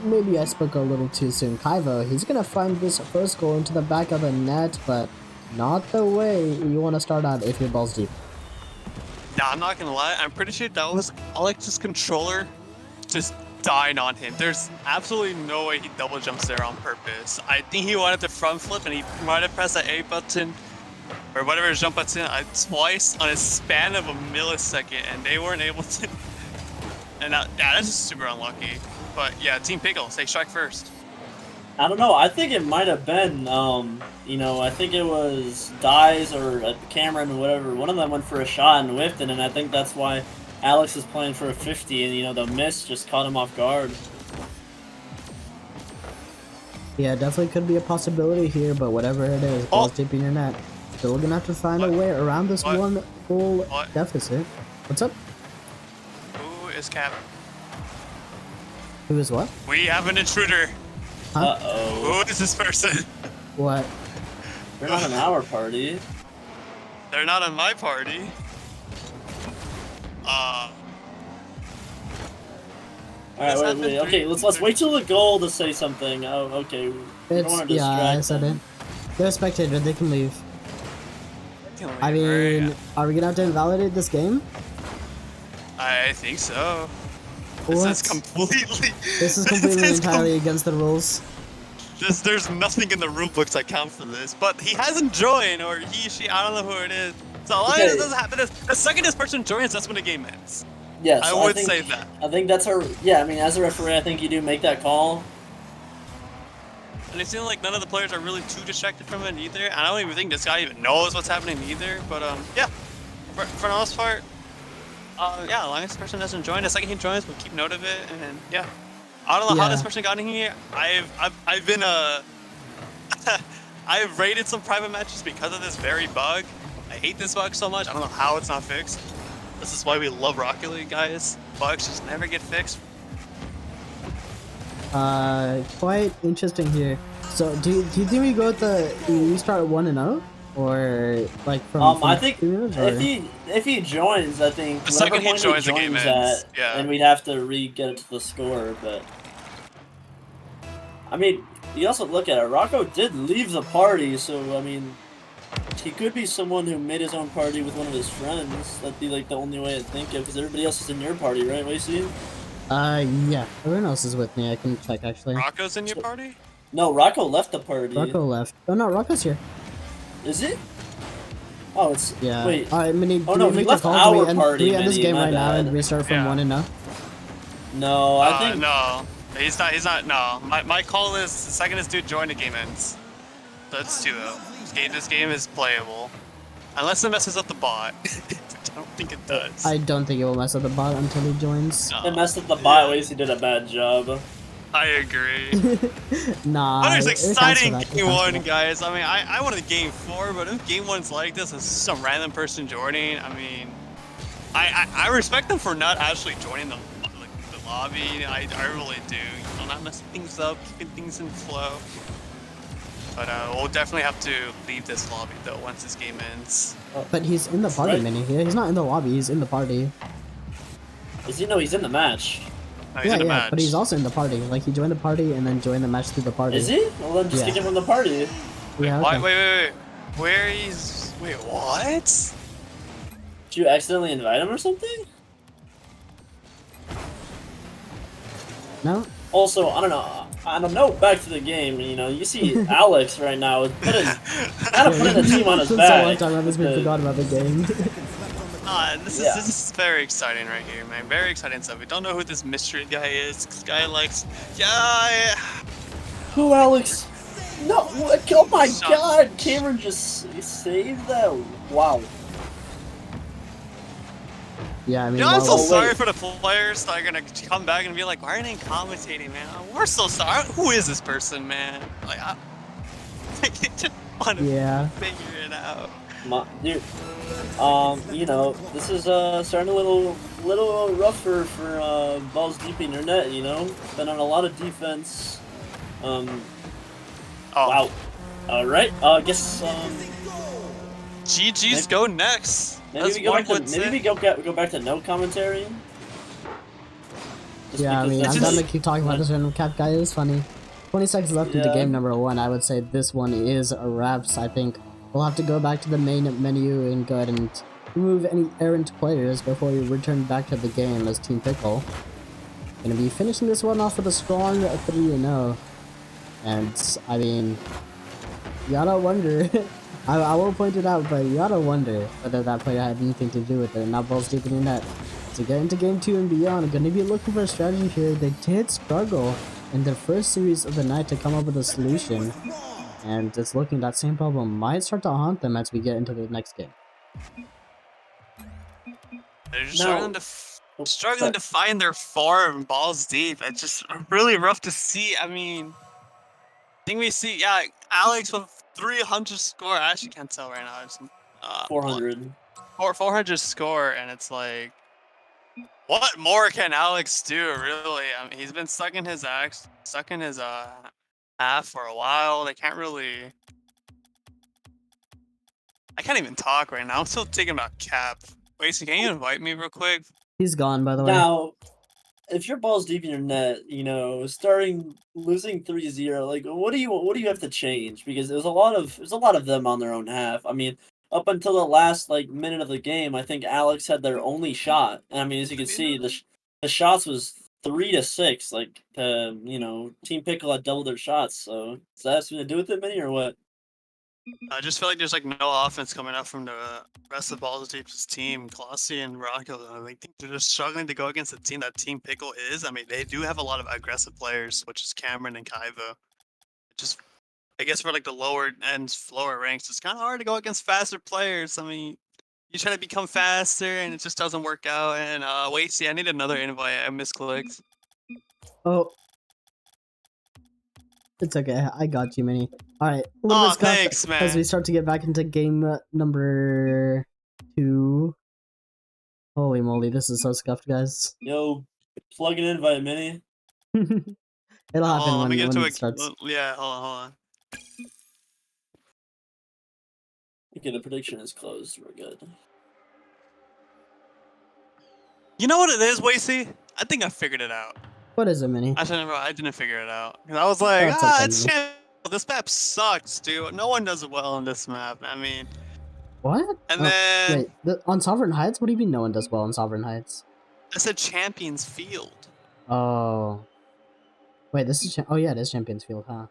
maybe I spoke a little too soon. Kaivo, he's gonna find this first goal into the back of the net, but not the way you want to start out if you're balls deep. Nah, I'm not gonna lie. I'm pretty sure that was Alex's controller just dying on him. There's absolutely no way he double jumps there on purpose. I think he wanted to front flip and he might have pressed the A button or whatever his jump button twice on a span of a millisecond, and they weren't able to. And that's just super unlucky. But yeah, Team Pickle, say strike first. I don't know. I think it might have been, you know, I think it was Dyes or Cameron or whatever. One of them went for a shot and whiffed it, and I think that's why Alex is playing for a 50, and, you know, the miss just caught him off guard. Yeah, definitely could be a possibility here, but whatever it is, balls deep in your net. Still gonna have to find a way around this one goal deficit. What's up? Who is Cap? Who is what? We have an intruder. Huh? Uh-oh. Who is this person? What? They're not in our party. They're not in my party. Alright, wait. Okay, let's wait till the goal to say something. Oh, okay. We don't want to I distract said it. them. They're a spectator, they can leave. I Right? mean, are we gonna have to invalidate this game? I think so. What? This is completely. This is completely entirely against the rules. There's nothing in the rule books that count for this, but he hasn't joined, or he, she, I don't know who it is. So all Okay. that doesn't happen is the second this person joins, that's when the game ends. Yes, I would think, say that. I think that's our. Yeah, I mean, as a referee, I think you do make that call. And it seems like none of the players are really too distracted from it either. I don't even think this guy even knows what's happening either. But yeah, for the most part, yeah, as long as this person doesn't join, the second he joins, we'll keep note of it. And yeah, I don't know how this person got in here. I've been I've raided some private matches because of this very bug. I hate this bug so much. I don't know how it's not fixed. This is why we love Rocket League, guys. Bugs just never get fixed. Quite interesting here. So, do you think we go with we start 1-0, or like from I think 2 minutes, if he joins, I think The whatever second he point joins, the game ends. at, Yeah. and we'd have to get it to the score. But I mean, you also look at it. Rocco did leave the party, so I mean, He could be someone who made his own party with one of his friends. That'd be like the only way I think of, because everybody else is in your party, right, Lacey? Yeah. Everyone else is with me. I can check actually. Rocco's in your party? No, Rocco left the party. Rocco left. Oh no, Rocco's here. Is it? Oh, it's Yeah. Wait. Alright, Mini. Oh do no, we he make the left call? Do our we end, party. do we end this Mini, game my right now bad. and restart from Yeah. 1-0? No, I think No. He's not. No. My call is the second this dude joined, the game ends. That's 2-0. This game is playable. Unless it messes up the bot. I don't think it does. I don't think it will mess up the bot until he joins. it messed up the bot. Lacey did a bad job. I agree. Nah. But it's it counts for exciting that, it game counts for 1, that. guys. I mean, I wanted game 4, but if game 1's like this, it's some random person joining. I mean, I respect them for not actually joining the lobby. I really do. You know, not messing things up, keeping things in flow. But we'll definitely have to leave this lobby though once this game ends. But he's in the party, Right. Mini. He's not in the lobby. He's in the party. Is he? No, he's in the match. No, he's Yeah, in a yeah. match. But he's also in the party. Like he joined the party and then joined the match through the party. Is he? Well, then just Yeah. kick him from the party. Yeah. Why, okay. wait. Where he's? Wait, what? Did you accidentally invite him or something? No. Also, I don't know. On a note, back to the game. You know, you see Alex right now kind of putting the team on his Since back. so long time, I've just been because- forgot about the game. This Yeah. is very exciting right here, man. Very exciting stuff. We don't know who this mystery guy is. This guy likes, Who, Alex? No! What? Oh my Shut- God! Cameron just saved that. Wow. Yeah, I mean, You know, I'm so well, Oh, wait. sorry for the players that are gonna come back and be like, why aren't they commentating, man? We're so sorry. Who is this person, man? Like, I just want to yeah. figure it out. Dude, you know, this is starting a little rougher for balls deep in your net. You know, been on a lot of defense. Oh, Wow. All right. I guess GG's go next. maybe That's we go what back to I would say. go back to no commentary. Just Yeah, I because mean, that's I'm just- gonna keep talking about this random cap guy. It's funny. 20 seconds left into Yeah. game number 1. I would say this one is a wraps. I think we'll have to go back to the main menu and go ahead and remove any errant players before we return back to the game as Team Pickle. Gonna be finishing this one off with a strong 3-0. And, I mean, you gotta wonder. I will point it out, but you gotta wonder whether that player had anything to do with it. Not balls deep in your net. To get into game 2 and beyond, gonna be looking for a strategy here. They did struggle in their first series of the night to come up with a solution. And it's looking that same problem might start to haunt them as we get into the next game. They're just No. struggling to find their form balls deep. It's just really rough to see. I mean, I think we see, Alex with 300 score. I actually can't tell right now. It's 400. 400 score, and it's like, what more can Alex do? Really, I mean, he's been stuck in his half for a while. They can't really. I can't even talk right now. I'm still thinking about Cap. Wait, so can you invite me real quick? He's gone, by the way. Now, if your ball's deep in your net, you know, losing 3-0, like what do you have to change? Because there's a lot of them on their own half. I mean, up until the last minute of the game, I think Alex had their only shot. And I mean, as you can see, the shots was 3-6. Like you know, Team Pickle had double their shots. So does that have something to do with it, Minnie, or what? I just feel like there's no offense coming up from the rest of the Balls Deep's team, Colossi and Rocco. I think they're just struggling to go against the team that Team Pickle is. I mean, they do have a lot of aggressive players, which is Cameron and Kaivo. Just, I guess for the lower ranks, it's kind of hard to go against faster players. I mean, you try to become faster and it just doesn't work out. And wait, see, I need another invite. I misclicked. Oh. It's okay. I got you, Minnie. Alright. A little bit scuffed Thanks, man. as we start to get back into game number 2. Holy moly, this is so scuffed, guys. Yo, plug an invite, Minnie. It'll happen Let me get when into it starts. Yeah, hold on. Okay, the prediction is closed. We're good. You know what it is, Wasey? I think I figured it out. What is it, Minnie? I didn't figure it out. 'Cause I was like, That's okay, it's man. Well, this map sucks, dude. No one does well on this map. I mean, What? and Oh, then wait, on Sovereign Heights? What do you mean no one does well on Sovereign Heights? I said Champions Field. Oh. Wait, this is... oh yeah, it is Champions Field, huh?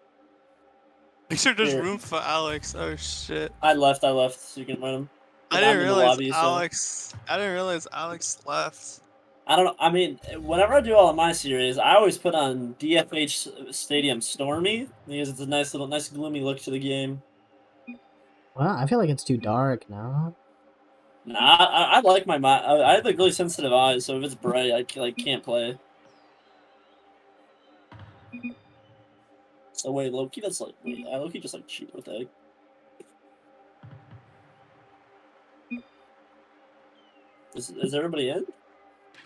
Make sure there's Here. room for Alex. Oh shit. I left, so you can invite him. I But I'm didn't in the realize lobby, so- Alex. I didn't realize Alex left. I don't know. I mean, whenever I do all of my series, I always put on DFH Stadium Stormy because it's a nice gloomy look to the game. Well, I feel like it's too dark now. Nah, I like my I have like really sensitive eyes, so if it's bright, I can't play. So wait, Loki, that's like Loki just like cheat with egg. Is everybody in?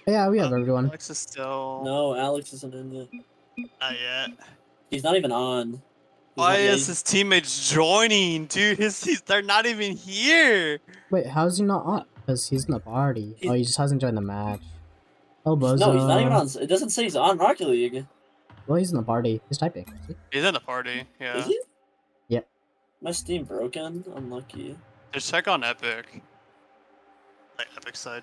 Yeah, we have everyone. Alex is still No, Alex isn't in yet. not yet. He's not even on. He's Why not- yeah, is his teammates joining, dude? They're not even here. Wait, how's he not on? Because he's in the party. Oh, he just hasn't joined the match. Oh, Bozo. No, he's not even on. It doesn't say he's on Rocket League. Well, he's in the party. He's typing. See? He's in the party. Yeah. Is he? Yep. My Steam broken. Unlucky. Just check on Epic. Like Epic side.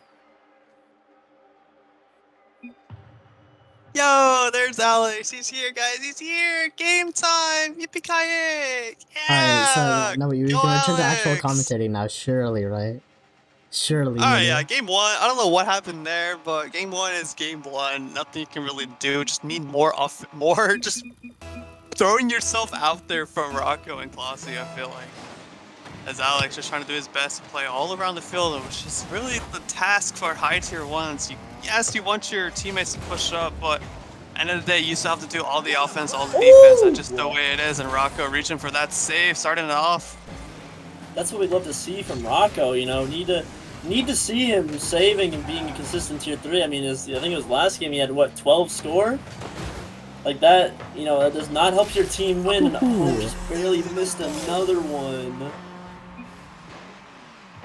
Yo, there's Alex. He's here, guys. He's here. Game time. Yippee-ki-yay. Yeah. Alright, so now we Go can return to actual Alex. commentating now, surely, right? Surely. All right, Mini. yeah, game one. I don't know what happened there, but game one is game one. Nothing you can really do. Just need more just throwing yourself out there from Rocco and Classy, I feel like. As Alex just trying to do his best to play all around the field, which is really the task for high tier ones. Yes, you want your teammates to push up, but end of the day, you still have to do all the offense, all the defense. That's just the way it is. And Rocco reaching for that save, starting it off. That's what we'd love to see from Rocco. You know, need to see him saving and being a consistent tier 3. I mean, I think it was last game he had what 12 score. Like that, you know, that does not help your team win. And just barely missed another one.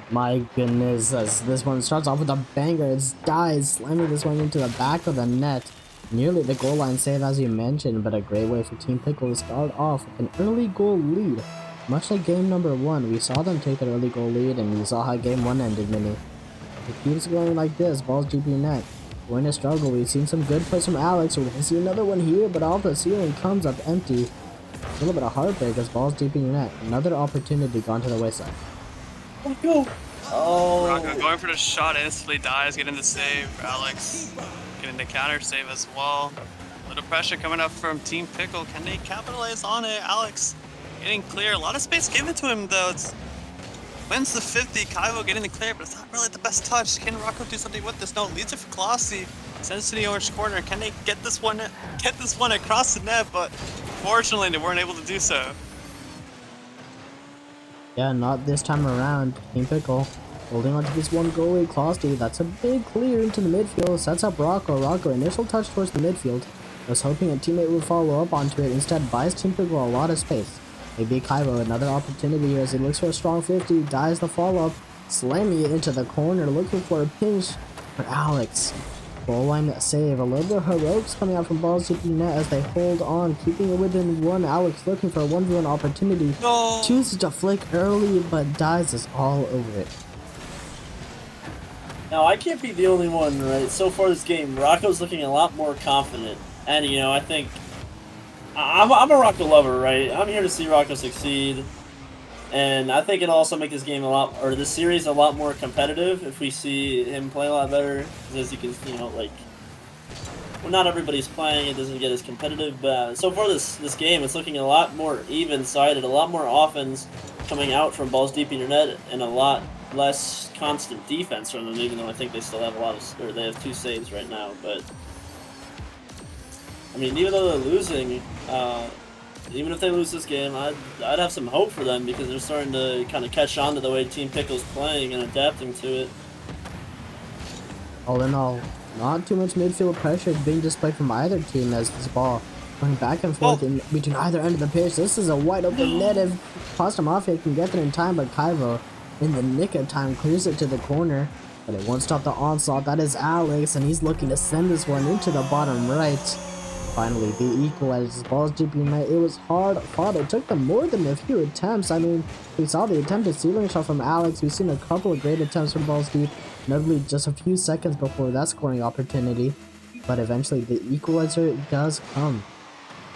My goodness, as this one starts off with a banger, it's dies, slamming this one into the back of the net. Nearly the goal line save as you mentioned, but a great way for Team Pickle to start off with an early goal lead. Much like game number 1, we saw them take an early goal lead and we saw how game 1 ended, Mini. If it keeps going like this, balls GP net. Going to struggle, we've seen some good plays from Alex, we're going to see another one here, but off the ceiling comes up empty. A little bit of heartbreak as balls GP net. Another opportunity gone to the wayside. Let's go. Oh. Rocco going for the shot, instantly dies, getting the save. Alex getting the counter save as well. A little pressure coming up from Team Pickle. Can they capitalize on it? Alex getting clear. A lot of space given to him though. Wins the 50. Kaivo getting the clear, but it's not really the best touch. Can Rocco do something with this? No, leads it for Classy. Sends to the orange corner. Can they get this one across the net? But fortunately, they weren't able to do so. Yeah, not this time around. Team Pickle holding on to this one goalie, Clausty. That's a big clear into the midfield. Sets up Rocco. Rocco, initial touch towards the midfield. Was hoping a teammate would follow up onto it. Instead, buys Team Pickle a lot of space. Maybe Kaivo, another opportunity here as he looks for a strong 50. Dies the follow-up. Slamming it into the corner. Looking for a pinch for Alex. Goal line save. A little bit of heroics coming out from balls GP net as they hold on. Keeping it within 1. Alex looking for a 1v1 opportunity. No. Chooses to flick early, but dies is all over it. Now, I can't be the only one, right? So far this game, Rocco's looking a lot more confident. And, you know, I think... I'm a Rocco lover, right? I'm here to see Rocco succeed. And I think it'll also make this game this series a lot more competitive if we see him play a lot better. As you can, you know, like... When not everybody's playing, it doesn't get as competitive. But so far this game, it's looking a lot more even-sided, a lot more offense coming out from balls deep in your net, and a lot less constant defense from them, even though I think they still have they have 2 saves right now, but I mean, even though they're losing, even if they lose this game, I'd have some hope for them because they're starting to kind of catch on to the way Team Pickle's playing and adapting to it. All in all, not too much midfield pressure being displayed from either team as this ball going back and forth in between either end of the pitch. This is a wide open net if Pasta Mafia can get there in time, but Kaivo in the nick of time clears it to the corner, but it won't stop the onslaught. That is Alex, and he's looking to send this one into the bottom right. Finally, the equalizers. Balls deep unite. It was hard fought. It took them more than a few attempts. I mean, we saw the attempted ceiling shot from Alex. We've seen a couple of great attempts from Balls deep, notably just a few seconds before that scoring opportunity. But eventually, the equalizer does come.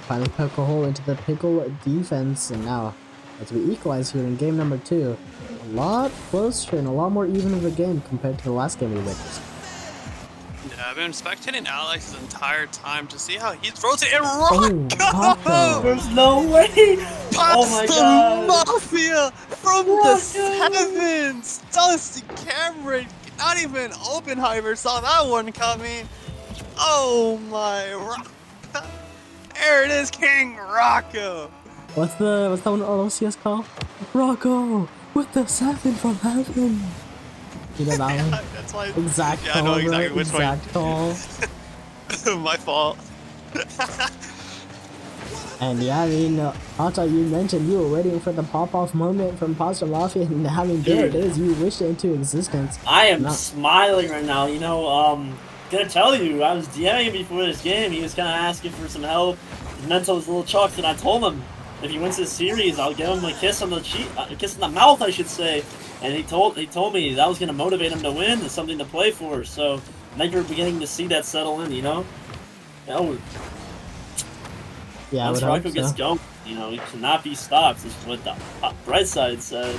Finally, poke a hole into the Pickle defense, and now, as we equalize here in game number 2, a lot closer and a lot more even of a game compared to the last game we witnessed. Yeah, I've been spectating Alex the entire time to see how he's rotating. Rocco! Rocco! There's no way! Oh my Pasta god! Mafia from the heavens! Dusty Cameron, not even Oppenheimer saw that one coming. Oh my Rocco! There it is, King Rocco! What's that one LOCS called? Rocco with the 7 from heaven. You know that one? That's why. Exact Yeah, call, I know exactly bro. which Exact call. one. My fault. And yeah, I mean, Hata, you mentioned you were waiting for the pop-off moment from Pasta Mafia, and I mean, there it is. You wished it into existence. I am smiling right now. You know, gonna tell you, I was DMing him before this game. He was kind of asking for some help. His mental was a little chucked, and I told him if he wins this series, I'll give him a kiss on the cheek, a kiss in the mouth, I should say. And he told me that was gonna motivate him to win. It's something to play for. So I think we're beginning to see that settle in. You know. Yeah, once Rocco gets going, you know, he cannot be stopped, is what the bright side said.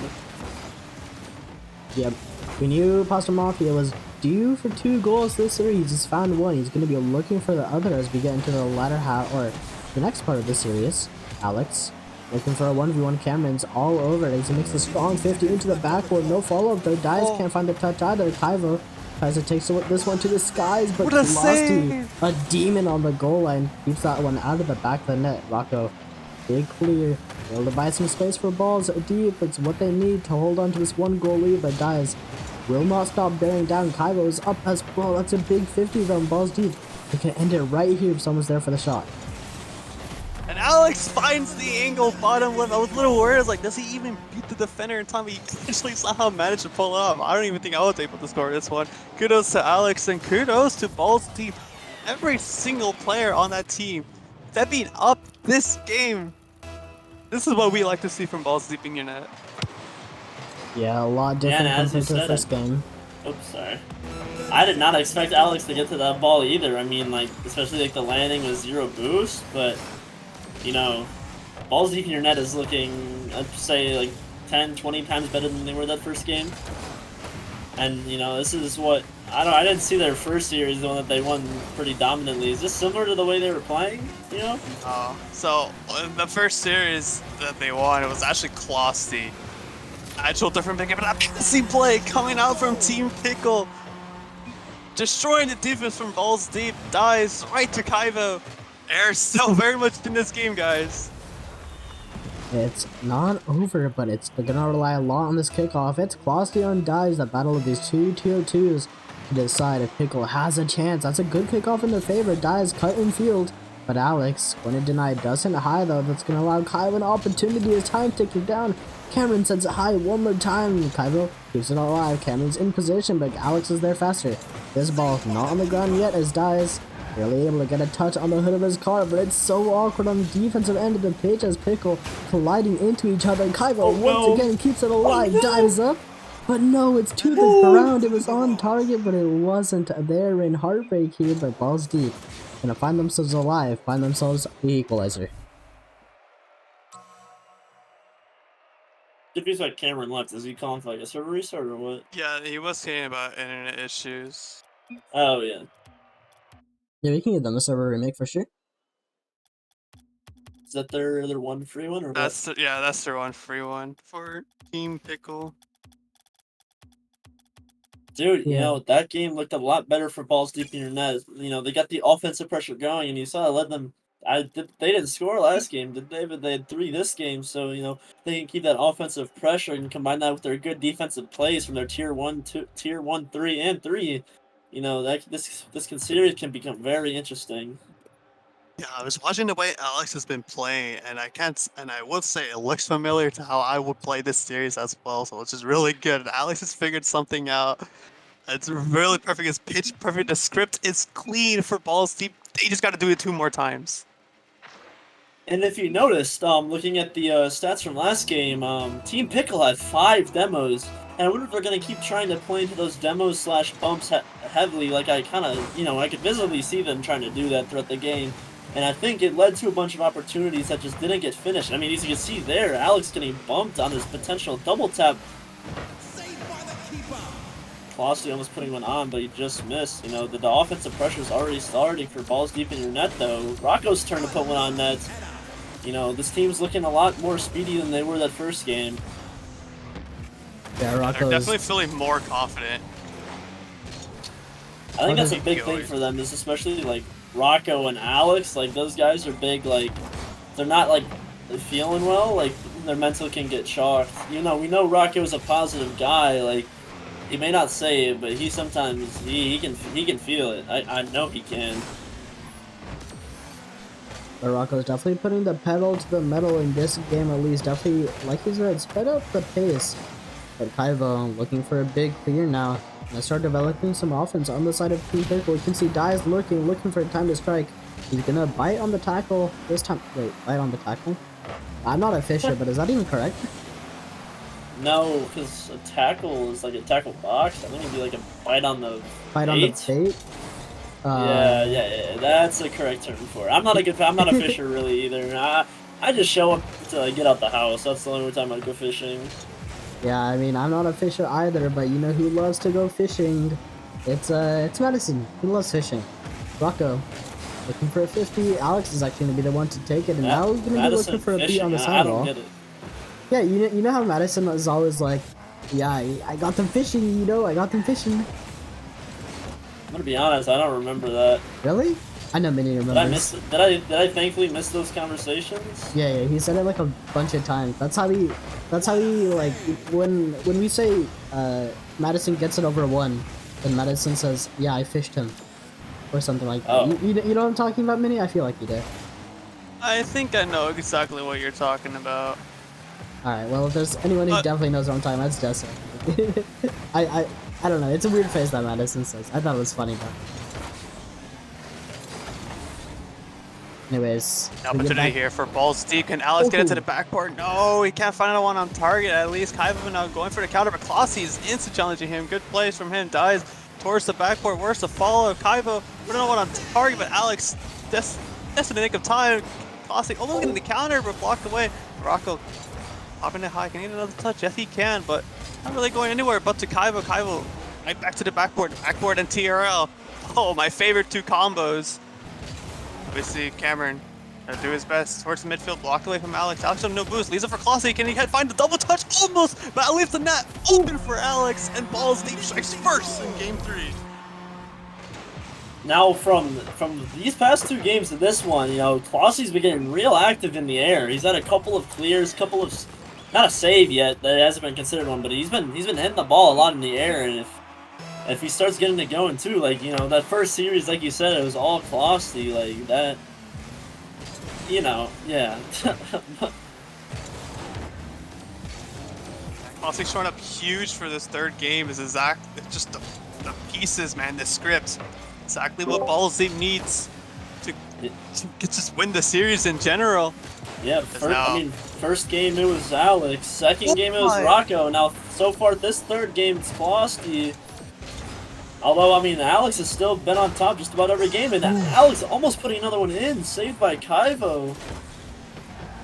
Yep. We knew Pasta Mafia was due for 2 goals this series. He just found one. He's going to be looking for the other as we get into the latter half, or the next part of the series. Alex, looking for a 1v1. Cameron's all over it. He makes a strong 50 into the backboard. No follow-up though. Dias can't find the touch either. Kaivo tries to take this one to the skies, but Losty, a demon on the goal line, keeps that one out of the back of the net. Rocco, big clear, able to buy some space for balls deep. It's what they need to hold on to this 1-goal lead, but Dias will not stop bearing down. Kaivo is up as well. That's a big 50 from balls deep. They can end it right here if someone's there for the shot. And Alex finds the angle bottom left. I was a little worried. I was like, does he even beat the defender in time? He actually somehow managed to pull it off. I don't even think I was able to score this one. Kudos to Alex and kudos to Balls Deep. Every single player on that team stepping up this game. This is what we like to see from Balls Deep in your net. Yeah, a lot different as you compared to the said, first game. Oops, sorry. I did not expect Alex to get to that ball either. I mean, like, especially like the landing was 0 boost, but you know, balls deep in your net is looking, I'd say, like 10, 20 times better than they were that first game. And you know, this is what I didn't see their first series, the one that they won pretty dominantly. Is this similar to the way they were playing? You know? So in the first series that they won, it was actually Closty. Actual different pick, but that passing play coming out from Team Pickle, destroying the defense from balls deep, dies right to Kaivo. They're still very much in this game, guys. It's not over, but they're gonna rely a lot on this kickoff. It's Closty on Dives, the battle of these 2 tier 2s to decide if Pickle has a chance. That's a good kickoff in their favor. Dives cut in field, but Alex, when it denied, doesn't high though. That's gonna allow Kaivo an opportunity as time ticking down. Cameron sends it high one more time. Kaivo keeps it alive. Cameron's in position, but Alex is there faster. This ball not on the ground yet as Dives barely able to get a touch on the hood of his car, but it's so awkward on the defensive end of the pitch as Pickle colliding into each other. Kaivo once again keeps it alive, dives up, but no, it's to the ground. It was on target, but it wasn't there in heartbreak here, but balls deep. Gonna find themselves alive, find themselves the equalizer. It feels like Cameron left. Is he calling for like a server restart or what? Yeah, he was saying about internet issues. Oh yeah. Yeah, we can give them a server remake for sure. Is that their one free one or what? That's their one free one for Team Pickle. Dude, you know, that game looked a lot better for balls deep in your net. You know, they got the offensive pressure going, and you saw it led them. They didn't score last game, did they? But they had 3 this game, so you know they can keep that offensive pressure and combine that with their good defensive plays from their tier 1, 3, and 3. You know that this series can become very interesting. Yeah, I was watching the way Alex has been playing, and I would say it looks familiar to how I would play this series as well. So which is really good. Alex has figured something out. It's really perfect. It's pitch perfect. The script is clean for balls deep. They just got to do it 2 more times. And if you noticed, looking at the stats from last game, Team Pickle had 5 demos, and I wonder if they're going to keep trying to play into those demos slash bumps heavily, like I kind of, you know, I could visibly see them trying to do that throughout the game, and I think it led to a bunch of opportunities that just didn't get finished. I mean, as you can see there, Alex getting bumped on his potential double tap. Klossy almost putting one on, but he just missed. You know, the offensive pressure is already starting for balls deep in your net, though. Rocco's turn to put one on net. You know, this team's looking a lot more speedy than they were that first game. Yeah, They're Rocco's definitely feeling more confident. I think that's a big thing for them, is especially, like, Rocco and Alex. Like, those guys are big, like, they're not, like, feeling well. Like, their mental can get shocked. You know, we know Rocco is a positive guy. Like, he may not say it, but he sometimes, he can feel it. I know he can. But Rocco's definitely putting the pedal to the metal in this game, at least. Definitely, like he said, sped up the pace. But Kaivo looking for a big clear now. And start developing some offense on the side of Team Pickle. You can see Dai's looking for a time to strike. He's gonna bite on the tackle this time. Wait, bite on the tackle? I'm not a fisher, but is that even correct? No, because a tackle is like a tackle box. I think it'd be like a bite on the Bite on the bait? Yeah, that's the correct term for it. I'm not a fisher really either. I just show up to get out the house. That's the only time I go fishing. Yeah, I mean, I'm not a fisher either, but you know who loves to go fishing? It's Madison. He loves fishing. Rocco, looking for a 50. Alex is actually going to be the one to take it, and now he's going to be looking for a beat on the sidewall. Yeah, you know how Madison is always like, yeah, I got them fishing, you know, I got them fishing. I'm gonna be honest, I don't remember that. Really? I know Minnie remembers. Did I thankfully miss those conversations? Yeah, he said it like a bunch of times. That's how he like when we say Madison gets it over 1, then Madison says, yeah, I fished him, or something like that. Oh. You know what I'm talking about, Minnie? I feel like you do. I think I know exactly what you're talking about. Alright, well, if there's anyone who definitely knows what I'm talking about, it's Jessa. I don't know, it's a weird face that Madison says. I thought it was funny, though. Anyways. Opportunity here for balls deep. Can Alex get into the backboard? No, he can't find anyone on target. At least Kaivo now going for the counter, but Klossy is instant challenging him. Good plays from him. Dies towards the backboard. Where's the follow? Kaivo, we don't know what on target, but Alex, just in the nick of time. Klossy almost getting the counter, but blocked away. Rocco popping it high. Can he get another touch? Yes, he can, but not really going anywhere but to Kaivo. Kaivo right back to the backboard. Backboard and TRL. Oh, my favorite 2 combos. Obviously, Cameron gonna do his best towards the midfield, blocked away from Alex. Alex on no boost, leaves it for Klossy. Can he find the double touch? Almost, but that leaves the net open for Alex, and balls deep strikes first in game 3. Now, from these past 2 games to this one, you know, Klossy's been getting real active in the air. He's had a couple of clears, not a save yet. That hasn't been considered one, but he's been hitting the ball a lot in the air, and if he starts getting it going too, like, you know, that first series, like you said, it was all Klossy, like that, you know, yeah. Klossy's showing up huge for this 3rd game. Is just the pieces, man, the script. Exactly what Balls Deep needs to just win the series in general. Yeah, first game it was Alex, second game it was Rocco. Now, so far this 3rd game it's Klossy. Although, I mean, Alex has still been on top just about every game, and Alex almost putting another one in, saved by Kaivo.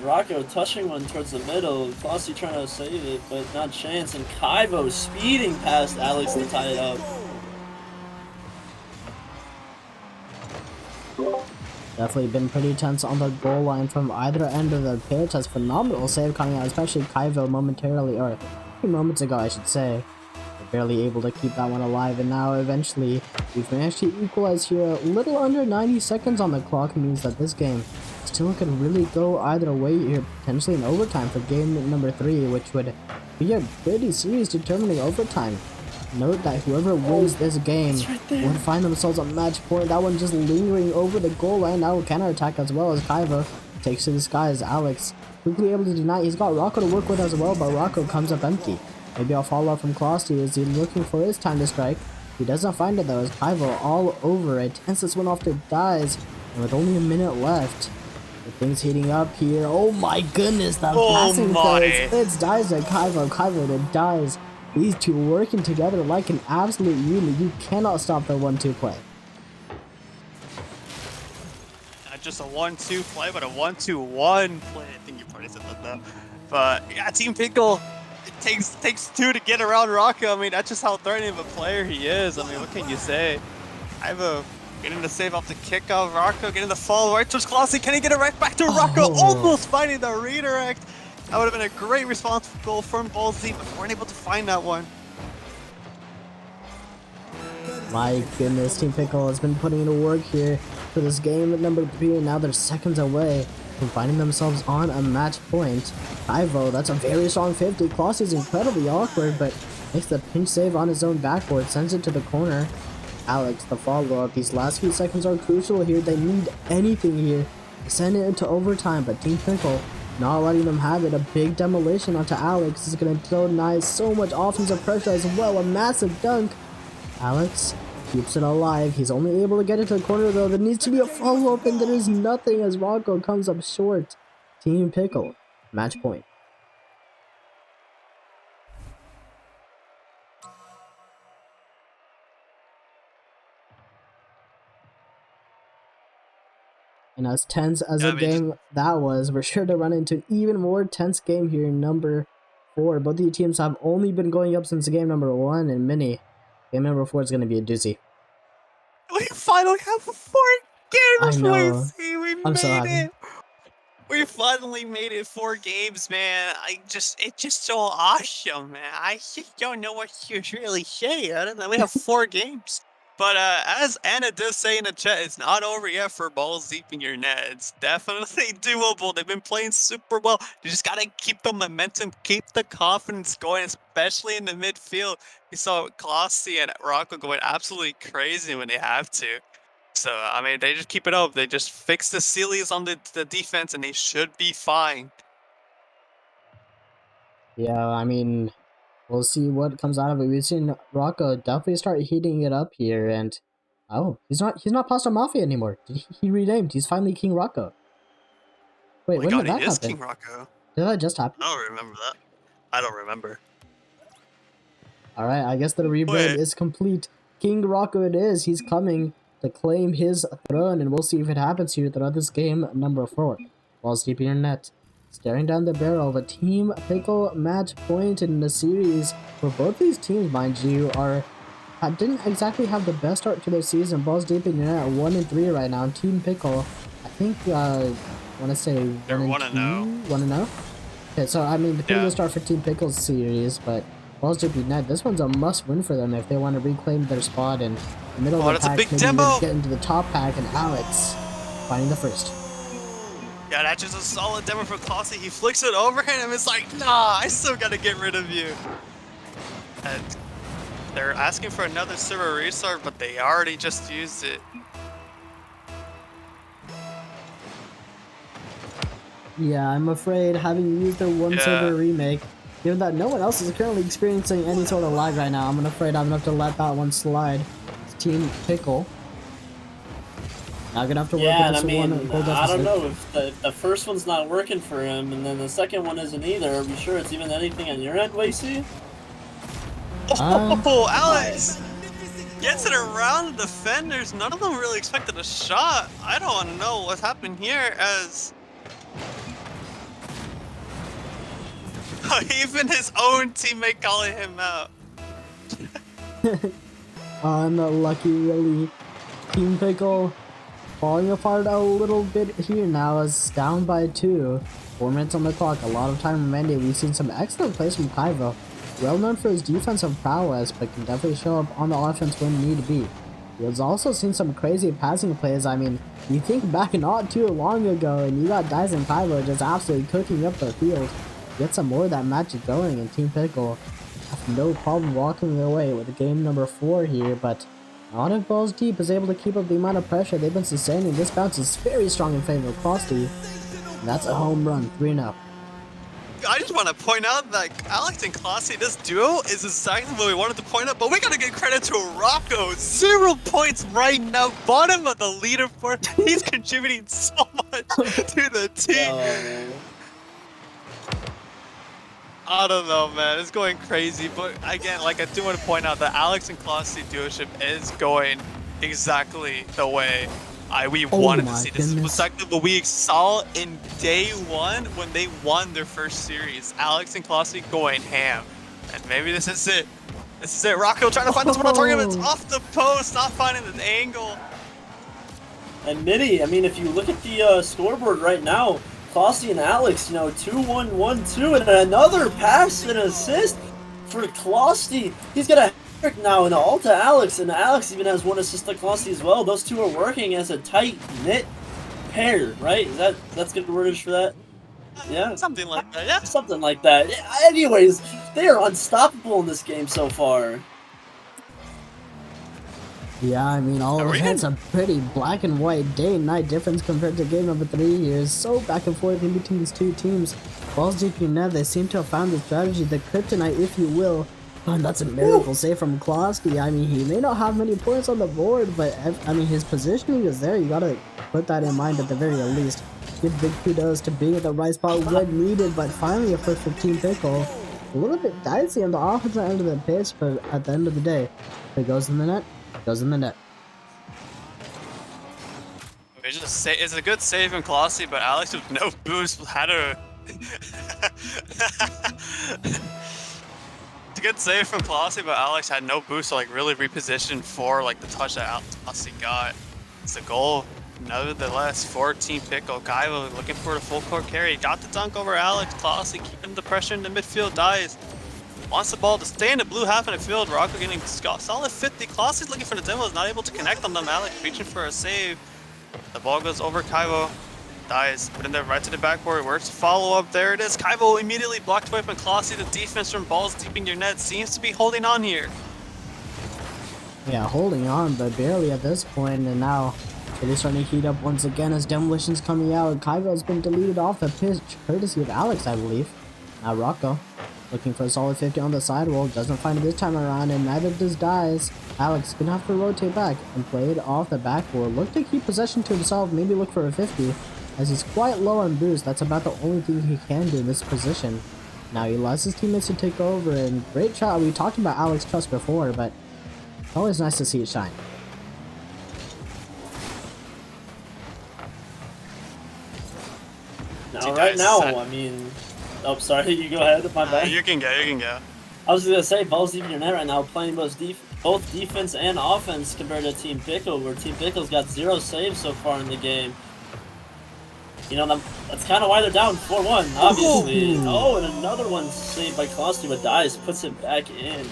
Rocco touching one towards the middle, Klossy trying to save it, but not a chance, and Kaivo speeding past Alex to tie it up. Definitely been pretty tense on the goal line from either end of the pitch. That's phenomenal save coming out, especially Kaivo momentarily, or a few moments ago, I should say. Barely able to keep that one alive, and now eventually we've managed to equalize here. A little under 90 seconds on the clock means that this game still could really go either way here, potentially in overtime for game number 3, which would be a pretty series determining overtime. Note that whoever wins this game would find themselves a match point. That one just lingering over the goal line. Now counterattack as well as Kaivo takes to the sky as Alex quickly able to deny. He's got Rocco to work with as well, but Rocco comes up empty. Maybe I'll follow up from Klossy as he's looking for his time to strike. He doesn't find it though, as Kaivo all over it. Hence this one off to Dies. And with only a minute left, the thing's heating up here. Oh my goodness, the Oh passing my. plays. It's Dies and Kaivo. Kaivo to Dies. These two working together like an absolute unit. You cannot stop their 1-2 play. Not just a 1-2 play, but a 1-2-1 play. I think you probably said that though. But yeah, Team Pickle, it takes two to get around Rocco. I mean, that's just how threatening of a player he is. I mean, what can you say? Ivo getting the save off the kickoff. Rocco getting the fall right towards Colossi. Can he get it right back to Rocco? Almost finding the redirect. That would have been a great response goal from Ballsy, but weren't able to find that one. My goodness, Team Pickle has been putting in work here for this game at number 3, and now they're seconds away from finding themselves on a match point. Ivo, that's a very strong 50. Kloss is incredibly awkward, but makes the pinch save on his own backboard, sends it to the corner. Alex, the follow-up. These last few seconds are crucial here. They need anything here to send it into overtime, but Team Pickle not letting them have it. A big demolition onto Alex is going to deny so much offensive pressure as well. A massive dunk. Alex keeps it alive. He's only able to get it to the corner though. There needs to be a follow-up and there is nothing as Rocco comes up short. Team Pickle, match point. And as tense as a game that was, we're sure to run into an even more tense game here in number 4. Both of the teams have only been going up since game number 1, and Mini, game number 4 is going to be a doozy. We finally have 4 games. I know. We I'm so made happy. it. We finally made it 4 games, man. It's just so awesome, man. I just don't know what to really say. I don't know. We have 4 games. But as Anna does say in the chat, it's not over yet for balls deep in your net. It's definitely doable. They've been playing super well. You just gotta keep the momentum, keep the confidence going, especially in the midfield. We saw Colossi and Rocco going absolutely crazy when they have to. So, I mean, they just keep it up. They just fix the Sealies on the defense, and they should be fine. Yeah, I mean, we'll see what comes out of it. We've seen Rocco definitely start heating it up here, and oh, he's not Pasta Mafia anymore. He renamed. He's finally King Rocco. Wait, when did that He is happen? King Rocco. Did that just happen? I don't remember that. I don't remember. Alright, I guess the rebrand Wait. is complete. King Rocco it is. He's coming to claim his throne, and we'll see if it happens here throughout this game number 4. Balls deep in your net. Staring down the barrel of a Team Pickle match point in the series, where both these teams, mind you, didn't exactly have the best start to their season. Balls deep in your net at 1-3 right now. And Team Pickle, I think, I want to say 1-2? 1-0? Okay, so I mean, the pretty good start for Team Pickle's series, but balls deep in your net, this one's a must-win for them if they want to reclaim their spot in the middle of the pack. Maybe even get into the top pack, and Alex finding the first. Yeah, that's just a solid demo for Colossi. He flicks it over and it's like, nah, I still gotta get rid of you. And they're asking for another server restart, but they already just used it. Yeah, I'm afraid having used their one server remake, given that no one else is currently experiencing any sort of lag right now, I'm afraid I'm gonna have to let that one slide. It's Team Pickle. Now gonna have to work with this one goal deficit. I don't know if the first one's not working for him, and then the second one isn't either. Are we sure it's even anything on your end, Lacey? Oh, Alex gets it around the defenders. None of them really expected a shot. I don't know what happened here as even his own teammate calling him out. Unlucky, really. Team Pickle falling apart a little bit here now as down by 2. 4 minutes on the clock, a lot of time remaining. We've seen some excellent plays from Kaivo. Well known for his defensive prowess, but can definitely show up on the offense when need be. He has also seen some crazy passing plays. I mean, you think back not too long ago, and you got Dice and Kaivo just absolutely cooking up the field. Get some more of that magic going, and Team Pickle have no problem walking away with game number 4 here, but not if balls deep is able to keep up the amount of pressure they've been sustaining. This bounce is very strong in favor of Frosty. And that's a home run, 3-0. I just want to point out that Alex and Classy, this duo is exactly what we wanted to point out, but we gotta give credit to Rocco. 0 points right now, bottom of the leaderboard. He's contributing so much to the team. I don't know, man. It's going crazy, but again, like I do want to point out that Alex and Classy duoship is going exactly the way we wanted to see. This is exactly what we saw in day 1 when they won their first series. Alex and Classy going ham, and maybe this is it. This is it. Rocco trying to find this one on target, but it's off the post, not finding the angle. And Mitty, I mean, if you look at the scoreboard right now, Classy and Alex, 2-1, 1-2, and another pass and assist for Classy. He's got a hat-trick now, and all to Alex, and Alex even has 1 assist to Classy as well. Those two are working as a tight-knit pair, right? That's good wordage for that? Yeah? Something like that, yeah. Something like that. Yeah, anyways, they are unstoppable in this game so far. Yeah, I mean, all of it's a pretty black and white day and night difference compared to game number 3 here. So back and forth in between these two teams. Balls deep in net, they seem to have found the strategy, the kryptonite, if you will. And that's a miracle save from Klosky. I mean, he may not have many points on the board, but I mean, his positioning is there. You gotta put that in mind at the very least. Give big kudos to being at the right spot when needed, but finally a first for Team Pickle. A little bit dicey on the offensive end of the pitch, but at the end of the day, if it goes in the net, it goes in the net. It's a good save from Classy, but Alex with no boost had a... It's a good save from Classy, but Alex had no boost to like really reposition for like the touch that Classy got. It's a goal. Nevertheless, 14 Pickle. Kaivo looking for the full court carry. Got the dunk over Alex. Classy keeping the pressure in the midfield. Dies. Wants the ball to stay in the blue half of the field. Rocco getting solid 50. Classy's looking for the demo. Is not able to connect on them. Alex reaching for a save. The ball goes over Kaivo. Dies. Put in there right to the backboard. Works follow up. There it is. Kaivo immediately blocked away from Classy. The defense from balls deep in your net seems to be holding on here. Yeah, holding on, but barely at this point, and now it is starting to heat up once again as Demolition's coming out. Kaivo has been deleted off the pitch, courtesy of Alex, I believe. Now Rocco, looking for a solid 50 on the sidewall, doesn't find it this time around, and neither does Dies. Alex gonna have to rotate back and play it off the backboard. Look to keep possession to himself, maybe look for a 50, as he's quite low on boost. That's about the only thing he can do in this position. Now he allows his teammates to take over, and great shot. We talked about Alex Trust before, but always nice to see it shine. Now, right now, I mean... Oh, sorry, you go ahead. My bad. You can go. I was gonna say, balls deep in your net right now, playing both defense and offense compared to Team Pickle, where Team Pickle's got 0 saves so far in the game. You know, that's kind of why they're down 4-1, obviously. Oh, and another one saved by Classy, but Dies puts it back in.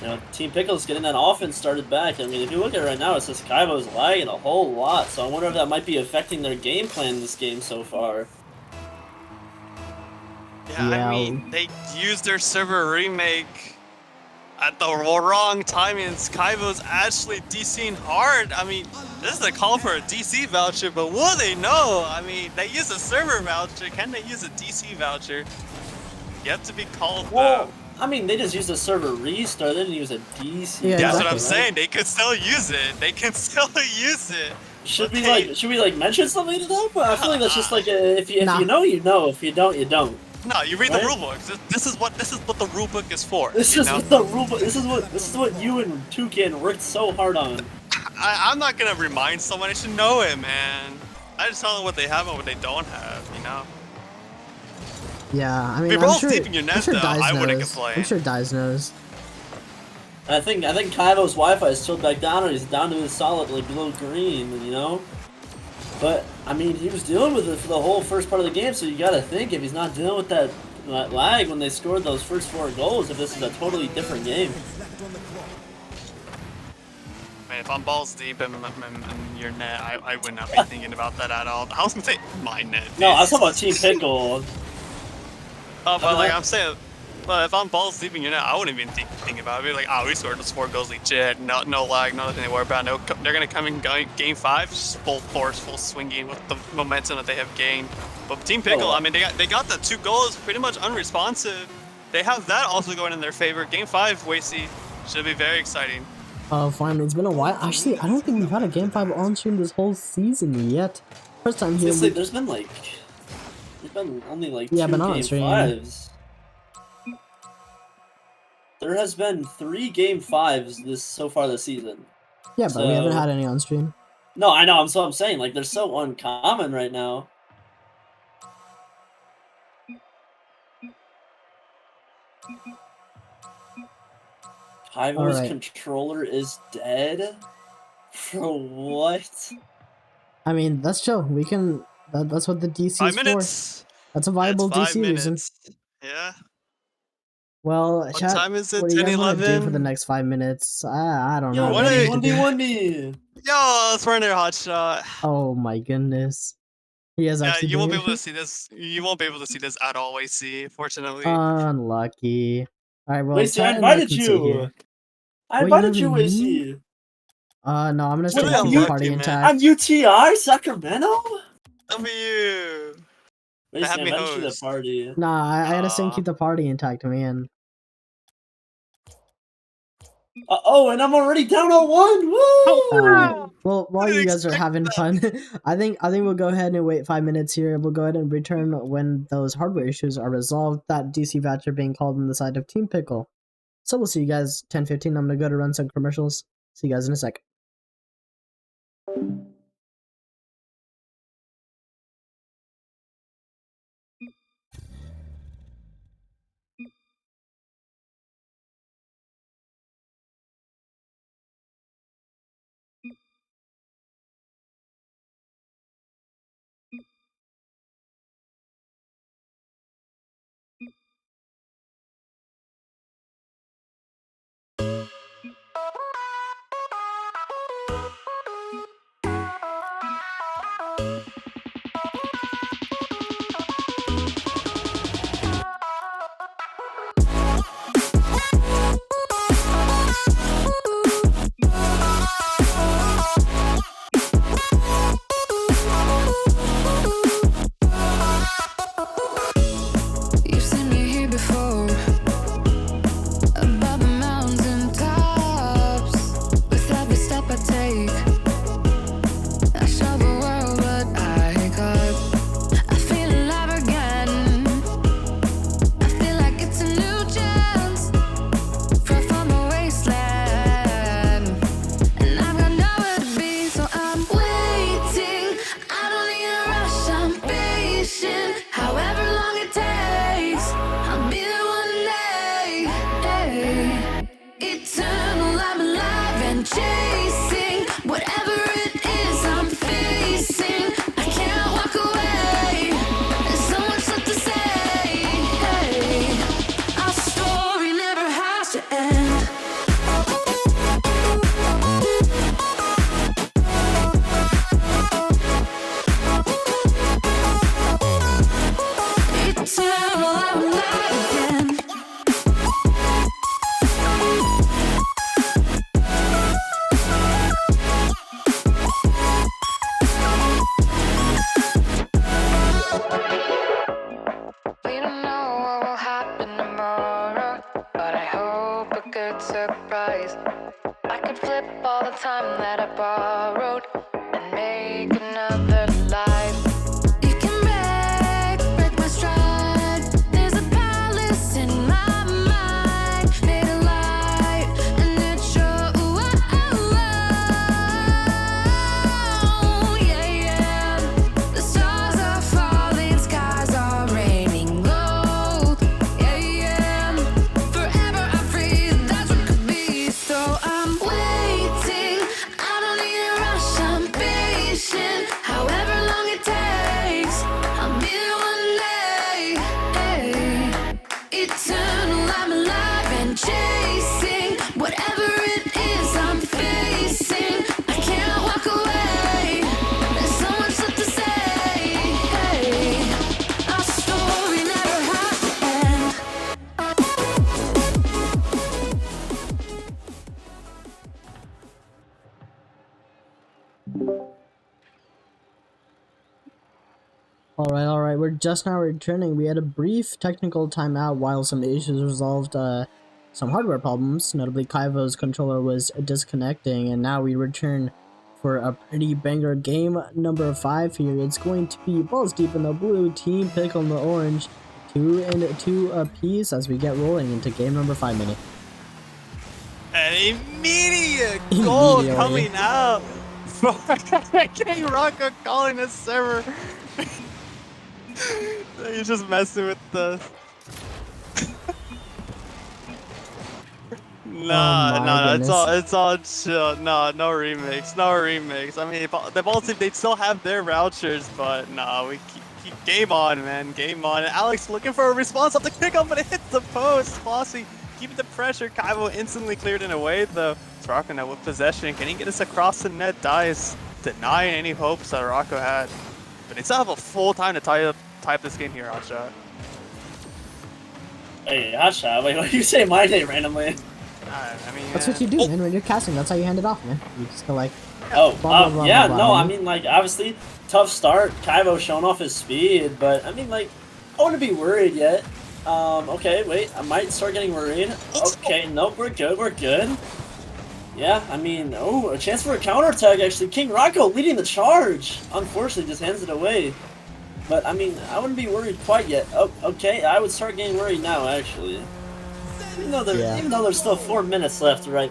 You know, Team Pickle's getting that offense started back. I mean, if you look at it right now, it says Kaivo's lagging a whole lot, so I wonder if that might be affecting their game plan in this game so far. Yeah, I mean, they used their server remake at the wrong timing. Kaivo's actually DCing hard. I mean, this is a call for a DC voucher, but will they know? I mean, they use a server voucher. Can they use a DC voucher? Yet to be called. Well, I mean, they just used a server restart. They didn't use a DC. Yeah, that's what I'm saying. They could still use it. They can still use it. Should we mention something to them? I feel like that's just like if you know, you know. If you don't, you don't. No, you read the rulebook. This is what the rulebook is for. This is what the rulebook. This is what you and Toucan worked so hard on. I'm not gonna remind someone. I should know it, man. I just tell them what they have and what they don't have. You know. Yeah, I mean, if you're both deep in your net, though, I wouldn't complain. I'm sure Dies knows. I think Kaivo's Wi-Fi is still back down, or he's down to his solid like below green. You know. But, I mean, he was dealing with it for the whole first part of the game, so you gotta think if he's not dealing with that lag when they scored those first 4 goals, if this is a totally different game. Man, if I'm balls deep in your net, I would not be thinking about that at all. I was gonna say my net. No, I was talking about Team Pickle. Oh, but like I'm saying, well, if I'm balls deep in your net, I wouldn't even think about it. I'd be like, oh, we scored those 4 goals legit. No lag, nothing to worry about. No, they're gonna come in game 5, just full force, full swinging with the momentum that they have gained. But Team Pickle, Oh. I mean, they got the 2 goals pretty much unresponsive. They have that also going in their favor. Game 5, Wasey, should be very exciting. Finally, it's been a while. Actually, I don't think we've had a Game 5 on stream this whole season yet. First time here. Seriously, there's been only like Yeah, 2 but not on Game stream. 5s. There has been 3 Game 5s so far this season. Yeah, but we haven't had any on stream. No, I know. I'm saying, like, they're so uncommon right now. Hyvo's controller is dead? For what? I mean, that's chill. We can... that's what the DC is 5 minutes. for. That's a viable That's 5 DC minutes. reason. Yeah. Well, What chat, time is it? what do you guys want to do for the 10:11? next 5 minutes? I don't know. What are you- 1v1 Yo, let's run their hot shot. Oh my goodness. He has Yeah, actually you won't be been- able to see this. You won't be able to see this at all, Wasey, fortunately. Unlucky. Alright, well, Wasey, I chat and I invited can sit you! here. I Wait, invited you you, invited Wasey! No, I'm gonna stay Really and keep the unlucky, party man. intact. I'm UTI, Sacramento? W. They Wasey, have I me invited you to the host. party. Nah, I gotta stay and keep the party intact, man. Oh, and I'm already down 0-1! Woo! Well, while you guys are having fun, I think we'll go ahead and wait 5 minutes here. We'll go ahead and return when those hardware issues are resolved. That DC voucher being called on the side of Team Pickle. So we'll see you guys 10:15. I'm gonna go to run some commercials. See you guys in a sec. You've seen me here before, above the mountain tops. With every step I take, I show the world what I got. I feel alive again. I feel like it's a new chance. Far from a wasteland, and I've got nowhere to be, so I'm waiting. I don't need a rush, I'm patient. However long it takes, I'll be there one day. Hey. Eternal, I'm alive and chasing whatever it is I'm facing. I can't walk away. There's so much left to say. Hey. Our story never has to end. Eternal, I'm alive again. We don't know what will happen tomorrow, but I hope a good surprise. I could flip all the time that I borrowed and make another life. You can break my stride. There's a palace in my mind, made of light, and it shows. Yeah, yeah. The stars are falling, skies are raining gold. Yeah, yeah. Forever I'm free, that's what could be. So I'm waiting. I don't need a rush, I'm patient. However long it takes, I'll be there one day. Hey. Eternal, I'm alive and chasing whatever it is I'm facing. I can't walk away. There's so much left to say. Hey. Our story never has to end. Alright, we're just now returning. We had a brief technical timeout while some issues resolved some hardware problems. Notably, Kaivo's controller was disconnecting, and now we return for a pretty banger game number 5 here. It's going to be Balls Deep in the blue, Team Pickle in the orange. 2 and 2 apiece as we get rolling into game number 5 minute. An immediate goal coming out for King Rocco calling a server. He's just messing with the. No, it's all chill. No remix. I mean, the Balls Deep, they still have their vouchers, but no, we keep game on, man, game on. And Alex looking for a response off the kickoff, but it hits the post. Flossy keeping the pressure. Kaivo instantly cleared it away, though. It's Rocco now with possession. Can he get us across the net? Dice denying any hopes that Rocco had. But they still have a full time to tie up this game here, Hotshot. Hey, Hotshot, wait, what do you say my name randomly? I mean, that's what you do, man. When you're casting, that's how you hand it off, man. You just go like, I mean, like, obviously, tough start. Kaivo showing off his speed, but I mean, like, I wouldn't be worried yet. Okay, wait, I might start getting worried. Okay, nope, we're good. Yeah, I mean, oh, a chance for a counterattack, actually. King Rocco leading the charge. Unfortunately, just hands it away. But, I mean, I wouldn't be worried quite yet. Oh, okay, I would start getting worried now, actually. Even though there's still 4 minutes left, right?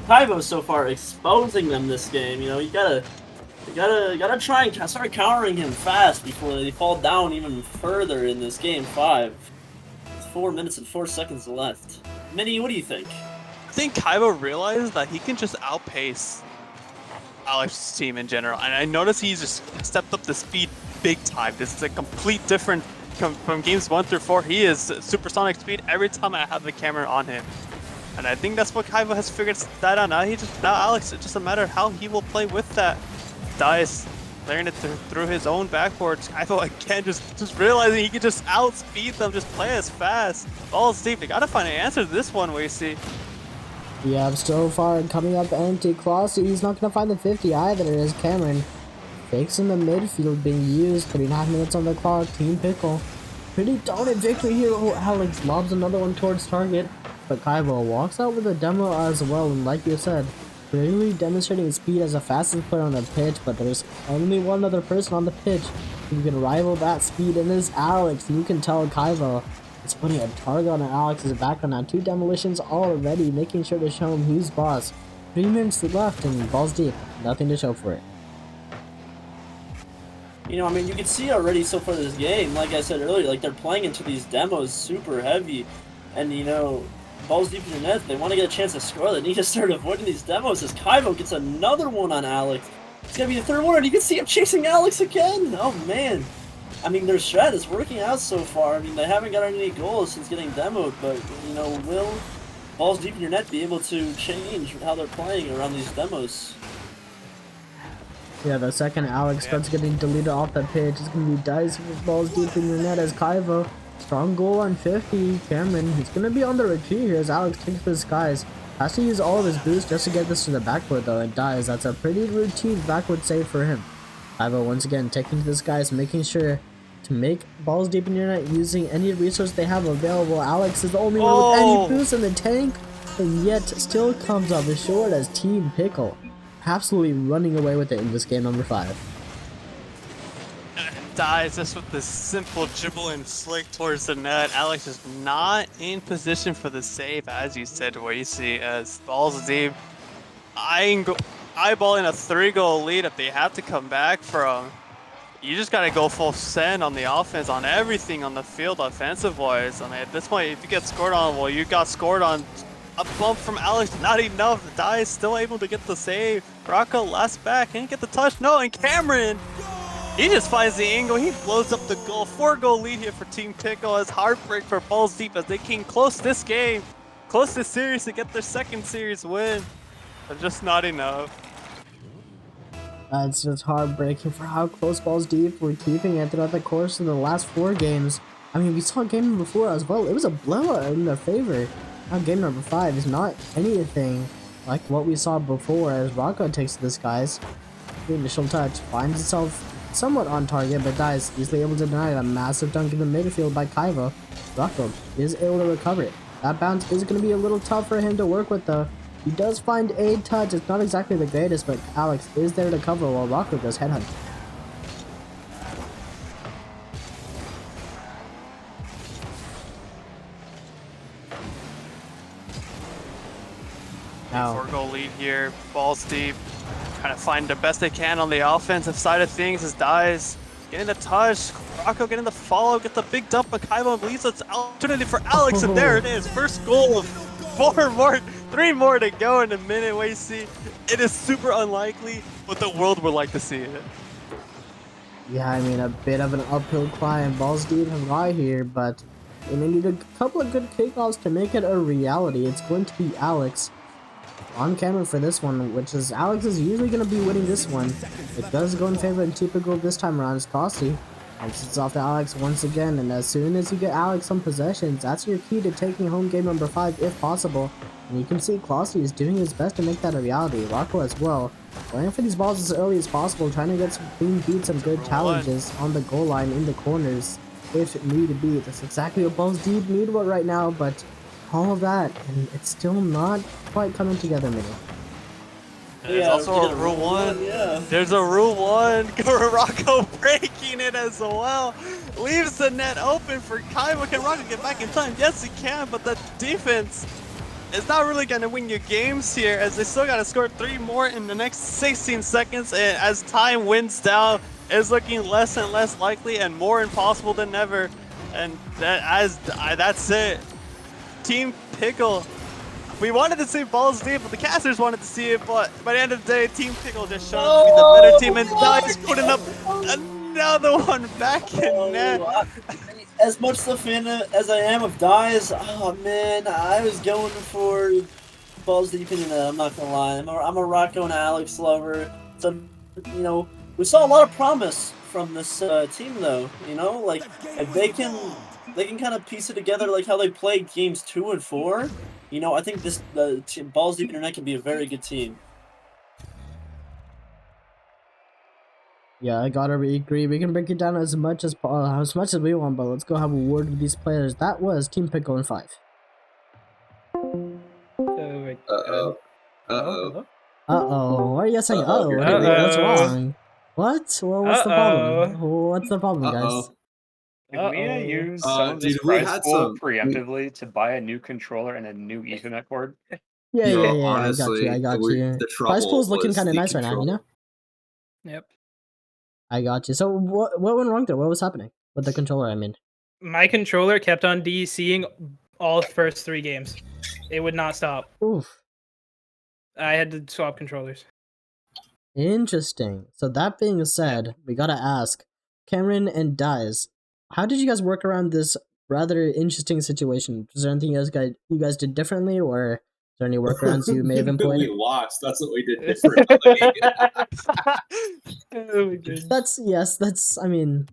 Kaivo so far exposing them this game. You know, you gotta try and start countering him fast before they fall down even further in this game 5. It's 4 minutes and 4 seconds left. Minnie, what do you think? I think Kaivo realized that he can just outpace Alex's team in general, and I noticed he's just stepped up the speed big time. This is a complete different from games 1 through 4. He is supersonic speed every time I have the camera on him, and I think that's what Kaivo has figured that out. Now Alex, it's just a matter of how he will play with that. Dice clearing it through his own backboards. Kaivo again just realizing he can just outspeed them, just play as fast. Balls Deep, they gotta find an answer to this one, we see. Yeah, so far coming up empty. Klossy, he's not gonna find the 50 either, as Cameron fakes in the midfield being used. 3.5 minutes on the clock. Team Pickle. Pretty dominant victory here. Oh, Alex lobs another one towards target, but Kaivo walks out with a demo as well. And like you said, clearly demonstrating speed as the fastest player on the pitch, but there's only one other person on the pitch who can rival that speed, and this Alex. You can tell Kaivo is putting a target on Alex's back on now. 2 demolitions already, making sure to show him who's boss. 3 minutes left and Balls Deep. Nothing to show for it. You know, I mean, you can see already so far this game, like I said earlier, like they're playing into these demos super heavy, and you know, Balls Deep in your net, they want to get a chance to score, they need to start avoiding these demos as Kaivo gets another one on Alex. It's gonna be the 3rd one, and you can see him chasing Alex again! Oh man! I mean, their strat is working out so far. I mean, they haven't gotten any goals since getting demoed, but, you know, will Balls Deep in your net be able to change how they're playing around these demos? Yeah, the second Alex starts getting deleted off the pitch, it's going to be Dice with Balls Deep in your net as Kaivo. Strong goal on 50. Cameron, he's going to be on the retreat here as Alex takes the skies. Has to use all of his boost just to get this to the backboard though, and Dies. That's a pretty routine backward save for him. Kaivo once again taking to the skies, making sure to make Balls Deep in your net using any resource they have available. Alex is the only one with any boost in the tank, and yet still comes up short as Team Pickle absolutely running away with it in this game number 5. Dies just with this simple dribble and flick towards the net. Alex is not in position for the save, as you said, where you see as Balls Deep eyeballing a 3-goal lead if they have to come back from. You just gotta go full send on the offense, on everything on the field offensive-wise. I mean, at this point, if you get scored on, well, you got scored on. A bump from Alex, not enough. The Die is still able to get the save. Rocco last back, can he get the touch? No, and Cameron, he just finds the angle. He blows up the goal. 4-goal lead here for Team Pickle as heartbreak for Balls Deep as they came close this game, close this series to get their 2nd series win, but just not enough. It's just heartbreaking for how close Balls Deep were keeping it throughout the course of the last 4 games. I mean, we saw game number 4 as well. It was a blowout in their favor. Now game number 5 is not anything like what we saw before as Rocco takes to the skies. The initial touch finds itself somewhat on target, but Dice easily able to deny a massive dunk in the midfield by Kaivo. Rocco is able to recover it. That bounce is going to be a little tough for him to work with though. He does find a touch. It's not exactly the greatest, but Alex is there to cover while Rocco goes headhunt. Now, 4-goal lead here. Balls deep. Trying to find the best they can on the offensive side of things as Dies getting the touch. Rocco getting the follow, get the big dump. Makaivo believes it's opportunity for Alex, and there it is. First goal of 3 more to go in a minute. Wait, see, it is super unlikely, but the world would like to see it. yeah, I mean, a bit of an uphill climb. Balls deep have got here, but they need a couple of good kickoffs to make it a reality. It's going to be Alex on camera for this one, which is Alex is usually going to be winning this one. It does go in favor of typical this time around. It's Costly. And it's off to Alex once again, and as soon as you get Alex some possessions, that's your key to taking home game number 5 if possible. And you can see Costly is doing his best to make that a reality. Rocco as well, going for these balls as early as possible, trying to get some clean beats, some good challenges on the goal line in the corners if need be. That's exactly what Balls Deep need right now, but all of that, and it's still not quite coming together, Mini. There's also a rule 1. Yeah. There's a rule 1. Rocco breaking it as well. Leaves the net open for Kaivo. Can Rocco get back in time? Yes, he can, but the defense is not really going to win you games here, as they still got to score 3 more in the next 16 seconds. And as time winds down, it's looking less and less likely and more impossible than ever. And that's it. Team Pickle. We wanted to see Balls Deep, but the casters wanted to see it, but by the end of the day, Team Pickle just showed up to be the better team, and Dice putting up another one back in net. As much the fan as I am of Dies, oh man, I was going for Balls Deep in I'm not gonna lie. I'm a Rocco and Alex lover. So, you know, we saw a lot of promise from this team though, you know, like if they can kind of piece it together like how they played games 2 and 4. You know, I think the Balls Deep Internet can be a very good team. Yeah, I gotta agree. We can break it down as much as we want, but let's go have a word with these players. That was Team Pickle in 5. Uh-oh. Why are you guys saying uh-oh? What's wrong? What? Well, what's the problem? What's the problem, guys? Did we use some of this prize pool preemptively to buy a new controller and a new Ethernet cord? Yeah, honestly, I got you. The Prize pool's looking was kind of the nice right now, you know? Yep. I got you. So what went wrong there? What was happening with the controller, I mean? My controller kept on DCing all first 3 games. It would not stop. Oof. I had to swap controllers. Interesting. So that being said, we gotta ask, Cameron and Dies, how did you guys work around this rather interesting situation? Was there anything you guys did differently, or is there any workarounds you may have employed? We lost. That's what we did differently. That's. I mean,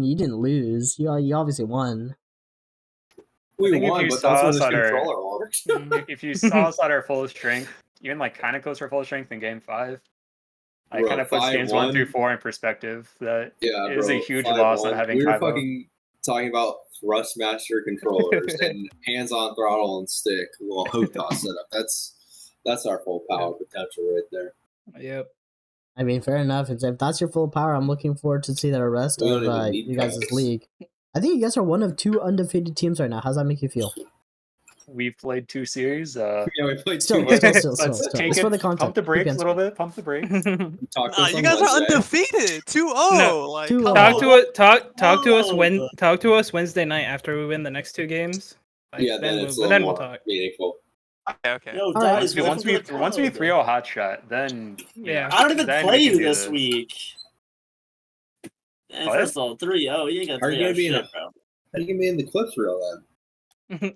you didn't lose. You obviously won. We won, but that's when the controller works. If you saw us at our full strength, even like kind of close to our full strength in game 5, I kind of puts games 1 through 4 in perspective. That is a huge loss not having. We were fucking talking about Thrustmaster controllers and hands-on throttle and stick. Well, Hotas setup. That's our full power potential right there. Yep. I mean, fair enough. If that's your full power, I'm looking forward to see the rest of you guys' league. I think you guys are one of 2 undefeated teams right now. How's that make you feel? We've played 2 series. Yeah, we played 2. Still. It's for the content. Pump the brakes a little bit. Pump the brakes. You guys are undefeated. 2-0. No. Like, talk to us Wednesday night after we win the next 2 games. Then we'll talk. Meaningful. Okay. Yo, Guys, once we 3-0 hot shot, then I don't even play you this week. And first of all, 3-0. You ain't got 3-0. How are you gonna be in the clips reel then?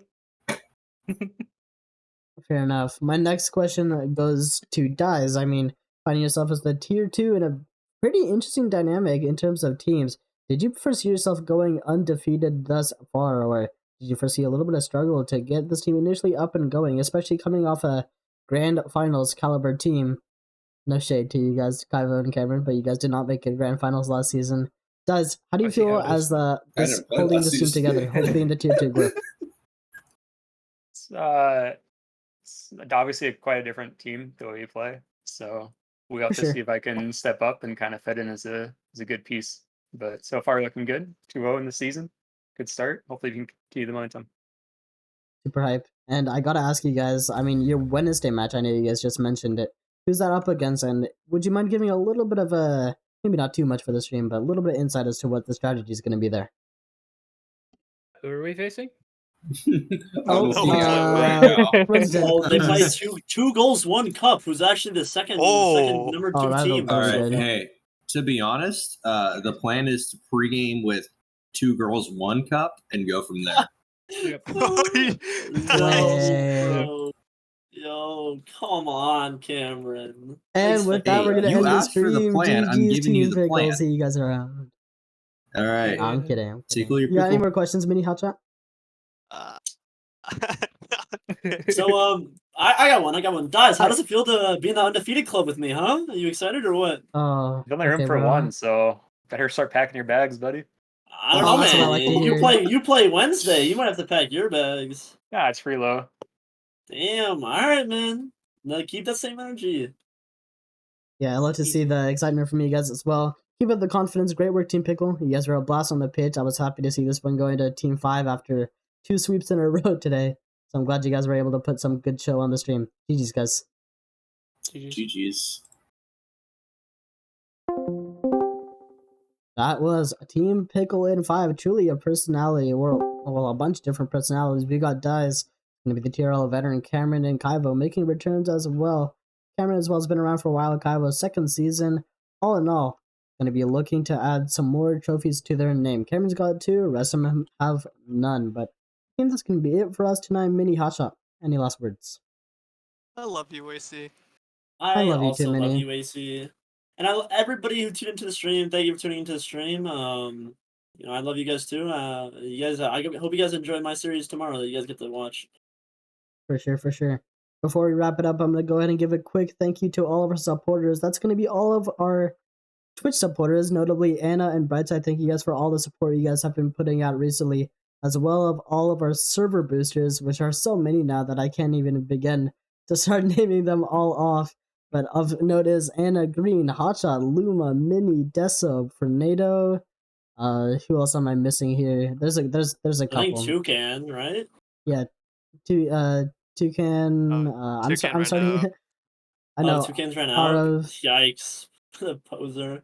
Fair enough. My next question goes to Dies. I mean, finding yourself as the tier 2 in a pretty interesting dynamic in terms of teams. Did you foresee yourself going undefeated thus far, or did you foresee a little bit of struggle to get this team initially up and going, especially coming off a grand finals caliber team? No shade to you guys, Kaivo and Cameron, but you guys did not make it grand finals last season. Guys, how do you feel as this holding this team together, holding the tier 2 group? It's obviously quite a different team the way you play. So we have to see if I can step up and kind of fit in as a good piece. But so far looking good. 2-0 in the season. Good start. Hopefully we can continue the momentum. Super hype. And I gotta ask you guys, I mean, your Wednesday match, I know you guys just mentioned it. Who's that up against? And would you mind giving a little bit of a, maybe not too much for the stream, but a little bit of insight as to what the strategy is going to be there? Who are we facing? They play two goals, 1 cup. Who's actually the second number 2 team? All right, hey, to be honest, the plan is to pregame with 2 girls, 1 cup, and go from there. Yo, come on, Cameron. And with that, we're gonna end the stream. For the plan. I'm giving you the plan. See you guys around. All right. No, I'm kidding. You got any more questions, Mini Hotshot? So I got one. Dies, how does it feel to be in the undefeated club with me, huh? Are you excited or what? Oh, there's only room for one, so better start packing your bags, buddy. I don't know, man. You play Wednesday. You might have to pack your bags. Yeah, it's free low. Damn. All right, man. No, keep that same energy. Yeah, I love to see the excitement from you guys as well. Keep up the confidence. Great work, Team Pickle. You guys were a blast on the pitch. I was happy to see this one going to Team 5 after 2 sweeps in a row today. So I'm glad you guys were able to put some good show on the stream. GG's, guys. GG's. That was Team Pickle in 5. Truly a personality world. Well, a bunch of different personalities. We got Dice, going to be the TRL veteran, Cameron and Kaivo making returns as well. Cameron as well has been around for a while. Kaivo's 2nd season. All in all, going to be looking to add some more trophies to their name. Cameron's got 2, the rest of them have none. But I think that's going to be it for us tonight. Mini Hotshot. Any last words? I love you, AC. I love you also too, love Mini. you, AC. And everybody who tuned into the stream, thank you for tuning into the stream. I love you guys too. You guys, I hope you guys enjoy my series tomorrow that you guys get to watch. For sure. Before we wrap it up, I'm going to go ahead and give a quick thank you to all of our supporters. That's going to be all of our Twitch supporters, notably Anna and Brightside. Thank you guys for all the support you guys have been putting out recently, as well as all of our server boosters, which are so many now that I can't even begin to start naming them all off. But of note is Anna Green, Hotshot, Luma, Mini, Deso, Fernado. Who else am I missing here? There's a couple. I think Toucan, right? Yeah, Toucan. I'm starting. I know. Toucan's right now. Yikes, poser.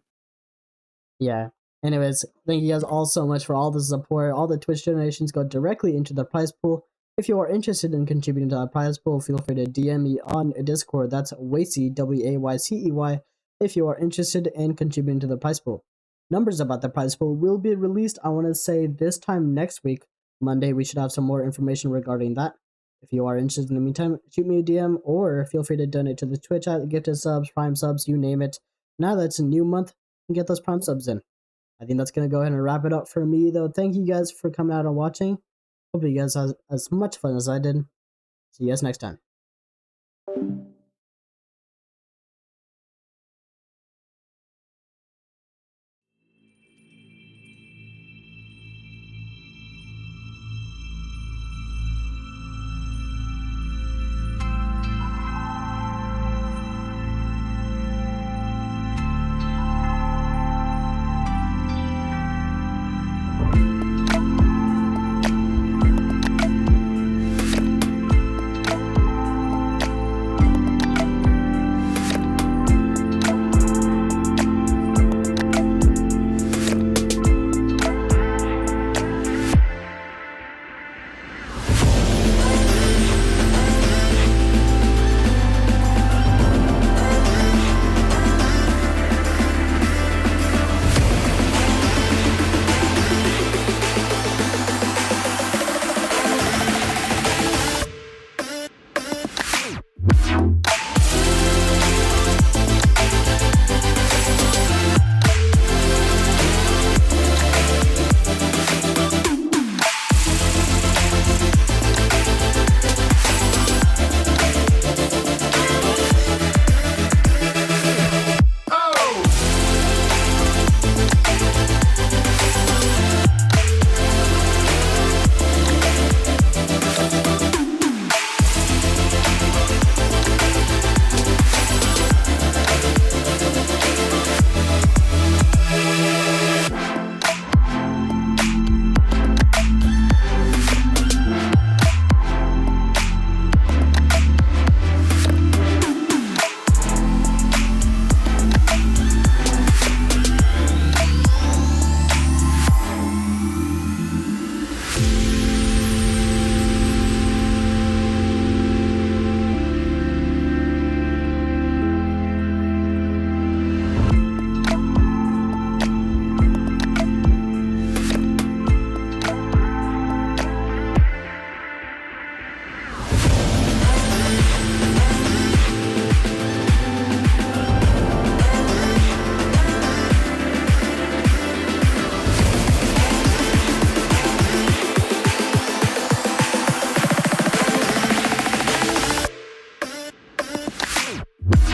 Yeah. Anyways, thank you guys all so much for all the support. All the Twitch donations go directly into the prize pool. If you are interested in contributing to that prize pool, feel free to DM me on Discord. That's Waycey, Waycey. If you are interested in contributing to the prize pool. Numbers about the prize pool will be released, I want to say, this time next week. Monday, we should have some more information regarding that. If you are interested in the meantime, shoot me a DM or feel free to donate to the Twitch at gifted subs, prime subs, you name it. Now that it's a new month, you can get those prime subs in. I think that's going to go ahead and wrap it up for me, though. Thank you guys for coming out and watching. Hope you guys had as much fun as I did. See you guys next time.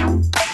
Bye.